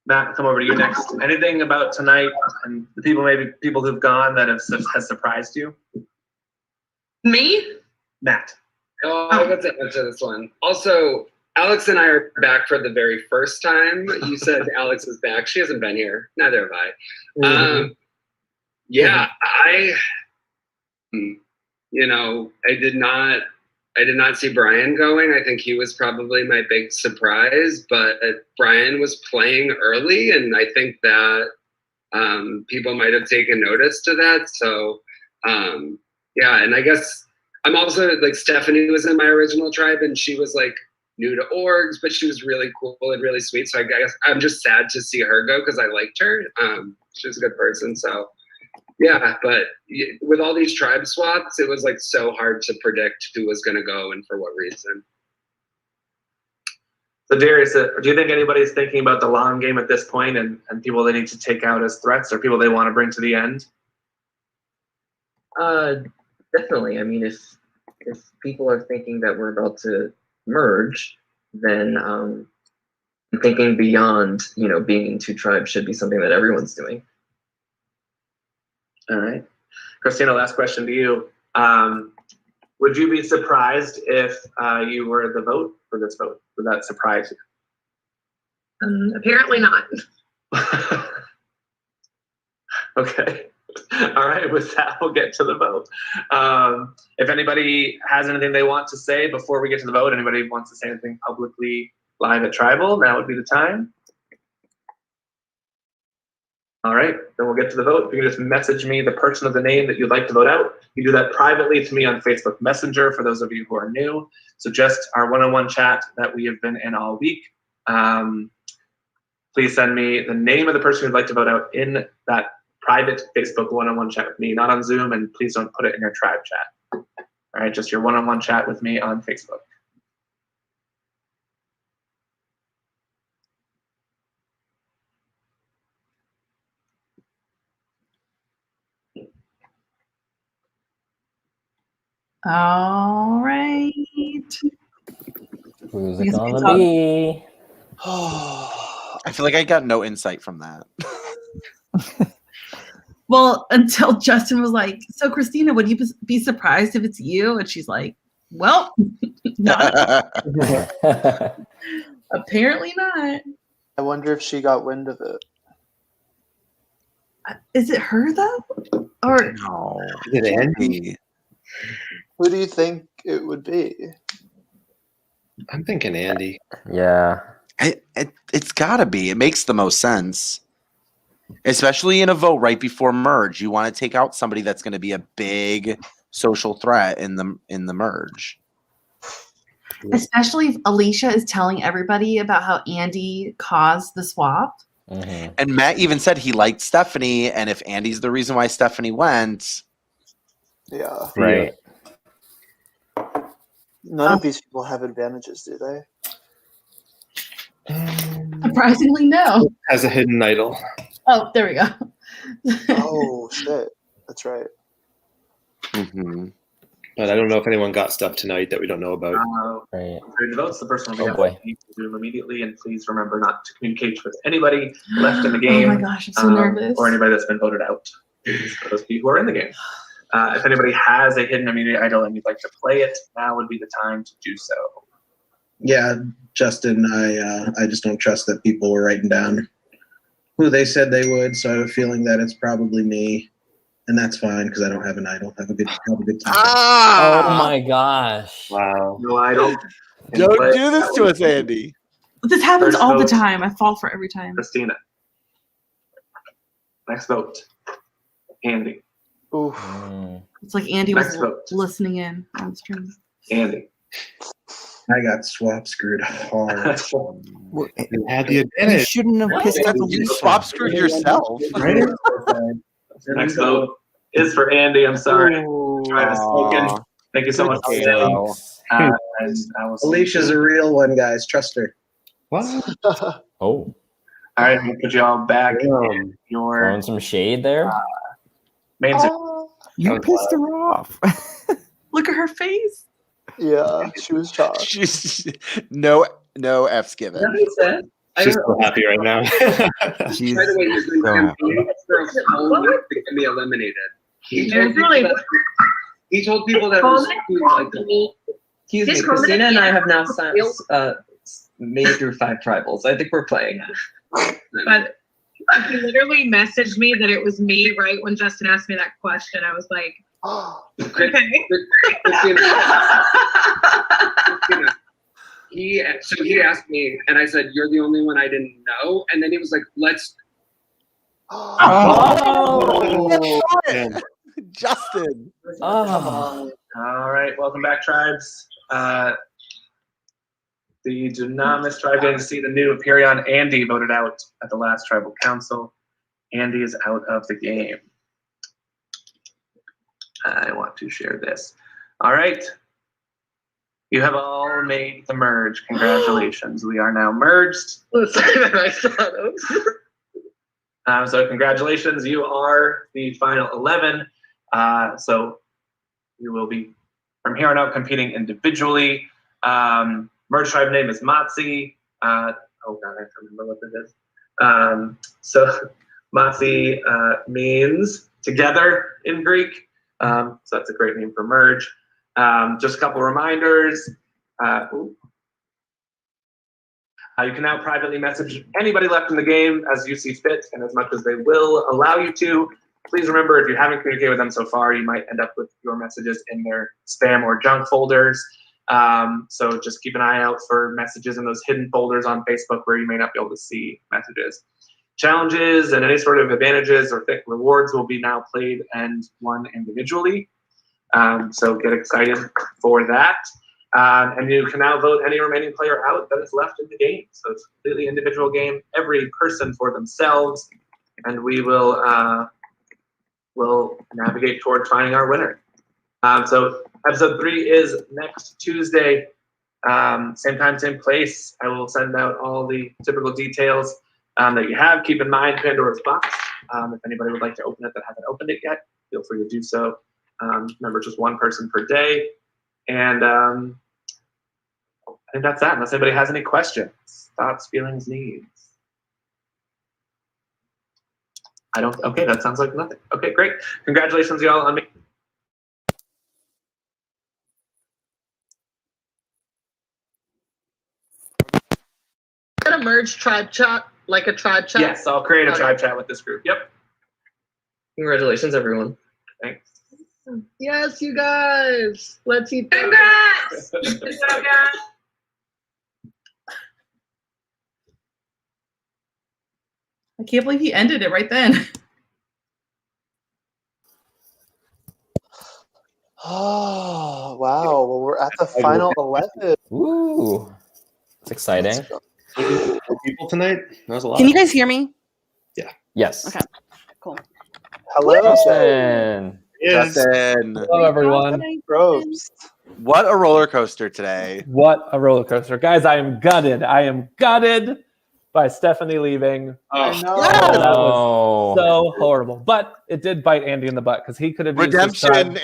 Matt, come over to you next. Anything about tonight and the people who've gone that has surprised you? Me? Matt. Oh, I got to answer this one. Also, Alex and I are back for the very first time. You said Alex is back. She hasn't been here. Neither have I. Yeah, I did not see Brian going. I think he was probably my big surprise, but Brian was playing early, and I think that people might have taken notice to that. So, yeah, and I guess I'm also, like, Stephanie was in my original tribe, and she was, like, new to orgs, but she was really cool and really sweet. So I guess I'm just sad to see her go because I liked her. She was a good person, so. Yeah, but with all these tribe swaps, it was like so hard to predict who was going to go and for what reason. So Darius, do you think anybody's thinking about the long game at this point and people they need to take out as threats or people they want to bring to the end? Definitely. I mean, if people are thinking that we're about to merge, then thinking beyond, being in two tribes should be something that everyone's doing. All right. Christina, last question to you. Would you be surprised if you were the vote for this vote? Would that surprise you? Apparently not. Okay. All right. With that, we'll get to the vote. If anybody has anything they want to say before we get to the vote, anybody wants to say anything publicly live at Tribal, now would be the time. All right, then we'll get to the vote. If you can just message me the person of the name that you'd like to vote out. You do that privately to me on Facebook Messenger for those of you who are new. So just our one-on-one chat that we have been in all week. Please send me the name of the person you'd like to vote out in that private Facebook one-on-one chat with me, not on Zoom, and please don't put it in your tribe chat. All right, just your one-on-one chat with me on Facebook. All right. Who's it gonna be? I feel like I got no insight from that. Well, until Justin was like, "So, Christina, would you be surprised if it's you?" And she's like, "Well, not. Apparently not." I wonder if she got wind of it. Is it her though, or no? Is it Andy? Who do you think it would be? I'm thinking Andy. Yeah. It's gotta be. It makes the most sense. Especially in a vote right before merge. You want to take out somebody that's going to be a big social threat in the merge. especially if Alicia is telling everybody about how Andy caused the swap. Mm-hmm. And Matt even said he liked Stephanie, and if Andy's the reason why Stephanie went, yeah, right. None of these people have advantages, do they? Surprisingly, no. Has a hidden idol. Oh, there we go. Oh shit, that's right. Mm-hmm. But I don't know if anyone got stuff tonight that we don't know about. Right. The votes, the person will Oh, be boy. on Zoom immediately, and please remember not to communicate with anybody left in the game. Oh my gosh, I'm so nervous. Or anybody that's been voted out. For those people who are in the game. If anybody has a hidden immunity idol and you'd like to play it, now would be the time to do so. Yeah, Justin, I just don't trust that people were writing down who they said they would, so I have a feeling that it's probably me. And that's fine because I don't have an idol. Have a good time. Oh my gosh. Wow. No idol. Don't do this to us, Andy. This happens First all the vote. time. I fall for every time. Christina. Next vote. Andy. Oof. It's like Andy Next was vote. listening in on stream. Andy. I got swap screwed hard. You had the You advantage. shouldn't have pissed off You Alicia. swap screwed yourself. Next vote. is for Andy. I'm sorry. Tribe has spoken. Thank you so much for staying. And I will see you Alicia's soon. a real one, guys. Trust her. What? Oh, All right, I'm gonna put you all back in your throwing some shade there. main. You pissed her off. Look at her face. Yeah, she was shocked. She's no F's given. She's so happy right now. She's By the way, he's been so happy. campaigning for a whole week to get me eliminated. He told people that it was like Excuse me, Christina and I have now made it through 5 tribals. I think we're playing. But he literally messaged me that it was me right when Justin asked me that question. I was like, okay. He asked me, and I said, "You're the only one I didn't know." And then he was like, "Let's." Justin. All right, welcome back, tribes. The Dunamis tribe getting to see the new Aperion. Andy voted out at the last tribal council. Andy is out of the game. I want to share this. All right. You have all made the merge. Congratulations. We are now merged. So congratulations. You are the final 11. So you will be, from here on out, competing individually. Merge tribe name is Matzi. Oh God, I have to remember what this is. So Matzi means together in Greek. So that's a great name for merge. Just a couple reminders. You can now privately message anybody left in the game as you see fit and as much as they will allow you to. Please remember, if you haven't communicated with them so far, you might end up with your messages in their spam or junk folders. So just keep an eye out for messages in those hidden folders on Facebook where you may not be able to see messages. Challenges and any sort of advantages or thick rewards will be now played and won individually. So get excited for that. And you can now vote any remaining player out that is left in the game. So it's a completely individual game, every person for themselves, and we will navigate toward finding our winner. So episode 3 is next Tuesday, same time, same place. I will send out all the typical details that you have. Keep in mind Pandora's box. If anybody would like to open it that hasn't opened it yet, feel free to do so. Remember, just one person per day. And I think that's that, unless anybody has any questions, thoughts, feelings, needs. I don't, okay, that sounds like nothing. Okay, great. Congratulations, y'all, on me. Get a merge tribe chat, like a tribe chat? Yes, I'll create a tribe chat with this group. Yep. Congratulations, everyone. Thanks. Yes, you guys. Let's eat. Congrats! I can't believe he ended it right then. Oh, wow. Well, we're at the final 11. Ooh, it's exciting. People tonight? That was a lot. Can you guys hear me? Yeah. Yes. Okay. Cool. Hello, Justin. Justin. Hello, everyone. Rose. What a roller coaster today. What a roller coaster. Guys, I am gutted. I am gutted by Stephanie leaving. I know. That was so horrible. But it did bite Andy in the butt because he could have used his Redemption. tribe.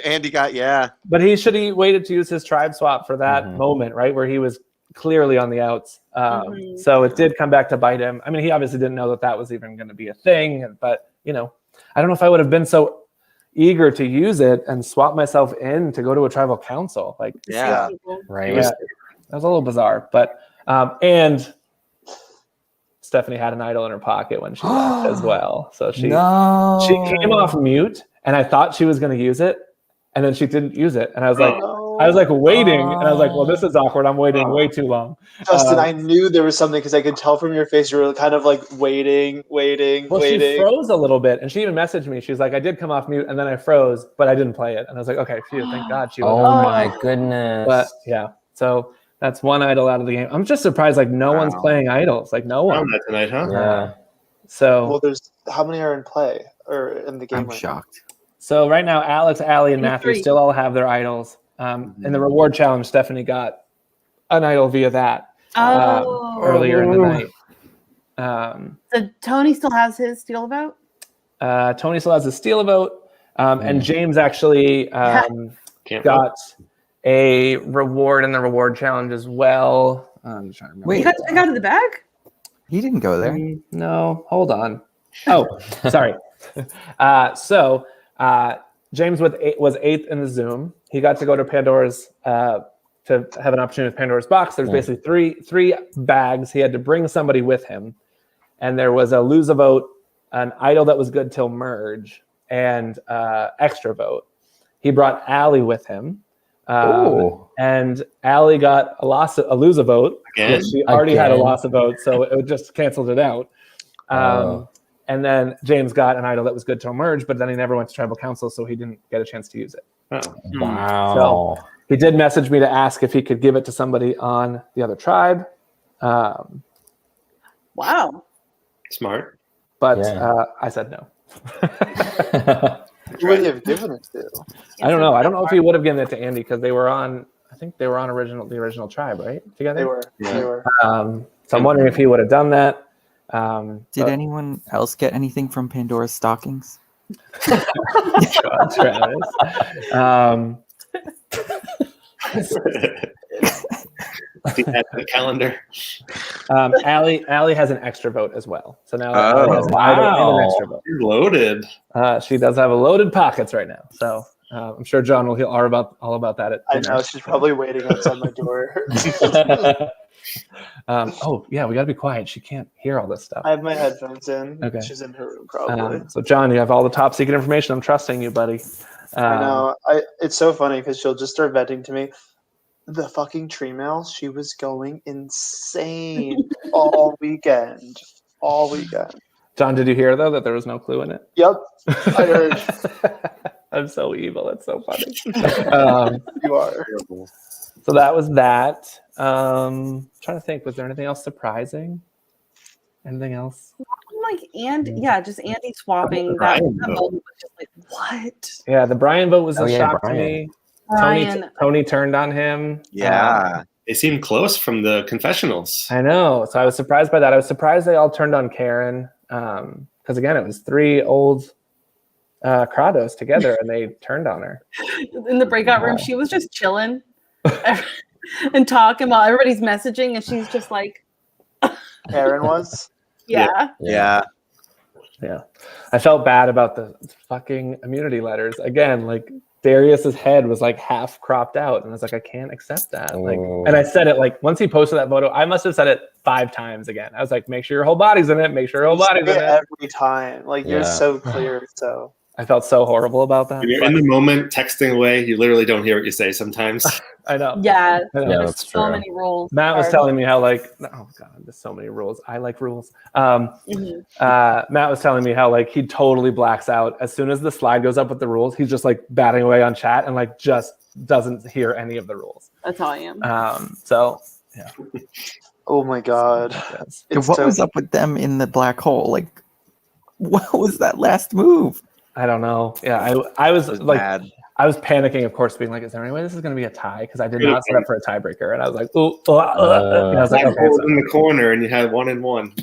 Andy got, yeah. But he should have waited to use his tribe swap for that moment, right? Where he was clearly on the outs. So it did come back to bite him. I mean, he obviously didn't know that that was even going to be a thing. But, you know, I don't know if I would have been so eager to use it and swap myself in to go to a tribal council. Like, Yeah. Right. Yeah, that was a little bizarre. But, and Stephanie had an idol in her pocket when she left as well. So she came off mute and I thought she was going to use it. And then she didn't use it. And I was like, waiting. And I was like, well, this is awkward. I'm waiting way too long. Justin, I knew there was something because I could tell from your face you were kind of like waiting. Well, she froze a little bit, and she even messaged me. She's like, I did come off mute, and then I froze, but I didn't play it. And I was like, okay, phew, thank God she was. Oh my goodness. But yeah, so that's one idol out of the game. I'm just surprised, like no one's playing idols, like no one. Found that tonight, huh? Yeah. So well, there's how many are in play or in the game? I'm right shocked. So right now, Alex, Allie, and Matthew 23. still all have their idols. In the reward challenge, Stephanie got an idol via that earlier in the night. So Tony still has his steal vote? Tony still has a steal vote. And James actually got a reward in the reward challenge as well. I'm just trying to remember. You got to pick out of the bag? He didn't go there. No, hold on. Oh, sorry. So James was 8th in the Zoom. He got to go to Pandora's to have an opportunity with Pandora's box. There's basically three bags. He had to bring somebody with him, and there was a lose a vote, an idol that was good till merge, and extra vote. He brought Allie with him. And Allie got a lose a vote. She already had a loss of vote, so it just canceled it out. And then James got an idol that was good till merge, but then he never went to tribal council, so he didn't get a chance to use it. Wow. So he did message me to ask if he could give it to somebody on the other tribe. Wow. Smart. But I said no. Who would you have given it to? I don't know. I don't know if he would have given it to Andy because they were on. I think they were on the original tribe, right? Together. They were. They were. So I'm wondering if he would have done that. Did anyone else get anything from Pandora's stockings? God, Travis. The calendar. Allie has an extra vote as well. So now Allie has an idol and an extra vote. You're loaded. She does have a loaded pockets right now. So I'm sure John will hear all about that. I know she's probably waiting outside my door. Oh yeah, we gotta be quiet. She can't hear all this stuff. I have my headphones in. Okay. She's in her room probably. So John, you have all the top secret information. I'm trusting you, buddy. I know. It's so funny because she'll just start venting to me. The fucking tree mail, she was going insane all weekend. All weekend. John, did you hear though that there was no clue in it? Yep, I heard. I'm so evil. It's so funny. You are. So that was that. Trying to think, was there anything else surprising? Anything else? Like just Andy swapping that vote was just like what? Yeah, the Brian vote was a shock to Brian. me. Brian. Tony turned on him. They seemed close from the confessionals. I know. So I was surprised by that. I was surprised they all turned on Karen. Because again, it was 3 old Kratos together and they turned on her. In the breakout room, she was just chilling and talking while everybody's messaging, and she's just like Karen was? Yeah. I felt bad about the fucking immunity letters. Again, like Darius's head was like half cropped out, and I was like, I can't accept that. Like, and I said it like once he posted that photo, I must have said it 5 times again. I was like, make sure your whole body's in it. Make sure your whole body's in it every time. Like you're so clear. So I felt so horrible about that. When you're in the moment texting away, you literally don't hear what you say sometimes. I know. Yeah, that's so true. Many rules. Matt was telling me how like, oh god, there's so many rules. I like rules. Matt was telling me how like he totally blacks out as soon as the slide goes up with the rules. He's just like batting away on chat and like just doesn't hear any of the rules. That's how I am. So yeah. Oh my god. What was up with them in the black hole? Like, what was that last move? I don't know. Yeah, I was like, mad. I was panicking, of course, being like, "Is there any way this is going to be a tie?" Because I did not set up for a tiebreaker, and I was like, "Ooh!" And I was like, "Okay." In the corner, and you had 1 and 1.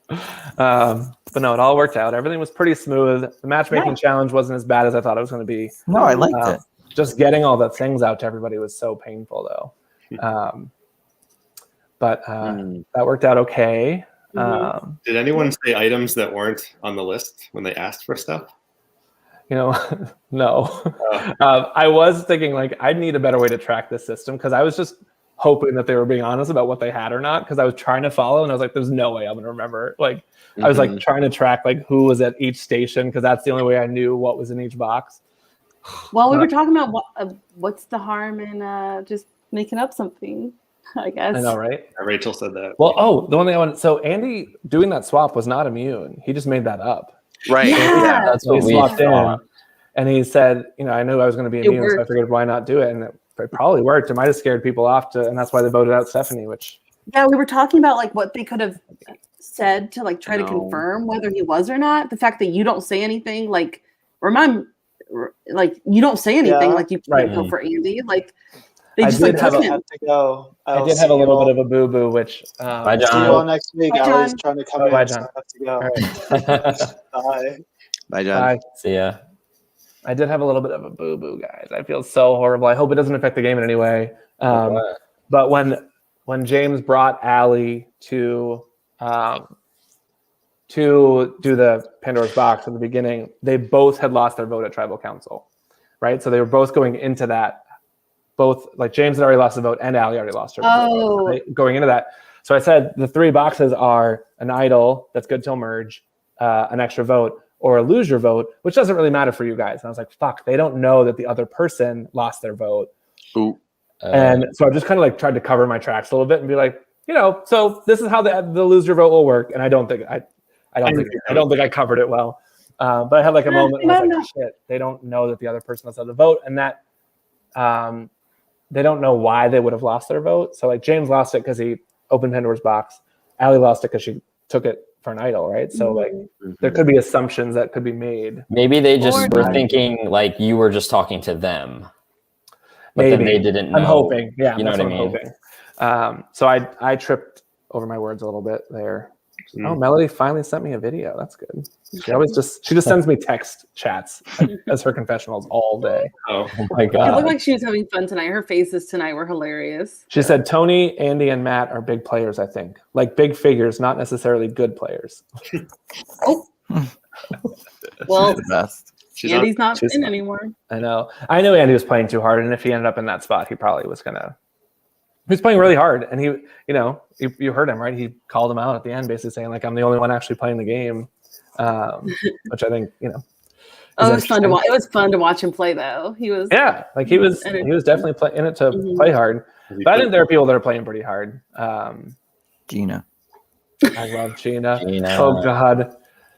But no, it all worked out. Everything was pretty smooth. The matchmaking challenge wasn't as bad as I thought it was going to be. No, I liked it. Just getting all the things out to everybody was so painful, though. But that worked out okay. Did anyone say items that weren't on the list when they asked for stuff? You know, no. I was thinking like I'd need a better way to track this system because I was just hoping that they were being honest about what they had or not because I was trying to follow and I was like, there's no way I'm gonna remember. Like I was like trying to track like who was at each station because that's the only way I knew what was in each box. Well, we were talking about what's the harm in just making up something. I guess. I know, right? Rachel said that. Well, the one thing I wanted. So Andy doing that swap was not immune. He just made that up. Right. Yeah. That's what he swapped in. And he said, you know, I knew I was going to be immune, so I figured why not do it? And it probably worked. It might have scared people off and that's why they voted out Stephanie, which. Yeah, we were talking about like what they could have said to like try to confirm whether he was or not. The fact that you don't say anything, like like you don't say anything, Yeah. like you can't go for Andy. Like they I just did like have took a- him. have to go. I did have a little bit of a boo boo, which Bye, See you John. all next week. Bye, Allie's John. trying to come Oh, in, bye, so John. I have to go. All right. Bye. Bye, John. Bye. See ya. I did have a little bit of a boo boo, guys. I feel so horrible. I hope it doesn't affect the game in any way. But when James brought Allie to do the Pandora's box at the beginning, they both had lost their vote at tribal council, right? So they were both going into that. Both, like, James had already lost the vote and Allie already lost her vote going into that. So I said the 3 boxes are an idol that's good till merge, an extra vote, or a lose your vote, which doesn't really matter for you guys. And I was like, fuck, they don't know that the other person lost their vote. Ooh. And so I just kind of like tried to cover my tracks a little bit and be like, so this is how the lose your vote will work. And I don't think I covered it well. But I had like a moment where I was like, shit, they don't know that the other person lost the vote, and that they don't know why they would have lost their vote. So like James lost it because he opened Pandora's box. Allie lost it because she took it for an idol, right? So like there could be assumptions that could be made. Maybe they just were thinking like you were just talking to them, but Maybe then they didn't know. I'm hoping, yeah, you know that's what I mean. hoping. So I tripped over my words a little bit there. Oh, Melody finally sent me a video. That's good. She just sends me text chats as her confessionals all day. Oh my It looked like she was having fun tonight. Her faces tonight were hilarious. She said Tony, Andy, and Matt are big players, I think. Like big figures, not necessarily good players. Well, the best. Andy's not in anymore. I know. I knew Andy was playing too hard, and if he ended up in that spot, he probably was gonna. He was playing really hard, and you heard him, right? He called him out at the end, basically saying like, "I'm the only one actually playing the game," which I think Oh, it was fun to watch. It was fun to watch him play, though. He was he was definitely in it to play hard. But I think there are people that are playing pretty hard. Gina, I love Gina. Oh God,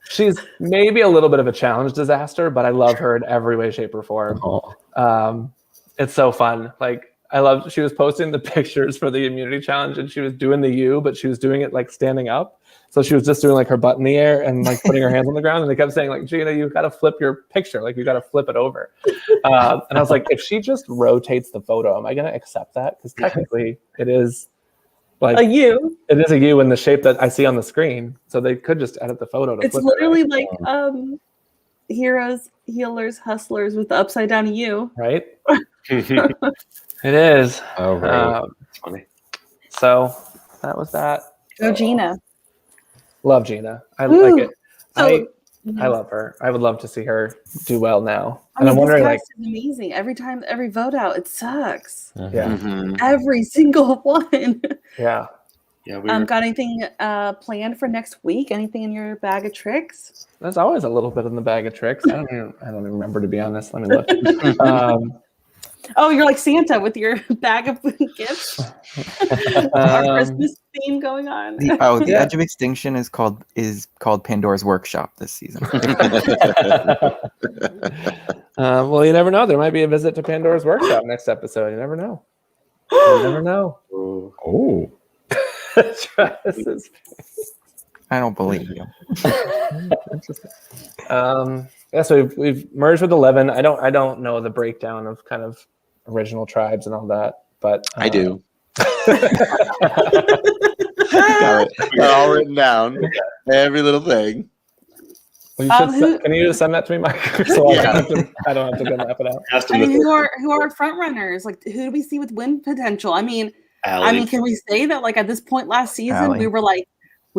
she's maybe a little bit of a challenge disaster, but I love her in every way, shape, or form. It's so fun. Like she was posting the pictures for the immunity challenge, and she was doing the U, but she was doing it like standing up. So she was just doing like her butt in the air and like putting her hands on the ground. And they kept saying like, Gina, you've got to flip your picture. Like you got to flip it over. And I was like, if she just rotates the photo, am I going to accept that? Because technically it is like a U. It is a U in the shape that I see on the screen. So they could just edit the photo to It's flip literally it, right? like heroes, healers, hustlers with the upside down U. Right? It is. Oh, right. It's funny. So that was that. Go Gina. Love Gina. I Ooh. like it. I love her. I would love to see her do well now. I And mean, I'm wondering, like, this cast is amazing. Every vote out, it sucks. yeah, Every single one. yeah. Got anything planned for next week? Anything in your bag of tricks? There's always a little bit in the bag of tricks. I don't even remember, to be honest. Let me look. Oh, you're like Santa with your bag of gifts. Our Christmas theme going on. The Edge of Extinction is called Pandora's Workshop this season. Well, you never know. There might be a visit to Pandora's Workshop next episode. You never know. You never know. Oh. I don't believe you. Yeah, so we've merged with 11. I don't know the breakdown of kind of original tribes and all that, but I do. Got it all written down. Every little thing. Well, can you just send that to me, Mike? So I don't have to go map it out. I mean, who are front runners? Like, who do we see with win potential? I mean, can we say that like at this point last season Allie. we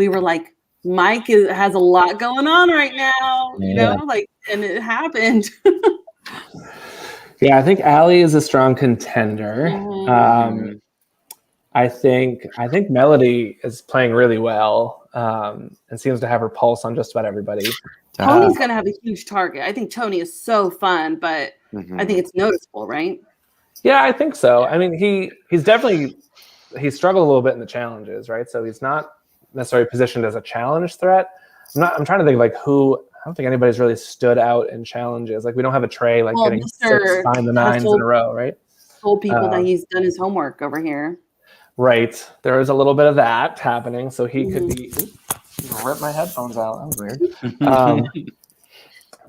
were like Mike has a lot going on right now, you know, like, and it happened. Yeah, I think Allie is a strong contender. I think Melody is playing really well and seems to have her pulse on just about everybody. Tony's gonna have a huge target. I think Tony is so fun, but I think it's noticeable, right? Yeah, I think so. I mean, he's struggled a little bit in the challenges, right? So he's not necessarily positioned as a challenge threat. I'm trying to think like who. I don't think anybody's really stood out in challenges. Like we don't have a Trey like getting Mr. 6 9s in a row, right? Told people that he's done his homework over here. Right. There is a little bit of that happening, so he could be. Rip my headphones out. That was weird.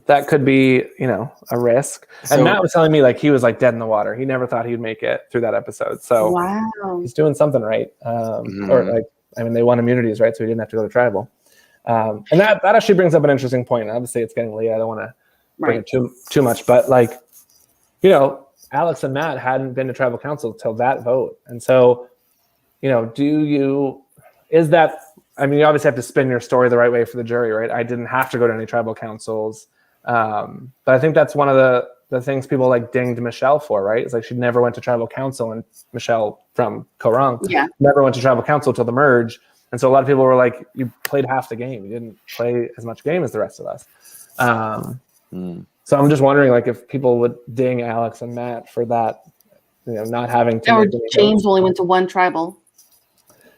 that could be, a risk. So- And Matt was telling me like he was like dead in the water. He never thought he'd make it through that episode. So Wow. he's doing something right. Or like, I mean, they won immunities, right? So he didn't have to go to tribal. And that actually brings up an interesting point. Obviously, it's getting late. I don't want to bring it too much, but like, Alex and Matt hadn't been to tribal council till that vote, and so, is that? I mean, you obviously have to spin your story the right way for the jury, right? I didn't have to go to any tribal councils, but I think that's one of the things people like dinged Michelle for, right? It's like she never went to tribal council, and Michelle from Korang never went to tribal council till the merge. And so a lot of people were like, you played half the game. You didn't play as much game as the rest of us. So I'm just wondering, like, if people would ding Alex and Matt for that, not having to. Or James only went to one tribal.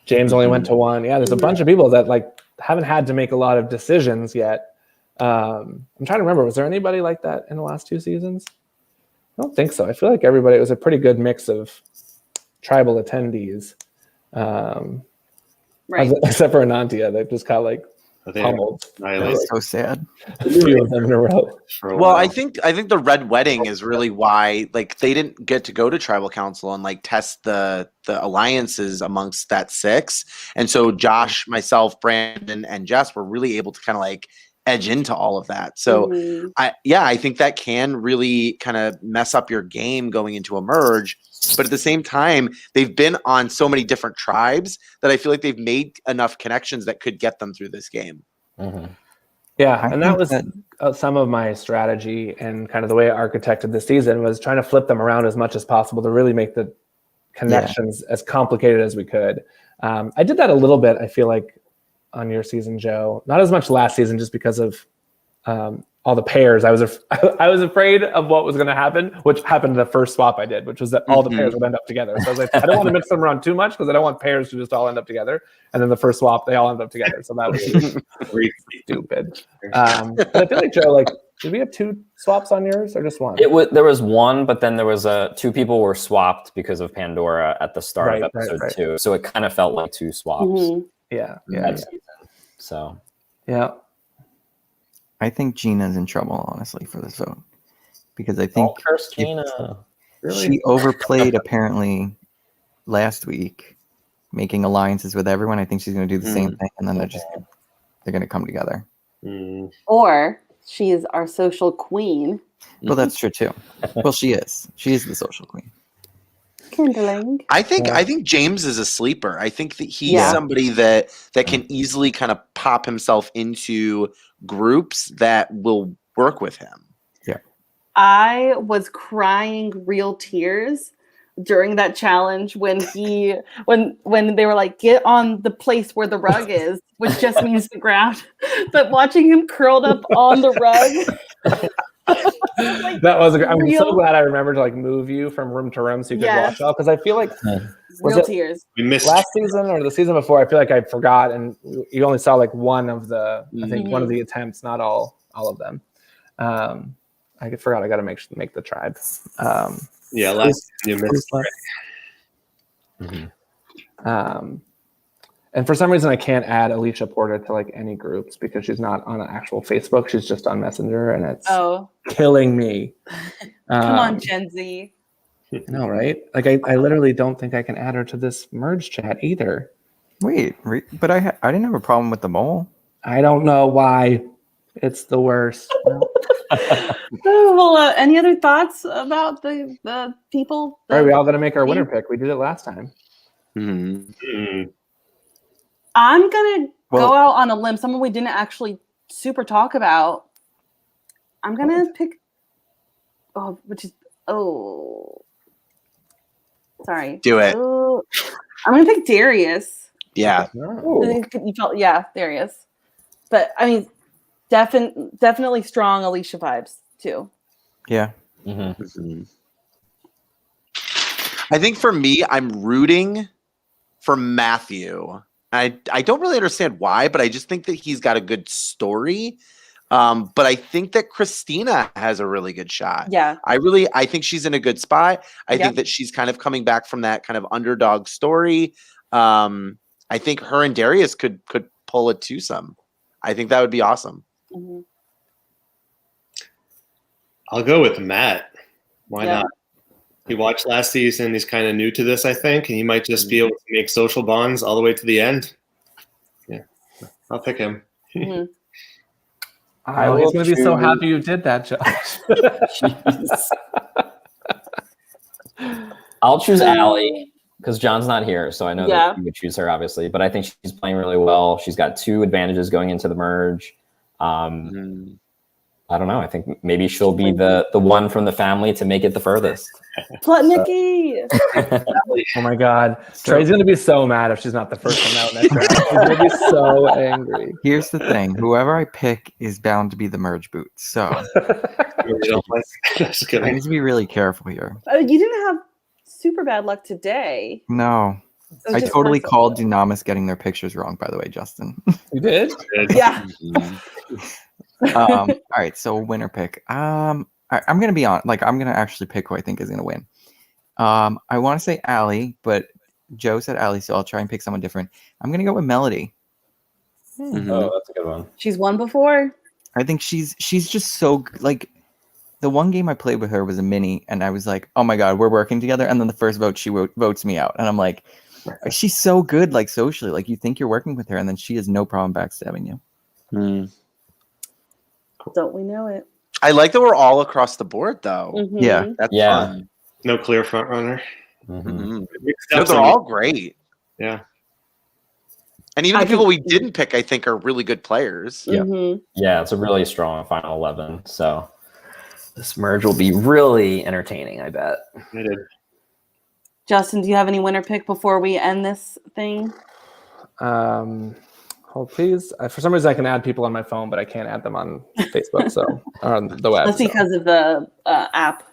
James only went to one. Yeah, there's a bunch of people that like haven't had to make a lot of decisions yet. I'm trying to remember, was there anybody like that in the last 2 seasons? I don't think so. I feel like it was a pretty good mix of tribal attendees. Right. Except for Anantia, they just got like pummeled. That's so sad. Well, I think the red wedding is really why like they didn't get to go to tribal council and like test the alliances amongst that 6. And so Josh, myself, Brandon, and Jess were really able to kind of like edge into all of that. So I think that can really kind of mess up your game going into a merge. But at the same time, they've been on so many different tribes that I feel like they've made enough connections that could get them through this game. Yeah, and that was some of my strategy and kind of the way I architected this season was trying to flip them around as much as possible to really make the connections as complicated as we could. I did that a little bit, I feel like, on your season, Joe. Not as much last season just because of all the pairs. I was afraid of what was going to happen, which happened the first swap I did, which was that all the pairs would end up together. So I was like, I don't want to mix them around too much because I don't want pairs to just all end up together. And then the first swap, they all end up together. So that was stupid. But I feel like, Joe, like, did we have 2 swaps on yours or just one? There was one, but then there was 2 people were swapped because of Pandora at the start of episode 2. So it kind of felt like 2 swaps. Mm-hmm. Yeah. So yeah. I think Gina's in trouble, honestly, for this vote. Because I think Gina. She overplayed apparently last week, making alliances with everyone. I think she's going to do the same thing, and then they're going to come together. Or she is our social queen. Well, that's true too. Well, she is. She is the social queen. Kindling. I think James is a sleeper. I think that he's somebody that can easily kind of pop himself into groups that will work with him. Yeah. I was crying real tears during that challenge when when they were like, get on the place where the rug is, which just means the ground. But watching him curled up on the rug. That was I'm so glad I remembered to like move you from room to room so you could watch all, because I feel like real tears. We missed last season or the season before. I feel like I forgot, and you only saw like one of the I think one of the attempts, not all of them. I forgot I got to make the tribe. Last you missed. And for some reason, I can't add Alicia Porter to like any groups because she's not on an actual Facebook. She's just on Messenger, and it's killing me. Come on, Gen Z. No, right? Like I literally don't think I can add her to this merge chat either. Wait, but I didn't have a problem with the mole. I don't know why. It's the worst. Well, any other thoughts about the people? All right, we all got to make our winner pick. We did it last time. I'm gonna go out on a limb. Someone we didn't actually super talk about. I'm gonna pick. Sorry. Do it. I'm gonna pick Darius. Yeah. You felt Darius. But I mean, definitely strong Alicia vibes too. Yeah. I think for me, I'm rooting for Matthew. I don't really understand why, but I just think that he's got a good story. But I think that Christina has a really good shot. Yeah. I think she's in a good spot. I think that she's kind of coming back from that kind of underdog story. I think her and Darius could pull a twosome. I think that would be awesome. I'll go with Matt. Why Yeah. not? He watched last season. He's kind of new to this, I think, and he might just be able to make social bonds all the way to the end. Yeah, I'll pick him. Mhm. I I'll was going to be so choose- happy you did that, Josh. I'll choose Allie because John's not here, so I know Yeah. that you would choose her, obviously. But I think she's playing really well. She's got 2 advantages going into the merge. I don't know. I think maybe she'll be the one from the family to make it the furthest. Plutnicki. Oh my God. Trey's going to be so mad if she's not the first one out next round. She's going to be so angry. Here's the thing: whoever I pick is bound to be the merge boot. So Just I kidding. need to be really careful here. You didn't have super bad luck today. No, was I just totally personal. called Dunamis getting their pictures wrong. By the way, Justin. You did? Yeah. All right, so winner pick. I'm gonna be on. Like, I'm gonna actually pick who I think is gonna win. I want to say Allie, but Joe said Allie, so I'll try and pick someone different. I'm gonna go with Melody. Oh, that's a good one. She's won before. I think she's just so like. The one game I played with her was a mini, and I was like, "Oh my god, we're working together!" And then the first vote, she votes me out, and I'm like, "She's so good, like socially. Like you think you're working with her, and then she has no problem backstabbing you." Don't we know it? I like that we're all across the board, though. Mhm. Yeah. That's Yeah. fun. No clear front runner. No, Steps they're on all great. Yeah. And even I the people think- we didn't pick, I think, are really good players. Yeah. Mhm. Yeah, it's a really strong final 11. So this merge will be really entertaining, I bet. It is. Justin, do you have any winner pick before we end this thing? Hold please. For some reason, I can add people on my phone, but I can't add them on Facebook, so on the web. That's so. because of the app.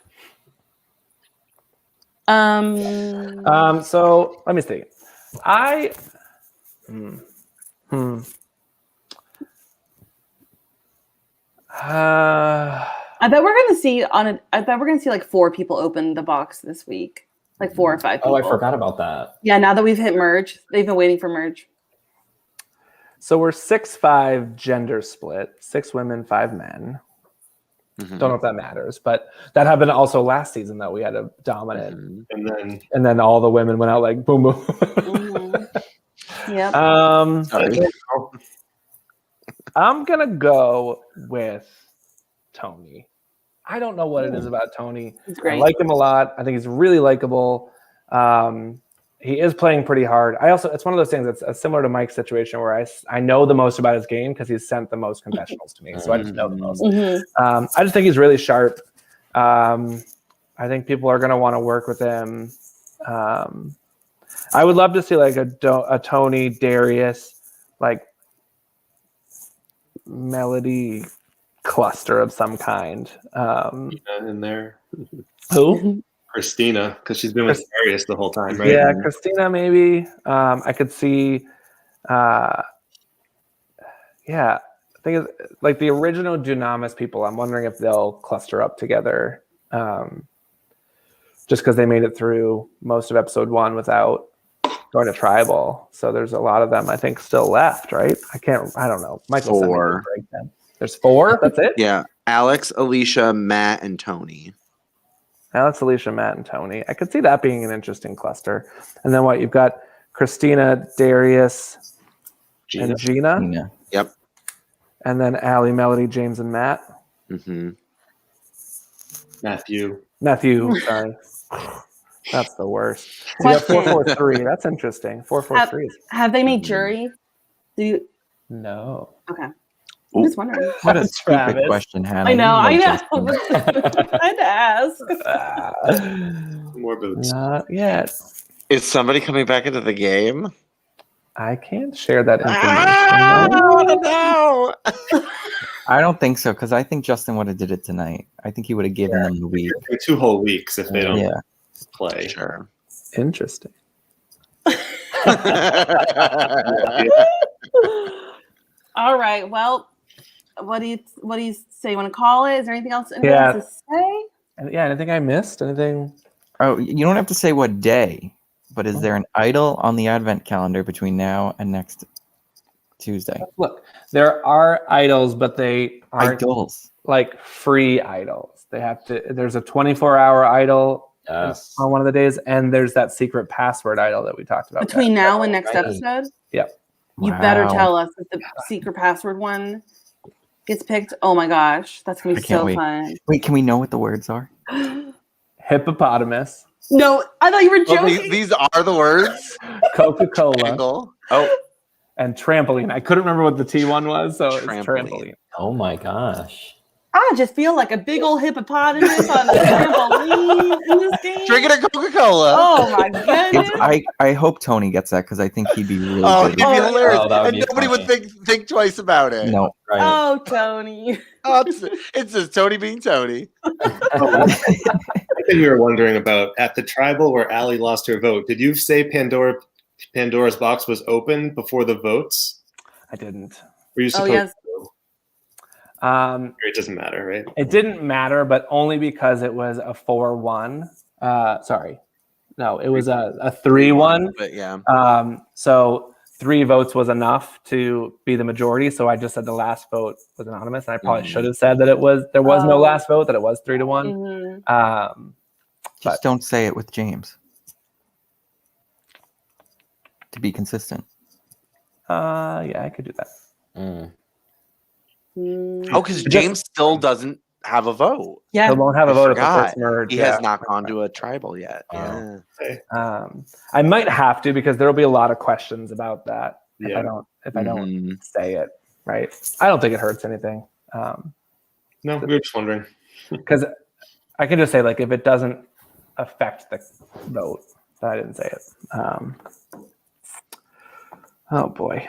So let me see. I bet we're gonna see I bet we're gonna see like 4 people open the box this week, like 4 or 5 people. Oh, I forgot about that. Yeah, now that we've hit merge, they've been waiting for merge. So we're 6-5 gender split, 6 women, 5 men. Don't know if that matters, but that happened also last season that we had a dominant, and then all the women went out like boom boom. Yeah. I'm gonna go with Tony. I don't know what it is about Tony. He's great. I like him a lot. I think he's really likable. He is playing pretty hard. It's one of those things that's similar to Mike's situation where I know the most about his game because he's sent the most confessionals to me. So I just know the most. I just think he's really sharp. I think people are going to want to work with him. I would love to see like a Tony, Darius, like Melody cluster of some kind. In there. Who? Christina, because she's been with Darius the whole time, right? Yeah, Christina maybe. I could see. I think it's like the original Dunamis people. I'm wondering if they'll cluster up together, just because they made it through most of episode 1 without going to tribal. So there's a lot of them I think still left, right? I don't know. Michael sent me the breakdown. There's 4. That's it. Yeah, Alex, Alicia, Matt, and Tony. Alex, Alicia, Matt, and Tony. I could see that being an interesting cluster. And then what? You've got Christina, Darius, and Gina. Yep. And then Allie, Melody, James, and Matt. Matthew. Sorry. That's the worst. So you got 4-4-3. That's interesting. 4-4-3. Have they made jury? Do you? No. Okay. I'm just wondering. What a stupid question, Hannah. I know. I You know. Justin. I had to ask. Not yet. Is somebody coming back into the game? I can't share that information. I want to know. I don't think so, because I think Justin would have did it tonight. I think he would have given them the week. 2 whole weeks if they don't play. Sure. Interesting. All right. Well, what do you say? You want to call it? Is there anything else? Anything Yeah. else to say? Yeah. Anything I missed? Anything? Oh, you don't have to say what day, but is there an idol on the advent calendar between now and next Tuesday. Look, there are idols, but they aren't Idols. like free idols. They have to. There's a 24-hour idol on one of the days, and there's that secret password idol that we talked about. Between now and next episode, Yep. you better tell us if the secret password one gets picked. Oh my gosh, that's gonna be so fun. Wait, can we know what the words are? Hippopotamus. No, I thought you were joking. These are the words. Coca-Cola. Oh. And trampoline. I couldn't remember what the T one was, so it's trampoline. Oh my gosh. I just feel like a big old hippopotamus on a trampoline in this game. Drinking a Coca-Cola. Oh my goodness. I hope Tony gets that because I think he'd be really He'd good. be hilarious. that would And be nobody would think twice about it. No. Right. Oh, Tony. Oh, it's just Tony being Tony. I think we were wondering about at the tribal where Allie lost her vote. Did you say Pandora's box was open before the votes? I didn't. Were you supposed yes. to? It doesn't matter, right? It didn't matter, but only because it was a 4-1. Sorry. No, it was a 3-1. But yeah. So 3 votes was enough to be the majority. So I just said the last vote was anonymous, and I probably should have said that there was no last vote, that it was 3-1. Just don't say it with James. To be consistent. Yeah, I could do that. Oh, because James still doesn't have a vote. Yeah. He won't have a vote at the Forgot. first merge. He yeah. has not gone to a tribal yet. Yeah. I might have to because there will be a lot of questions about that if I Mm-hmm. don't say it right. I don't think it hurts anything. No, we were just wondering. Because I can just say, like, if it doesn't affect the vote, I didn't say it. Oh boy.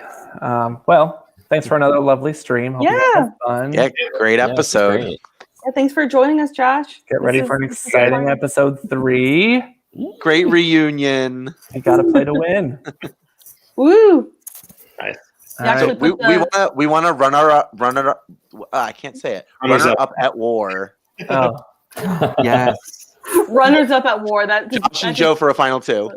Well, thanks for another lovely stream. Hope you guys had fun. Yeah, great episode. Great. Yeah, thanks for joining us, Josh. Get ready for an exciting episode 3. Great reunion. You gotta play to win. Woo! Nice. So we want to run our I can't say it. Runners Runner up. up at war. Oh. Yes. Runners up at war. Josh and Joe for a final 2.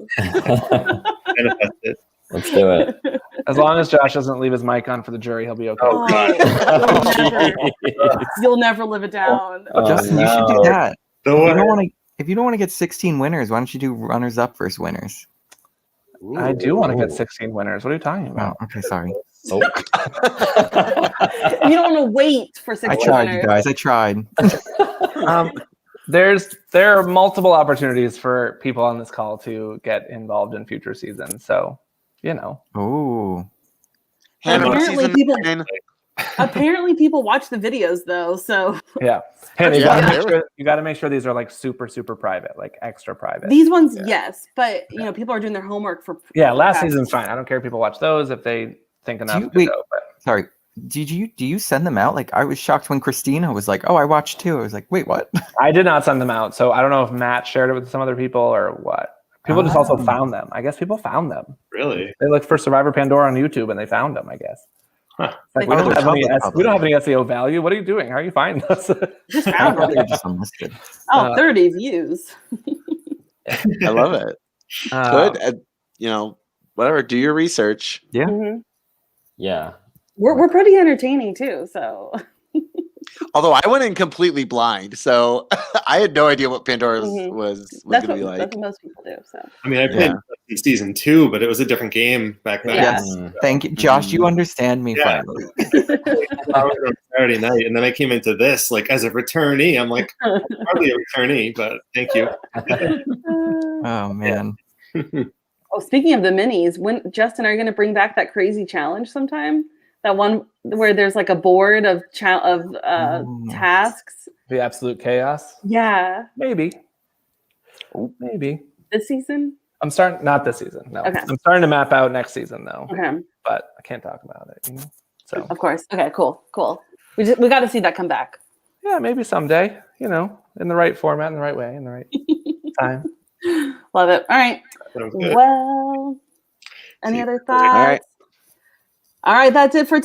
Let's do it. As long as Josh doesn't leave his mic on for the jury, he'll be okay. You'll never live it down. Justin, you should do that. Don't If you don't want to get 16 winners, why don't you do runners up versus winners? I do want to get 16 winners. What are you talking about? Oh, okay, sorry. You don't want to wait for 6 I tried, winners. you guys. I tried. There are multiple opportunities for people on this call to get involved in future seasons. So, Oh. Apparently people watch the videos though, so yeah. Hey, you got to make sure these are like super, super private, like extra private. these ones, yes, but people are doing their homework for. Last season's fine. I don't care if people watch those if they think enough to go. But Sorry. Do you send them out? Like, I was shocked when Christina was like, "Oh, I watched too." I was like, "Wait, what?" I did not send them out, so I don't know if Matt shared it with some other people or what. People just also found them. I guess people found them. Really? They looked for Survivor Pandora on YouTube and they found them, I guess. Huh. Like, we don't have any SEO value. What are you doing? How are you finding us? Just found them. Just unlisted. 30 views. I love it. Good. Whatever. Do your research. Yeah. Mm-hmm. Yeah. We're pretty entertaining too, so. Although I went in completely blind, so I had no idea what Pandora was going to be like. That's what most people do. So. I mean, I played in season 2, but it was a different game back then. Yes. Thank you, Josh. You understand me finally. I was on Saturday night, and then I came into this like as a returnee. I'm like, I'm hardly a returnee, but thank you. Oh man. Oh, speaking of the minis, Justin, are you going to bring back that crazy challenge sometime? That one where there's like a board of tasks. The absolute chaos. Yeah. Maybe. Maybe. This season? Not this season. No. Okay. I'm starting to map out next season though. Okay. But I can't talk about it. So. Of course. Okay. Cool. We got to see that come back. Yeah, maybe someday. In the right format, in the right way, in the right time. Love it. All right. Well, any other thoughts? All right. That's it for tonight.